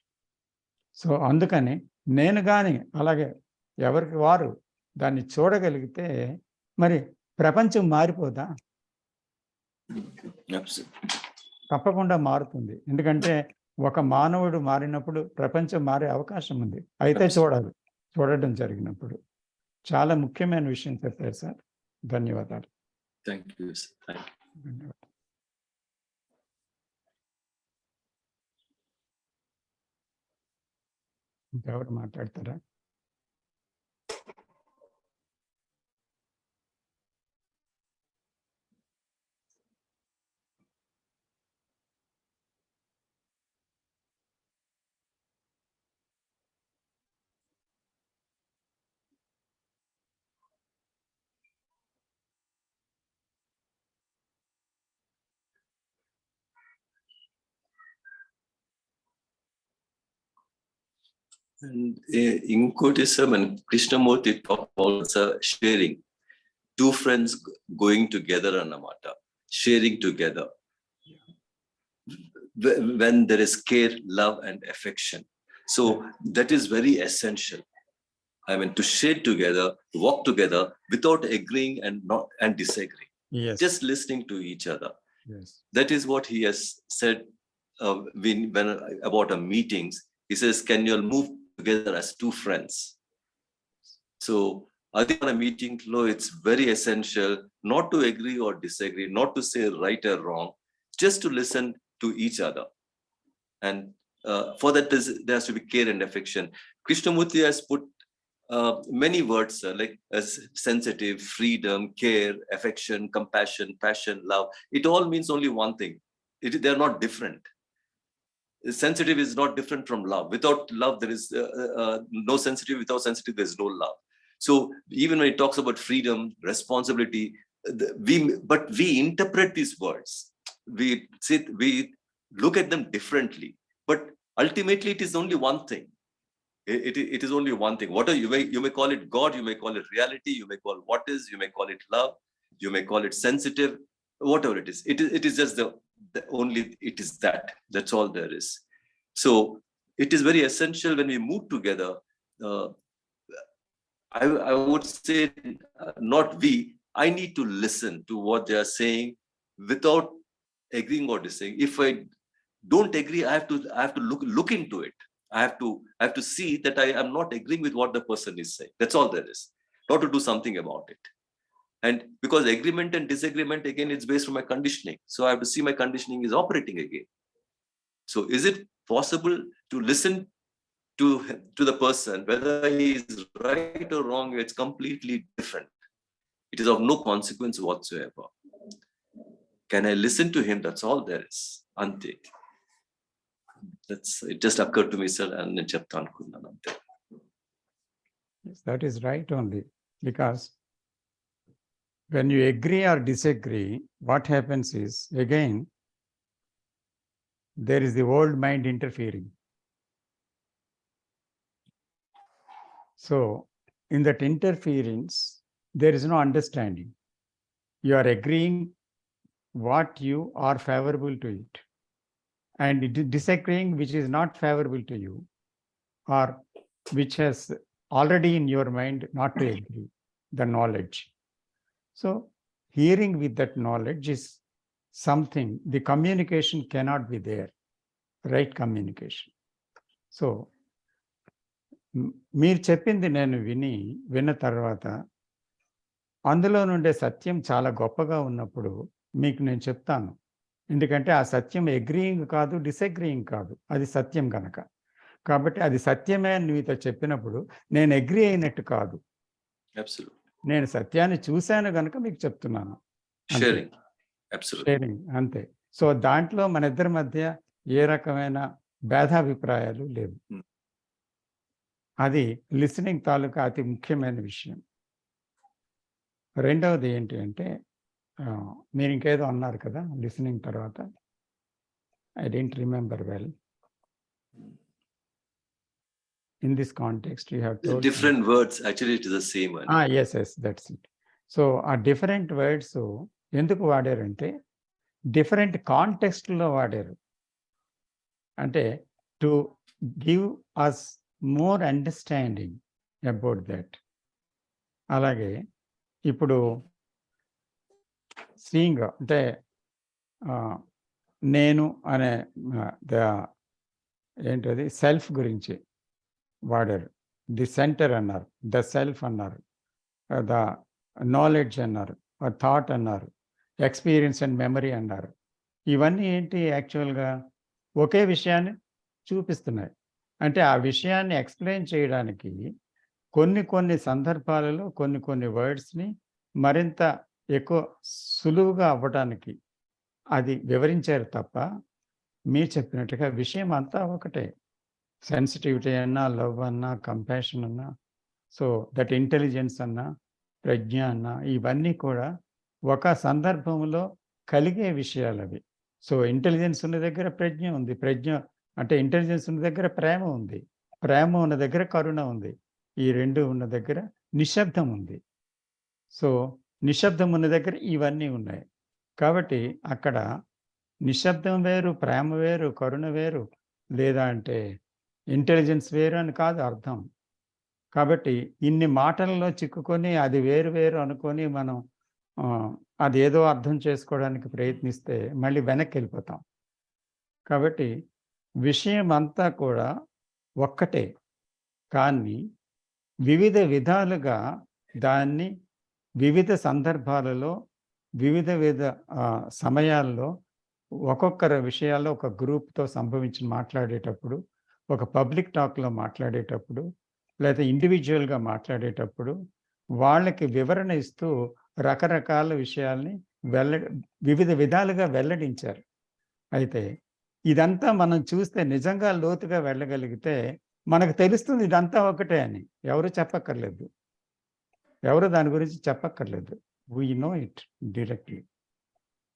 So అందుకని నేను కానీ అలాగే ఎవరికి వారు దాన్ని చూడగలిగితే మరి ప్రపంచం మారిపోదా? తప్పకుండా మారుతుంది. ఎందుకంటే ఒక మానవుడు మారినప్పుడు ప్రపంచం మారే అవకాశం ఉంది. అయితే చూడడం జరిగినప్పుడు. చాలా ముఖ్యమైన విషయం చెప్పారు సార్. ధన్యవాదాలు. Thank you sir. ధన్యవాదాలు. ఇంకెవరు మాట్లాడతారా? And ఇంకోటి సార్ మన Krishnamurthy talk also sharing, two friends going together అన్నమాట, sharing together when there is care, love and affection. So that is very essential. I mean, to share together, walk together without agreeing and disagreeing. Yes. Just listening to each other. Yes. That is what he has said when about our meetings. He says, can you all move together as two friends? So adi mana meeting lo, it's very essential not to agree or disagree, not to say right or wrong, just to listen to each other. And for that there has to be care and affection. Krishnamurti has put many words like sensitive, freedom, care, affection, compassion, passion, love. It all means only one thing. They're not different. Sensitive is not different from love. Without love, there is no sensitive. Without sensitive, there is no love. So even when it talks about freedom, responsibility, but we interpret these words. We look at them differently. But ultimately, it is only one thing. It is only one thing. You may call it God, you may call it reality, you may call what is, you may call it love, you may call it sensitive, whatever it is. It is just the only, it is that. That's all there is. So it is very essential when we move together. I would say not we. I need to listen to what they are saying without agreeing or disagreeing. If I don't agree, I have to look into it. I have to see that I am not agreeing with what the person is saying. That's all there is. Not to do something about it. And because agreement and disagreement, again, it's based on my conditioning. So I have to see my conditioning is operating again. So is it possible to listen to the person, whether he is right or wrong? It's completely different. It is of no consequence whatsoever. Can I listen to him? That's all there is. Ante. It just occurred to me, sir, and Yes, that is right only. Because when you agree or disagree, what happens is, again, there is the old mind interfering. So in that interference, there is no understanding. You are agreeing what you are favorable to it, and disagreeing which is not favorable to you, or which has already in your mind not to agree, the knowledge. So hearing with that knowledge is something, the communication cannot be there, right communication. So మీరు చెప్పింది నేను విన్న తర్వాత అందులో నుండే సత్యం చాలా గొప్పగా ఉన్నప్పుడు మీకు నేను చెప్తాను. ఎందుకంటే ఆ సత్యం అగ్రీయింగ్ కాదు, డిసగ్రీయింగ్ కాదు, అది సత్యం కనుక. కాబట్టి అది సత్యమే అని మీతో చెప్పినప్పుడు నేను అగ్రీ అయినట్టు కాదు. నేను సత్యాన్ని చూశాను కనుక మీకు చెప్తున్నాను. షేరింగ్ అంతే. సో దాంట్లో మన ఇద్దరి మధ్య ఏ రకమైన భేదాభిప్రాయాలు లేవు. అది లిసనింగ్ తాలూకా అతి ముఖ్యమైన విషయం. రెండవది ఏంటి అంటే, మీరు ఇంకేదో అన్నారు కదా లిసనింగ్ తర్వాత, I don't remember well. In this context, you have told different words. Actually, it is the same one. Yes, that's it. So ఆ డిఫరెంట్ వర్డ్స్ ఎందుకు వాడారంటే డిఫరెంట్ కాంటెక్స్ట్లో వాడారు. అంటే to give us more understanding about that. అలాగే ఇప్పుడు seeing అంటే నేను అనే ఏంటది సెల్ఫ్ గురించి వాడారు. ది సెంటర్ అన్నారు, ద సెల్ఫ్ అన్నారు, ద నాలెడ్జ్ అన్నారు, థాట్ అన్నారు, ఎక్స్పీరియన్స్ అండ్ మెమరీ అన్నారు. ఇవన్నీ ఏంటి యాక్చువల్గా ఒకే విషయాన్ని చూపిస్తున్నాయి. అంటే ఆ విషయాన్ని ఎక్స్ప్లెయిన్ చేయడానికి కొన్ని సందర్భాలలో కొన్ని వర్డ్స్ని మరింత ఎక్కువ సులువుగా అవ్వడానికి అది వివరించారు తప్ప, మీరు చెప్పినట్టుగా విషయం అంతా ఒకటే. సెన్సిటివిటీ అన్నా, లవ్ అన్నా, కంపాషన్ అన్నా, సో దట్ ఇంటెలిజెన్స్ అన్నా, ప్రజ్ఞ అన్నా, ఇవన్నీ కూడా ఒక సందర్భంలో కలిగే విషయాలు అవి. సో ఇంటెలిజెన్స్ ఉన్న దగ్గర ప్రజ్ఞ ఉంది, ప్రజ్ఞ అంటే ఇంటెలిజెన్స్ ఉన్న దగ్గర ప్రేమ ఉంది, ప్రేమ ఉన్న దగ్గర కరుణ ఉంది, ఈ రెండు ఉన్న దగ్గర నిశ్శబ్దం ఉంది. సో నిశ్శబ్దం ఉన్న దగ్గర ఇవన్నీ ఉన్నాయి. కాబట్టి అక్కడ నిశ్శబ్దం వేరు, ప్రేమ వేరు, కరుణ వేరు, లేదా అంటే ఇంటెలిజెన్స్ వేరు అని కాదు అర్థం. కాబట్టి ఇన్ని మాటలలో చిక్కుకొని అది వేరు వేరు అనుకొని మనం అదేదో అర్థం చేసుకోవడానికి ప్రయత్నిస్తే మళ్ళీ వెనక్కి వెళ్ళిపోతాం. కాబట్టి విషయం అంతా కూడా ఒక్కటే, కానీ వివిధ విధాలుగా దాన్ని వివిధ సందర్భాలలో వివిధ సమయాల్లో ఒక్కొక్కరి విషయాల్లో ఒక గ్రూప్తో సంభవించి మాట్లాడేటప్పుడు, ఒక పబ్లిక్ టాక్లో మాట్లాడేటప్పుడు, లేదా ఇండివిజువల్గా మాట్లాడేటప్పుడు వాళ్ళకి వివరణ ఇస్తూ రకరకాల విషయాల్ని వివిధ విధాలుగా వెల్లడించారు. అయితే ఇదంతా మనం చూస్తే నిజంగా లోతుగా వెళ్ళగలిగితే మనకు తెలుస్తుంది ఇదంతా ఒకటే అని. ఎవరు చెప్పక్కర్లేదు, ఎవరు దాని గురించి చెప్పక్కర్లేదు. We know it directly.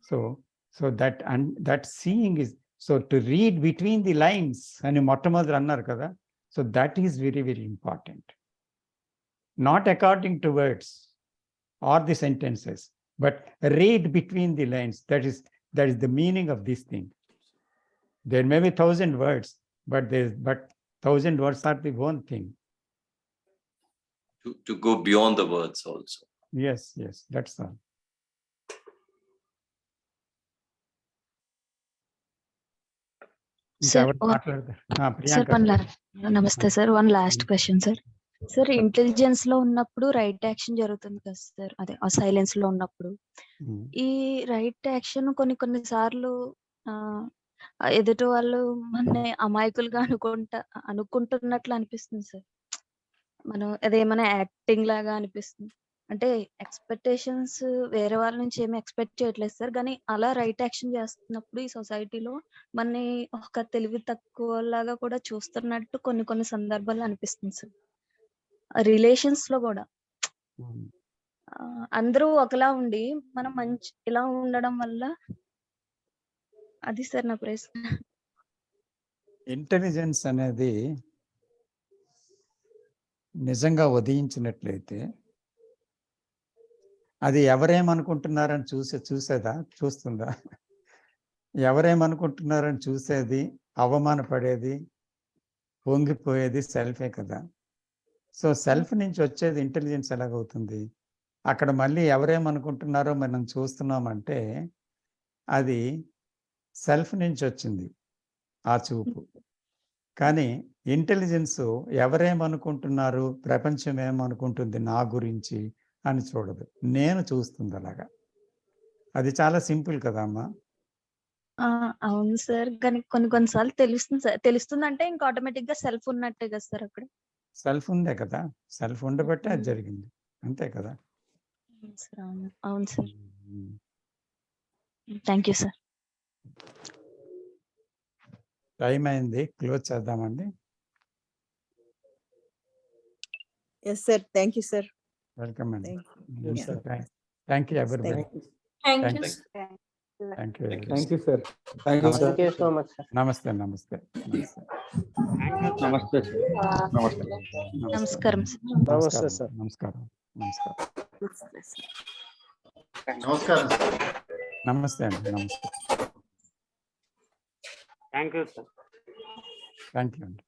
So that seeing is, so to read between the lines అని మొట్టమొదటి అన్నారు కదా. So that is very very important. Not according to words or the sentences, but read between the lines. That is the meaning of this thing. There may be 1,000 words, but 1,000 words are the one thing. To go beyond the words also. Yes, that's all. Sir, నమస్తే sir. One last question sir. Sir intelligence లో ఉన్నప్పుడు right action జరుగుతుంది కదా sir, అదే silence లో ఉన్నప్పుడు ఈ right action కొన్ని సార్లు ఎదుటి వాళ్ళు మన అమాయకులుగా అనుకుంటున్నట్లు అనిపిస్తుంది సార్. మనం అదేమైనా యాక్టింగ్ లాగా అనిపిస్తుంది. అంటే ఎక్స్పెక్టేషన్స్ వేరే వాళ్ళ నుంచి ఏమి ఎక్స్పెక్ట్ చేయట్లేదు సార్, కానీ అలా రైట్ యాక్షన్ చేస్తున్నప్పుడు ఈ సొసైటీలో మనని ఒక తెలివి తక్కువ లాగా కూడా చూస్తున్నట్టు కొన్ని సందర్భాల్లో అనిపిస్తుంది సార్. రిలేషన్స్ లో కూడా అందరూ ఒకలా ఉండి మనం ఇలా ఉండడం వల్ల, అది సార్ నా ప్రశ్న. ఇంటెలిజెన్స్ అనేది నిజంగా ఉదయించినట్లయితే అది ఎవరేమనుకుంటున్నారని చూస్తుందా? ఎవరేమనుకుంటున్నారని చూసేది, అవమానపడేది, పొంగిపోయేది సెల్ఫే కదా. సో సెల్ఫ్ నుంచి వచ్చేది ఇంటెలిజెన్స్ ఎలాగవుతుంది? అక్కడ మళ్ళీ ఎవరేమనుకుంటున్నారో మనం చూస్తున్నామంటే అది సెల్ఫ్ నుంచి వచ్చింది ఆ చూపు. కానీ ఇంటెలిజెన్స్ ఎవరేమనుకుంటున్నారు, ప్రపంచం ఏమనుకుంటుంది నా గురించి అని చూడదు, నేను చూస్తుంది అలాగా. అది చాలా సింపుల్ కదా అమ్మా. అవును సార్, కానీ కొన్నిసార్లు తెలుస్తుంది అంటే ఇంకా ఆటోమేటిక్ గా సెల్ఫ్ ఉన్నట్టే కదా సార్. అక్కడ సెల్ఫ్ ఉందే కదా, సెల్ఫ్ ఉండబట్టే అది జరిగింది, అంతే కదా. అవును sir. Thank you sir. Time అయింది, క్లోజ్ చేద్దామండి. Yes sir, thank you sir. Welcome అండి. Thank you everybody. Thank you. Thank you. Thank you sir. Thank you sir. So much sir. నమస్తే. నమస్తే సార్. నమస్కారం సార్. నమస్తే సార్. నమస్కారం. నమస్తే అండి. నమస్తే. Thank you sir. Thank you అండి.